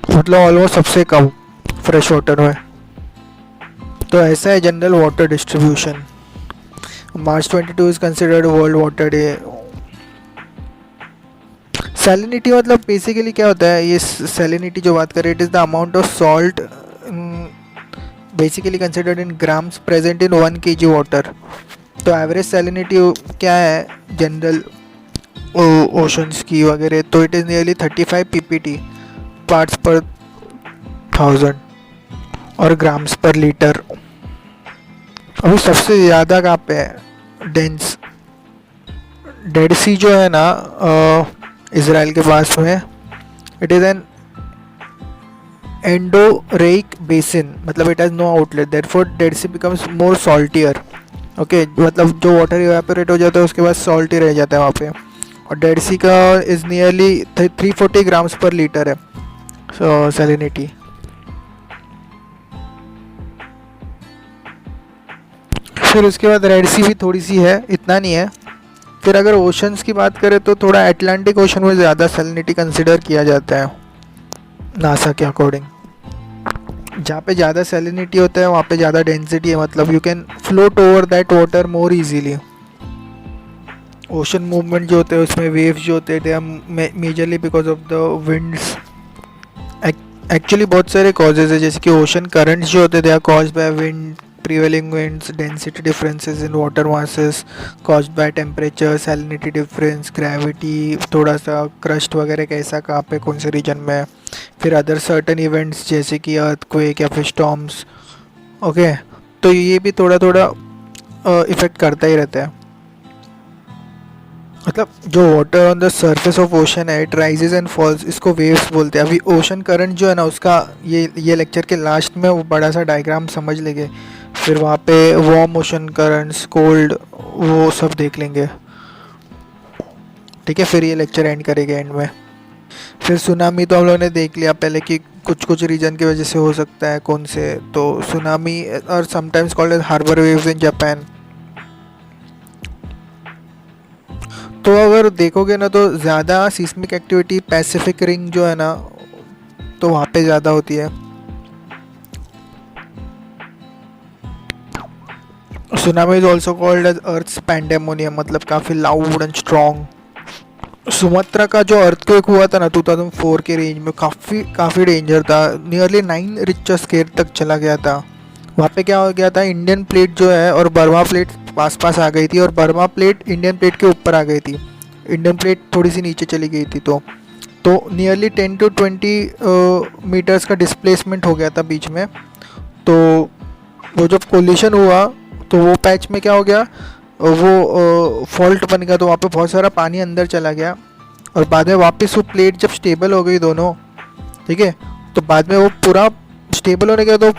मतलब ऑलमोस्ट सबसे कम फ्रेश वाटर में। तो ऐसा है general water distribution. March 22 is considered world water day. Salinity मतलब बेसिकली क्या होता है? ये सैलिनिटी जो बात करें, it is the amount of salt basically considered in grams present in 1 kg water. तो एवरेज सैलिनिटी क्या है जनरल ओशंस की वगैरह? तो it is nearly 35 ppt parts पर 1000 और ग्राम्स पर लीटर। अभी सबसे ज़्यादा कहाँ पे है? डेंस डेड सी जो है ना इज़राइल के पास में, it is an endorheic basin, मतलब it has no outlet, therefore Dead Sea becomes more saltier. Okay, मतलब जो वाटर इवेपोरेट हो जाता है उसके बाद सॉल्ट ही रह जाता है वहाँ पे। और डेड सी का इज़ नियरली 340 ग्राम्स पर लीटर है सैलिनिटी। फिर उसके बाद रेड सी भी थोड़ी सी है, इतना नहीं है। फिर अगर ओशंस की बात करें तो थोड़ा अटलांटिक ओशन में ज़्यादा सैलिनिटी कंसिडर किया जाता है नासा के अकॉर्डिंग। जहाँ पे ज़्यादा सैलिनिटी होता है वहाँ पे ज़्यादा डेंसिटी है, मतलब you can float over that water more easily. Ocean movement जो होते हैं उसमें वेव्स जो होते हैं majorly because of the winds. Actually बहुत सारे कॉजेज है, जैसे कि ओशन करंट्स जो होते हैं they are caused by wind, prevailing winds, density differences in water masses caused by temperature, salinity difference, gravity, थोड़ा सा क्रस्ट वगैरह कैसा कहाँ पे कौन से रीजन में, फिर अदर सर्टन इवेंट्स जैसे कि अर्थक्वेक या फिर स्टॉर्म्स। ओके, तो ये भी थोड़ा थोड़ा इफेक्ट करता ही रहता है। मतलब जो water on the surface of ocean है, इट राइजेज एंड फॉल्स, इसको वेव्स बोलते हैं। अभी ओशन करंट जो है ना, उसका ये लेक्चर के लास्ट में वो बड़ा सा डायग्राम समझ लेंगे, फिर वहाँ पे वार्म ओशन करंट्स, कोल्ड, वो सब देख लेंगे। ठीक है, फिर ये लेक्चर एंड करेंगे एंड में। फिर सुनामी तो हम लोगों ने देख लिया पहले कि कुछ कुछ रीजन की वजह से हो सकता है, कौन से, तो सुनामी और sometimes called as harbour waves in Japan. तो अगर देखोगे ना तो ज़्यादा सिस्मिक एक्टिविटी पैसिफिक रिंग जो है ना, तो वहाँ पे ज़्यादा होती है। Tsunami is also called as earth's pandemonium, मतलब काफ़ी लाउड एंड स्ट्रॉन्ग। सुमात्रा का जो अर्थक्वेक हुआ था ना 2004 के रेंज में, काफ़ी डेंजर था, नियरली 9 रिक्टर स्केल तक चला गया था। वहाँ पे क्या हो गया था, इंडियन प्लेट जो है और बर्मा प्लेट पास आ गई थी, और बर्मा प्लेट इंडियन प्लेट के ऊपर आ गई थी, इंडियन प्लेट थोड़ी सी नीचे चली गई थी। तो नियरली 10 to 20 मीटर्स का डिस्प्लेसमेंट हो गया था बीच में। तो वो जब कोलिशन हुआ तो वो पैच में क्या हो गया, वो फॉल्ट बन गया, तो वहाँ पे बहुत सारा पानी अंदर चला गया, और बाद में वापस वो प्लेट जब स्टेबल हो गई दोनों, ठीक है, तो बाद में वो पूरा स्टेबल होने के बाद तो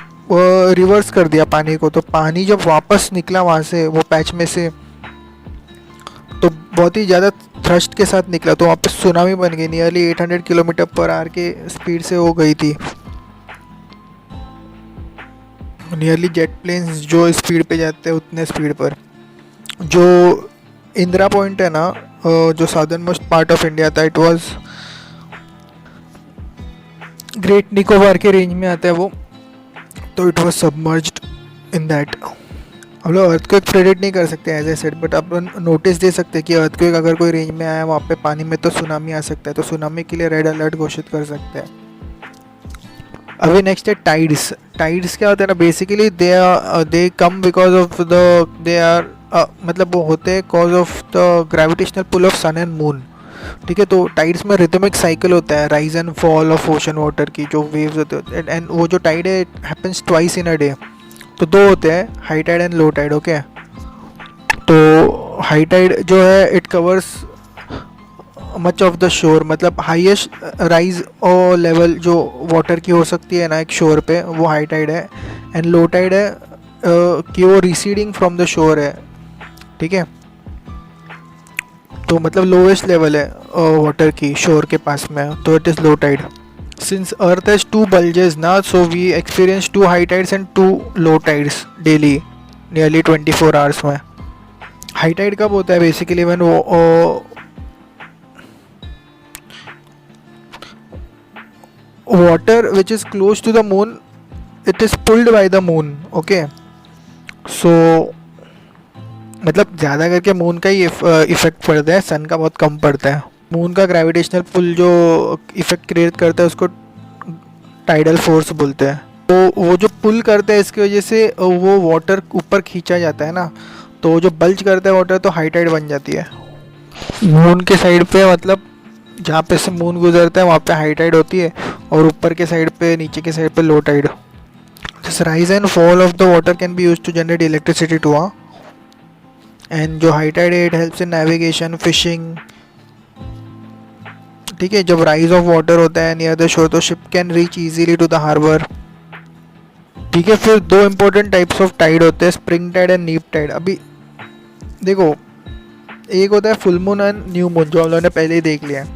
रिवर्स कर दिया पानी को। तो पानी जब वापस निकला वहाँ से, वो पैच में से, तो बहुत ही ज़्यादा थ्रस्ट के साथ निकला, तो वहाँ पे सुनामी बन गई। नियरली 800 किलोमीटर पर आवर के स्पीड से हो गई थी। नियरली जेट प्लेन्स जो स्पीड पे जाते हैं उतने स्पीड पर। जो इंदिरा पॉइंट है ना, जो southernmost part of India था, इट वाज ग्रेट निकोबार के रेंज में आता है वो, तो it was submerged in that. हम लोग अर्थक्वेक प्रेडिक्ट नहीं कर सकते एज ए सेट, बट अपन नोटिस दे सकते हैं कि अर्थक्वेक अगर कोई रेंज में आया वहाँ पे पानी में, तो सुनामी आ सकता है, तो सुनामी के लिए रेड अलर्ट घोषित कर सकते हैं। अभी नेक्स्ट है टाइड्स। टाइड्स क्या होता है ना, basically they come because of they are मतलब वो होते हैं cause of the gravitational pull of sun and moon. ठीक है, तो टाइड्स में रिदमिक साइकिल होता है, rise and fall of ocean water की जो वेव्स होते हैं, एंड वो जो टाइड है it happens twice in a day. तो दो होते हैं, high tide and low tide. Okay, तो हाई टाइड जो है it covers much of the shore, मतलब हाईएस्ट राइज और लेवल जो वाटर की हो सकती है ना एक शोर पे, वो हाई टाइड है। एंड लो टाइड है कि वो रिसीडिंग फ्रॉम द शोर है। ठीक है, तो मतलब लोएस्ट लेवल है वाटर की शोर के पास में, तो it is low tide. Since earth has 2 bulges ना, so we experience 2 high tides and 2 low tides daily, nearly 24 hours में। हाई टाइड कब होता है, basically when water which is close to the moon, it is pulled by the moon. okay, so मतलब ज़्यादा करके मून का ही इफेक्ट पड़ता है, सन का बहुत कम पड़ता है। मून का ग्रेविटेशनल पुल जो इफेक्ट क्रिएट करता है उसको टाइडल फोर्स बोलते हैं। तो वो जो पुल करता है इसकी वजह से वो वाटर ऊपर खींचा जाता है ना, तो जो बल्ज करता है वाटर, तो हाई टाइड बन जाती है। मून के साइड पे, मतलब जहाँ पे से मून गुजरता है वहाँ पे हाई टाइड होती है, और ऊपर के साइड पे, नीचे के साइड पे low tide. This rise and fall of the water can be used to generate electricity too and जो हाई टाइड है it helps in navigation, fishing. ठीक है, जब राइज ऑफ वाटर होता है नियर द शोर, तो ship can reach easily to the harbour. ठीक है, फिर 2 इंपॉर्टेंट टाइप्स ऑफ टाइड होते हैं, स्प्रिंग टाइड एंड नीप टाइड। अभी देखो, एक होता है full moon and new moon, जो हम लोगों ने पहले ही देख लिया है।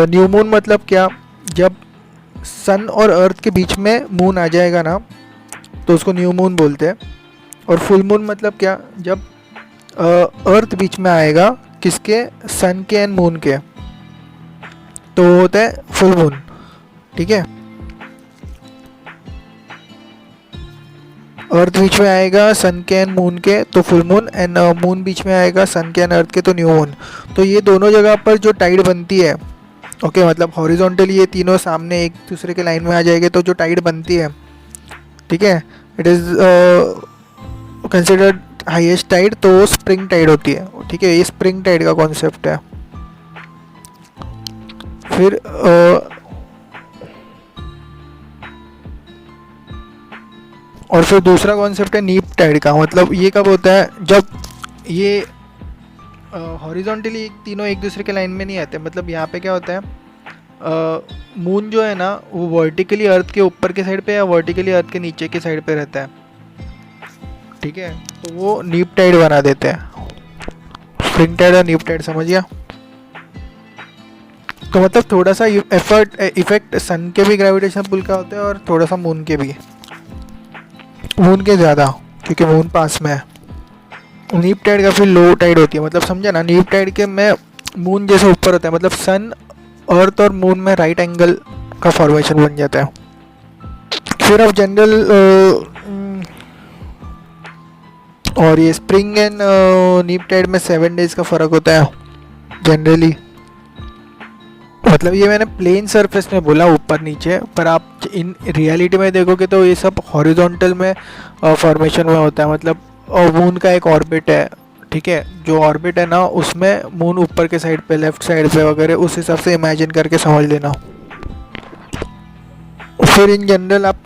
न्यू मून मतलब क्या, जब सन और अर्थ के बीच में मून आ जाएगा ना, तो उसको न्यू मून बोलते हैं। और फुल मून मतलब क्या, जब अर्थ बीच में आएगा, किसके, सन के एंड मून के, तो वो होता है फुल मून। ठीक है, अर्थ बीच में आएगा सन के एंड मून के, तो फुल मून, एंड मून बीच में आएगा सन के एंड अर्थ के, तो न्यू मून। तो ये दोनों जगह पर जो टाइड बनती है, ओके, मतलब हॉरिजॉन्टली ये तीनों सामने एक दूसरे के लाइन में आ जाएंगे, तो जो टाइड बनती है, ठीक है, it is considered highest tide, तो वो स्प्रिंग टाइड होती है, ठीक है। ये स्प्रिंग टाइड का कॉन्सेप्ट है। फिर और फिर दूसरा कॉन्सेप्ट है नीप टाइड का। मतलब ये कब होता है, जब ये हॉरिजॉन्टली तीनों एक दूसरे के लाइन में नहीं आते। मतलब यहाँ पे क्या होता है, मून जो है ना वो वर्टिकली अर्थ के ऊपर के साइड पे या वर्टिकली अर्थ के नीचे के साइड पे रहता है, ठीक है। तो वो नीप टाइड बना देते हैं, स्प्रिंग टाइड और नीप टाइड, समझ गया। तो मतलब थोड़ा सा इफेक्ट सन के भी ग्रेविटेशनल पुल का होता है और थोड़ा सा मून के भी, मून के ज़्यादा क्योंकि मून पास में है। नीप टाइड का फिर लो टाइड होती है। मतलब समझे ना, नीप टाइड के में मून जैसे ऊपर होता है, मतलब सन अर्थ और मून में राइट एंगल का फॉर्मेशन बन जाता है। फिर अब जनरल और ये स्प्रिंग एंड नीप टाइड में 7 डेज का फ़र्क होता है जनरली। मतलब ये मैंने प्लेन सरफेस में बोला ऊपर नीचे, पर आप इन रियलिटी में देखोगे तो ये सब हॉरिजॉन्टल में फॉर्मेशन में होता है। मतलब मून का एक ऑर्बिट है, ठीक है, जो ऑर्बिट है ना उसमें मून ऊपर के साइड पे, लेफ्ट साइड पे वगैरह, उस हिसाब से इमेजिन करके समझ लेना। फिर इन जनरल आप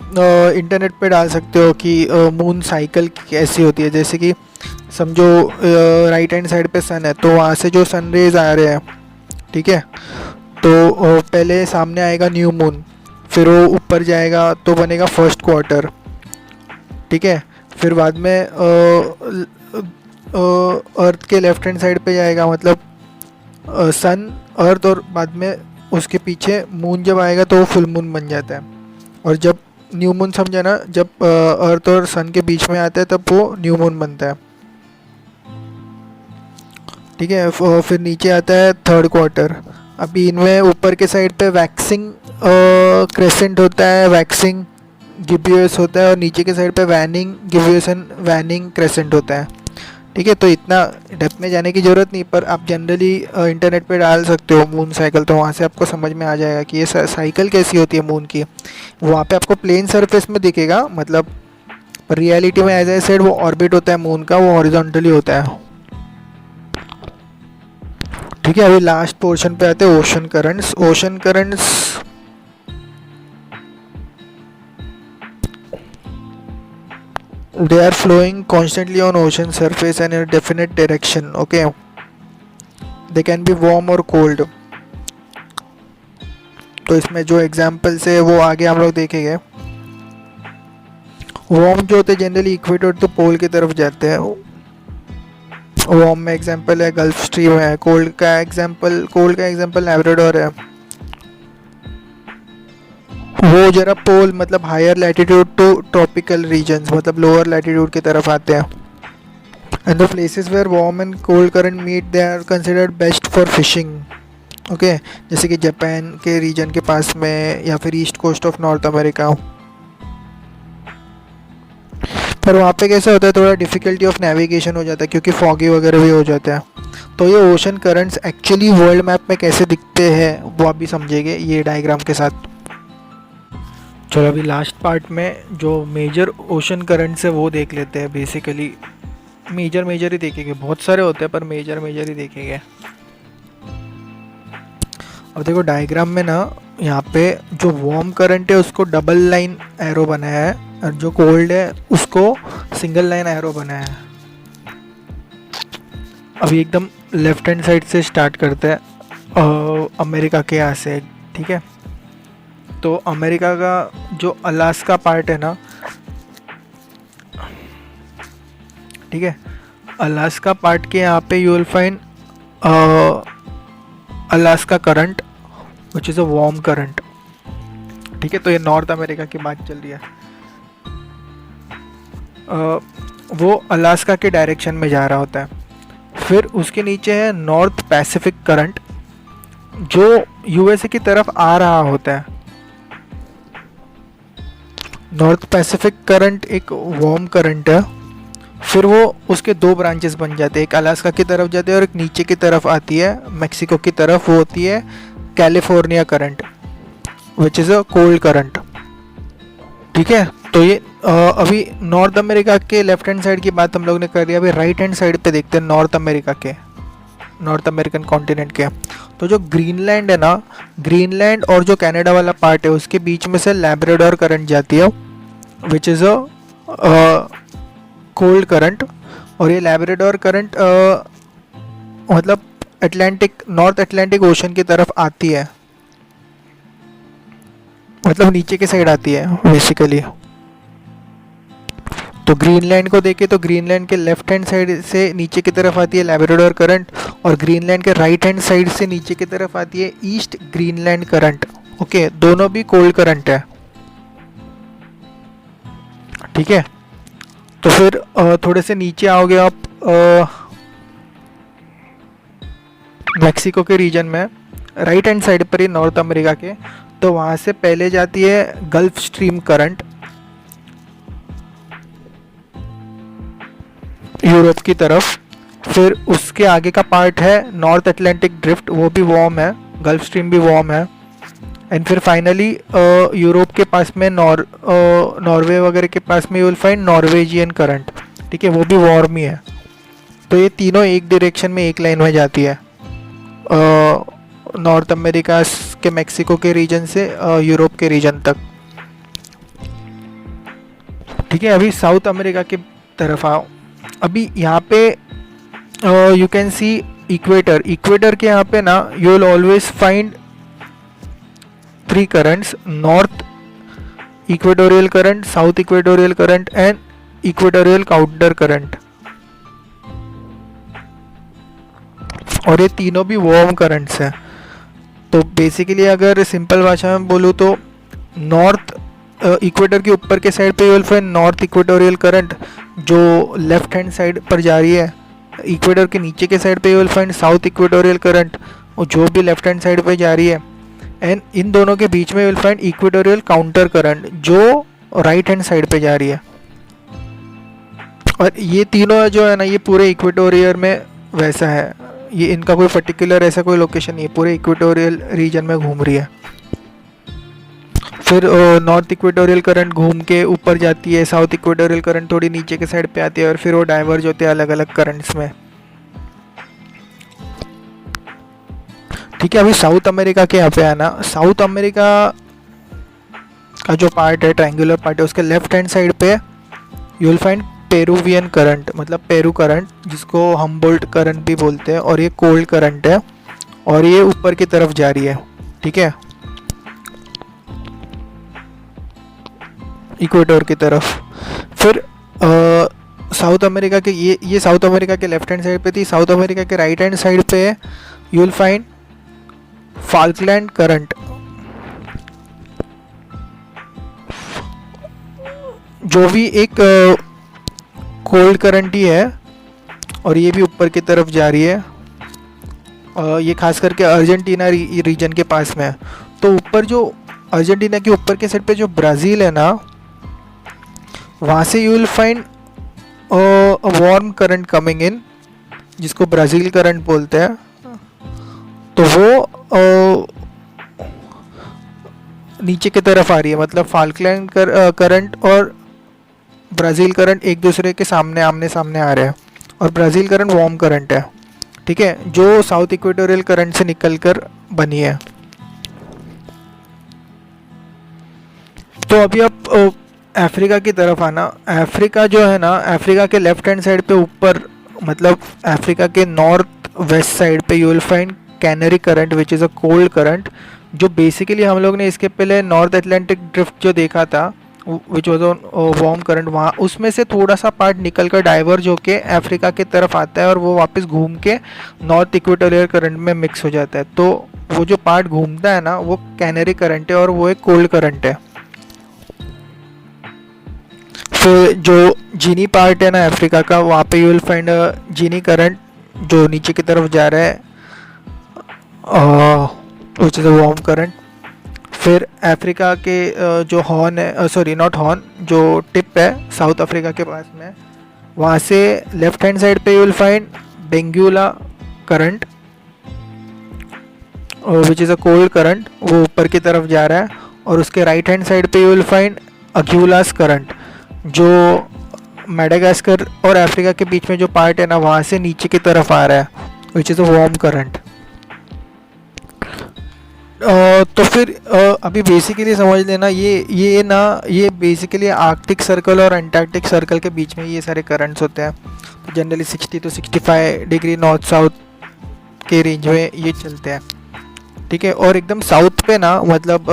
इंटरनेट पे डाल सकते हो कि मून साइकिल कैसी होती है। जैसे कि समझो राइट हैंड साइड पे सन है, तो वहाँ से जो सन रेज आ रहे हैं, ठीक है, तो पहले सामने आएगा न्यू मून, फिर वो ऊपर जाएगा तो बनेगा फर्स्ट क्वार्टर, ठीक है। फिर बाद में अर्थ के लेफ्ट हैंड साइड पे जाएगा, मतलब सन अर्थ, और बाद में उसके पीछे मून जब आएगा तो वो फुल मून बन जाता है। और जब न्यू मून, समझा ना, जब अर्थ और सन के बीच में आता है तब वो न्यू मून बनता है, ठीक है। फिर नीचे आता है थर्ड क्वार्टर। अभी इनमें ऊपर के साइड पे वैक्सिंग क्रेसेंट होता है, वैक्सिंग गिब्यूस होता है, और नीचे के साइड पे वैनिंग गिब्यूस एंड वैनिंग क्रेसेंट होता है, ठीक है। तो इतना डेप्थ में जाने की ज़रूरत नहीं, पर आप जनरली इंटरनेट पे डाल सकते हो मून साइकिल, तो वहाँ से आपको समझ में आ जाएगा कि ये साइकिल कैसी होती है मून की। वहाँ पे आपको प्लेन सरफेस में दिखेगा, मतलब रियलिटी में एज ए सेड वो ऑर्बिट होता है मून का, वो हॉरिजॉन्टली होता है, ठीक है। अभी लास्ट पोर्शन पे आते हैं, ocean currents. Ocean currents they are flowing constantly on ocean surface and in a definite direction, okay. They can be warm or cold. तो इसमें जो एग्जाम्पल्स है वो आगे हम लोग देखेंगे। वार्म जो होते हैं जनरली इक्वेटर टू पोल की तरफ जाते हैं। वार्म में एग्जाम्पल है गल्फ स्ट्रीम है। कोल्ड का एग्जाम्पल लैब्राडोर है। वो जरा पोल मतलब higher latitude to tropical regions, मतलब लोअर लैटिट्यूड की तरफ आते हैं। And the places where warm and cold current meet they are considered best for fishing, okay. जैसे कि जापान के रीजन के पास में, या फिर east coast of North America. पर वहाँ पे कैसा होता है, थोड़ा डिफ़िकल्टी ऑफ नेविगेशन हो जाता है क्योंकि फॉगी वगैरह भी हो जाता है। तो ये ocean currents actually world map में कैसे दिखते हैं वो आप भी समझेंगे ये डायग्राम के साथ। चलो अभी लास्ट पार्ट में जो मेजर ओशन करंट्स है वो देख लेते हैं। बेसिकली मेजर ही देखेंगे, बहुत सारे होते हैं पर मेजर ही देखेंगे। अब देखो डायग्राम में ना, यहाँ पे जो वार्म करंट है उसको डबल लाइन एरो बनाया है, और जो कोल्ड है उसको सिंगल लाइन एरो बनाया है। अभी एकदम लेफ्ट हैंड साइड से स्टार्ट करते हैं, अमेरिका के यहाँ से, ठीक है। तो अमेरिका का जो अलास्का पार्ट है ना, ठीक है, अलास्का पार्ट के यहाँ पे you will find Alaska current which is a warm current, ठीक है। तो ये नॉर्थ अमेरिका की बात चल रही है। वो अलास्का के डायरेक्शन में जा रहा होता है। फिर उसके नीचे है नॉर्थ पैसिफिक करंट जो यूएसए की तरफ आ रहा होता है। नॉर्थ पैसिफिक करंट एक वार्म करंट है। फिर वो उसके दो ब्रांचेस बन जाते हैं, एक अलास्का की तरफ जाते हैं और एक नीचे की तरफ आती है मैक्सिको की तरफ, वो होती है California current which is a cold current, ठीक है। तो ये अभी नॉर्थ अमेरिका के लेफ्ट हैंड साइड की बात हम लोग ने कर लिया। अभी राइट हैंड साइड पे देखते हैं नॉर्थ अमेरिकन कॉन्टिनेंट के। तो जो ग्रीनलैंड है ना, ग्रीनलैंड और जो कनाडा वाला पार्ट है उसके बीच में से लैब्राडोर करंट जाती है, which is a cold current. और ये लैब्राडोर करंट मतलब नॉर्थ अटलांटिक ओशन की तरफ आती है, मतलब नीचे की साइड आती है बेसिकली। तो ग्रीनलैंड को देखें तो ग्रीनलैंड के लेफ्ट हैंड साइड से नीचे की तरफ आती है लैब्राडोर करंट, और ग्रीनलैंड के राइट हैंड साइड से नीचे की तरफ आती है ईस्ट ग्रीनलैंड करंट। ओके, दोनों भी कोल्ड करंट है, ठीक है। तो फिर थोड़े से नीचे आओगे आप मैक्सिको के रीजन में, राइट हैंड साइड पर ही नॉर्थ अमेरिका के। तो वहाँ से पहले जाती है गल्फ स्ट्रीम करंट यूरोप की तरफ, फिर उसके आगे का पार्ट है नॉर्थ अटलांटिक ड्रिफ्ट, वो भी वार्म है, गल्फ स्ट्रीम भी वार्म है। एंड फिर फाइनली यूरोप के पास में नॉर्वे वगैरह के पास में you will find Norwegian current, ठीक है, वो भी वार्म ही है। तो ये तीनों एक डायरेक्शन में एक लाइन में जाती है, नॉर्थ अमेरिका के मैक्सिको के रीजन से यूरोप के रीजन तक, ठीक है। अभी साउथ अमेरिका की तरफ आओ। अभी यहाँ पे यू कैन सी इक्वेटर के यहाँ पे ना you will always find 3 currents, north equatorial current, south equatorial current and equatorial counter current. और ये तीनों भी वार्म करंट्स हैं। तो बेसिकली अगर सिंपल भाषा में बोलूँ तो नॉर्थ इक्वेटर के ऊपर के साइड पे you will find north equatorial current जो लेफ्ट हैंड साइड पर जा रही है। इक्वेटर के नीचे के साइड पे you will find south equatorial current जो भी लेफ्ट हैंड साइड पे जा रही है। एंड इन दोनों के बीच में you will find equatorial counter current जो राइट हैंड साइड पे जा रही है। और ये तीनों जो है ना, ये पूरे इक्वेटोरियल में वैसा है, ये इनका कोई पर्टिकुलर ऐसा कोई लोकेशन नहीं है, पूरे इक्वेटोरियल रीजन में घूम रही है। फिर नॉर्थ इक्वेटोरियल करंट घूम के ऊपर जाती है, साउथ इक्वेटोरियल करंट थोड़ी नीचे के साइड पे आती है, और फिर वो डाइवर्ज होते हैं अलग अलग करंट्स में, ठीक है। अभी साउथ अमेरिका के यहाँ पे आना, साउथ अमेरिका का जो पार्ट है, ट्रायंगुलर पार्ट है, उसके लेफ्ट हैंड साइड पे you will find Peruvian current, मतलब पेरू करंट, जिसको हम्बोल्ट करंट भी बोलते हैं, और ये कोल्ड करंट है और ये ऊपर की तरफ जा रही है, ठीक है, इक्वेटर की तरफ। फिर साउथ अमेरिका के ये साउथ अमेरिका के लेफ्ट हैंड साइड पे थी। साउथ अमेरिका के राइट हैंड साइड पे यू विल फाइंड फाल्कलैंड करंट, जो भी एक कोल्ड करंट ही है और ये भी ऊपर की तरफ जा रही है। ये खास करके अर्जेंटीना रीजन के पास में है। तो ऊपर जो अर्जेंटीना के ऊपर के साइड पे जो ब्राज़ील है ना, वहाँ से you will find warm current coming in, जिसको ब्राज़ील करंट बोलते हैं। तो वो नीचे की तरफ आ रही है, मतलब फाल्कलैंड करंट और ब्राज़ील करंट एक दूसरे के सामने आमने सामने आ रहे हैं, और ब्राज़ील करंट वार्म करंट है, ठीक है, जो साउथ इक्वेटोरियल करंट से निकलकर बनी है। तो अभी आप अफ्रीका की तरफ आना। अफ्रीका जो है ना, अफ्रीका के लेफ्ट हैंड साइड पे ऊपर, मतलब अफ्रीका के नॉर्थ वेस्ट साइड पे you will find canary current which is a cold current, जो बेसिकली हम लोग ने इसके पहले नॉर्थ अटलांटिक ड्रिफ्ट जो देखा था विच वॉज वार्म करंट, वहाँ उसमें से थोड़ा सा पार्ट निकल कर डाइवर्ज होके अफ्रीका की तरफ आता है और वो वापस घूम के नॉर्थ इक्वेटोरियल करंट में मिक्स हो जाता है। तो वो जो पार्ट घूमता है ना, वो कैनरी करंट है और वो एक कोल्ड करंट है। फिर जो जीनी पार्ट है ना अफ्रीका का, वहाँ पे you will find Guinea current जो नीचे की तरफ जा रहा है, which is a warm current. फिर अफ्रीका के जो हॉर्न है, सॉरी नॉट हॉर्न, जो टिप है साउथ अफ्रीका के पास में, वहाँ से लेफ्ट हैंड साइड पे you will find Benguela current which is a cold current, वो ऊपर की तरफ जा रहा है। और उसके राइट हैंड साइड पे यू विल फाइंड अग्यूलास करंट, जो मेडागास्कर और अफ्रीका के बीच में जो पार्ट है ना, वहाँ से नीचे की तरफ आ रहा है, which is a warm current. तो फिर अभी बेसिकली समझ लेना, ये बेसिकली आर्कटिक सर्कल और अंटार्कटिक सर्कल के बीच में ये सारे करंट्स होते हैं। तो generally 60 to 65 degree north south के रेंज में ये चलते हैं, ठीक है। और एकदम साउथ पे ना, मतलब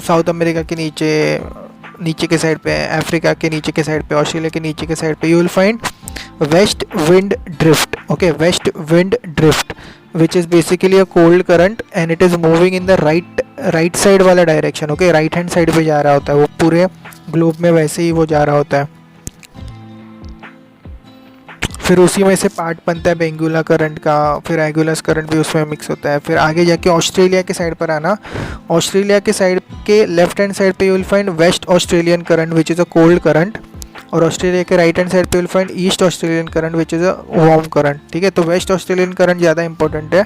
साउथ अमेरिका के नीचे के साइड पे, अफ्रीका के नीचे के साइड पे, ऑस्ट्रेलिया के नीचे के साइड पे, you will find west wind drift, okay, west wind drift which is basically a cold current and it is moving in the right side वाला direction, okay, right hand side पे जा रहा होता है वो, पूरे ग्लोब में वैसे ही वो जा रहा होता है। फिर उसी में से पार्ट बनता है बेंगुला करंट का, फिर एगुलस करंट भी उसमें मिक्स होता है। फिर आगे जाके ऑस्ट्रेलिया के साइड पर आना, ऑस्ट्रेलिया के साइड के लेफ्ट हैंड साइड पे you will find West Australian current which is a cold current, और ऑस्ट्रेलिया के राइट हैंड साइड पे you will find East Australian current which is a warm current, ठीक है। तो वेस्ट ऑस्ट्रेलियन करंट ज़्यादा इंपॉर्टेंट है,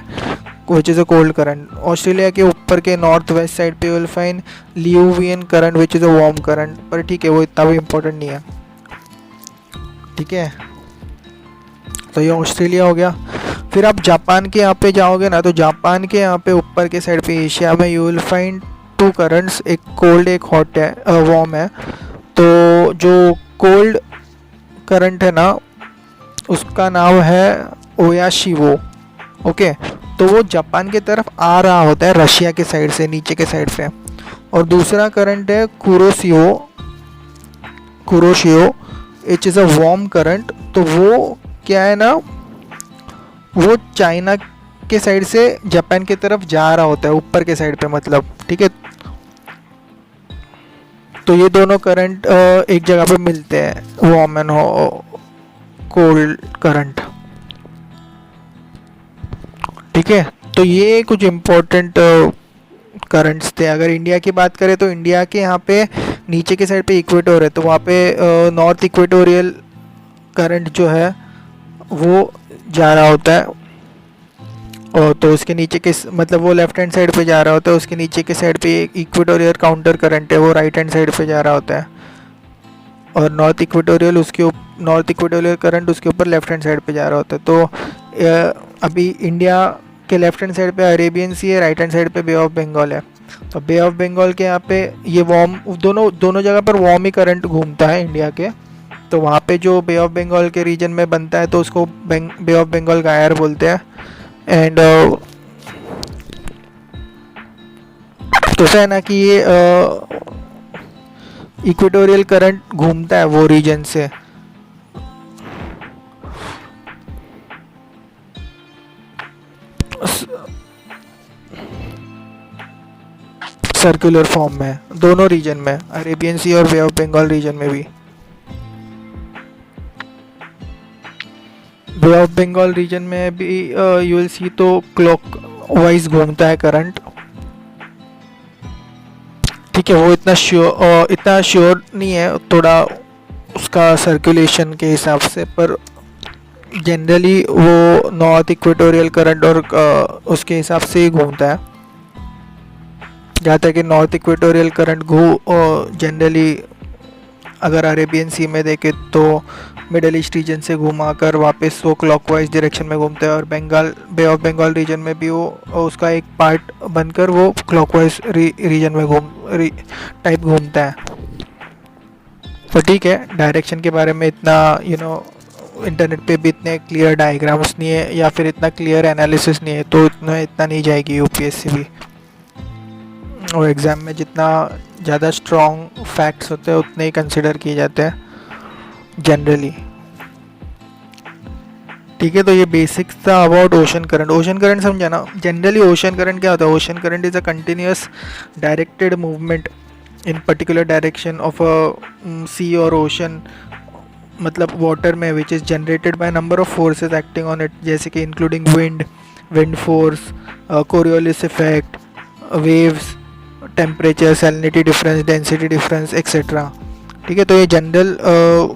which is a cold current. Australia के ऊपर के नॉर्थ वेस्ट साइड पे you will find Leeuwin current which is a warm current, पर ठीक है, वो इतना भी इंपॉर्टेंट नहीं है, ठीक है। तो ये ऑस्ट्रेलिया हो गया। फिर आप जापान के यहाँ पे जाओगे ना, तो जापान के यहाँ पे ऊपर के साइड पे एशिया में you will find two currents, एक कोल्ड एक हॉट है, वार्म है। तो जो कोल्ड करंट है ना, उसका नाम है ओयाशिवो, ओके। तो वो जापान की तरफ आ रहा होता है रशिया के साइड से, नीचे के साइड पे। और दूसरा करंट है Kuroshio it is a warm current. तो वो क्या है ना, वो चाइना के साइड से जापान की तरफ जा रहा होता है, ऊपर के साइड पे, मतलब, ठीक है। तो ये दोनों करंट एक जगह पे मिलते हैं, वार्म एंड कोल्ड करंट, ठीक है। तो ये कुछ इम्पोर्टेंट करंट्स थे। अगर इंडिया की बात करें तो इंडिया के यहाँ पे नीचे के साइड पे इक्वेटर है, तो वहाँ पे नॉर्थ इक्वेटोरियल करंट जो है वो जा रहा होता है, और तो उसके नीचे के, मतलब वो लेफ्ट हैंड साइड पे जा रहा होता है, उसके नीचे के साइड पे एक इक्वेटोरियल काउंटर करंट है, वो राइट हैंड साइड पे जा रहा होता है। और नॉर्थ इक्वेटोरियल करंट उसके ऊपर लेफ्ट हैंड साइड पे जा रहा होता है। तो अभी इंडिया के लेफ्ट हैंड साइड पे अरेबियन सी है, राइट हैंड साइड पे बे ऑफ बंगाल है। तो बे ऑफ बंगाल के यहाँ पे ये वार्म, दोनों जगह पर वार्म ही करंट घूमता है इंडिया के। तो वहाँ पे जो बे ऑफ बंगाल के रीजन में बनता है, तो उसको बे ऑफ बंगाल गायर बोलते हैं। एंड तो ऐसा है ना कि ये इक्वेटोरियल करंट घूमता है वो रीजन से। सर्कुलर फॉर्म में दोनों रीजन में, अरेबियन सी और बे ऑफ बंगाल रीजन में भी। बे ऑफ बंगाल रीजन में भी यू विल सी तो क्लॉक वाइज घूमता है करंट, ठीक है। वो इतना श्योर नहीं है थोड़ा उसका सर्कुलेशन के हिसाब से, पर जनरली वो नॉर्थ इक्वेटोरियल करंट और उसके हिसाब से ही घूमता है। जहाँ तक कि नॉर्थ इक्वेटोरियल करंट जनरली अगर अरेबियन सी में देखे तो मिडल ईस्ट रीजन से घुमाकर वापस वो क्लॉकवाइज डायरेक्शन में घूमता है, और बे ऑफ बंगाल रीजन में भी वो उसका एक पार्ट बनकर वो क्लॉकवाइज रीजन में टाइप घूमता है। तो ठीक है, डायरेक्शन के बारे में इतना इंटरनेट पे भी इतने क्लियर डायग्राम्स नहीं है या फिर इतना क्लियर एनालिसिस नहीं है, तो इतना नहीं जाएगी यूपीएससी भी। और एग्ज़ाम में जितना ज़्यादा स्ट्रॉन्ग फैक्ट्स होते हैं उतने ही कंसिडर किए जाते हैं जनरली, ठीक है। तो ये बेसिक्स था about ocean current. Ocean current समझा ना। जनरली ओशन करंट क्या होता है? Ocean current is a continuous directed movement in particular direction of a sea और ओशन, मतलब वाटर में, which is generated by number of forces acting on it, जैसे कि including wind force, Coriolis effect, waves, temperature, salinity difference, density difference etcetera, ठीक है। तो ये जनरल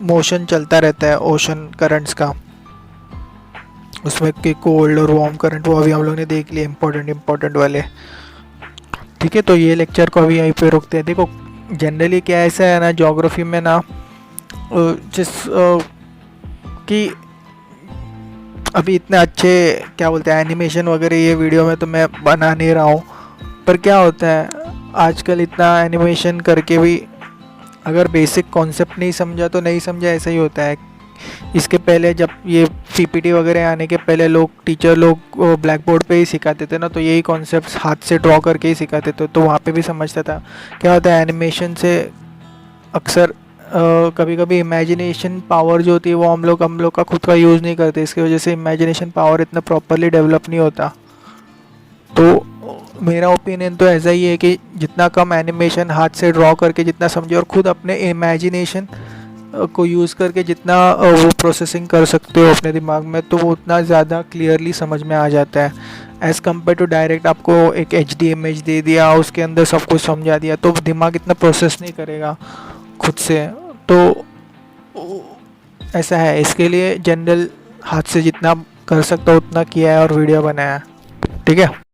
मोशन चलता रहता है ओशन करंट्स का। उसमें के कोल्ड और वार्म करंट वो अभी हम लोग ने देख लिए इंपॉर्टेंट वाले, ठीक है। तो ये लेक्चर को अभी यहीं पे रोकते हैं। देखो जनरली क्या ऐसा है ना, ज्योग्राफी में ना जिस कि अभी इतने अच्छे क्या बोलते हैं एनिमेशन वगैरह ये वीडियो में तो मैं बना नहीं रहा हूँ, पर क्या होता है आजकल इतना एनिमेशन करके भी अगर बेसिक कॉन्सेप्ट नहीं समझा तो नहीं समझा, ऐसा ही होता है। इसके पहले जब ये पीपीटी वगैरह आने के पहले टीचर लोग ब्लैक बोर्ड पे ही सिखाते थे ना, तो यही कॉन्सेप्ट्स हाथ से ड्रॉ करके ही सिखाते थे, तो वहाँ पे भी समझता था। क्या होता है एनिमेशन से अक्सर कभी कभी इमेजिनेशन पावर जो होती है वो हम लोग का खुद का यूज़ नहीं करते, इसकी वजह से इमेजिनेशन पावर इतना प्रॉपरली डेवलप नहीं होता। तो मेरा ओपिनियन तो ऐसा ही है कि जितना कम एनिमेशन हाथ से ड्रॉ करके जितना समझे और खुद अपने इमेजिनेशन को यूज़ करके जितना वो प्रोसेसिंग कर सकते हो अपने दिमाग में, तो वो उतना ज़्यादा क्लियरली समझ में आ जाता है एज़ कम्पेयर टू डायरेक्ट आपको एक HD इमेज दे दिया, उसके अंदर सब कुछ समझा दिया, तो दिमाग इतना प्रोसेस नहीं करेगा खुद से। तो ऐसा है, इसके लिए जनरल हाथ से जितना कर सकता हूँ उतना किया है और वीडियो बनाया है। ठीक है।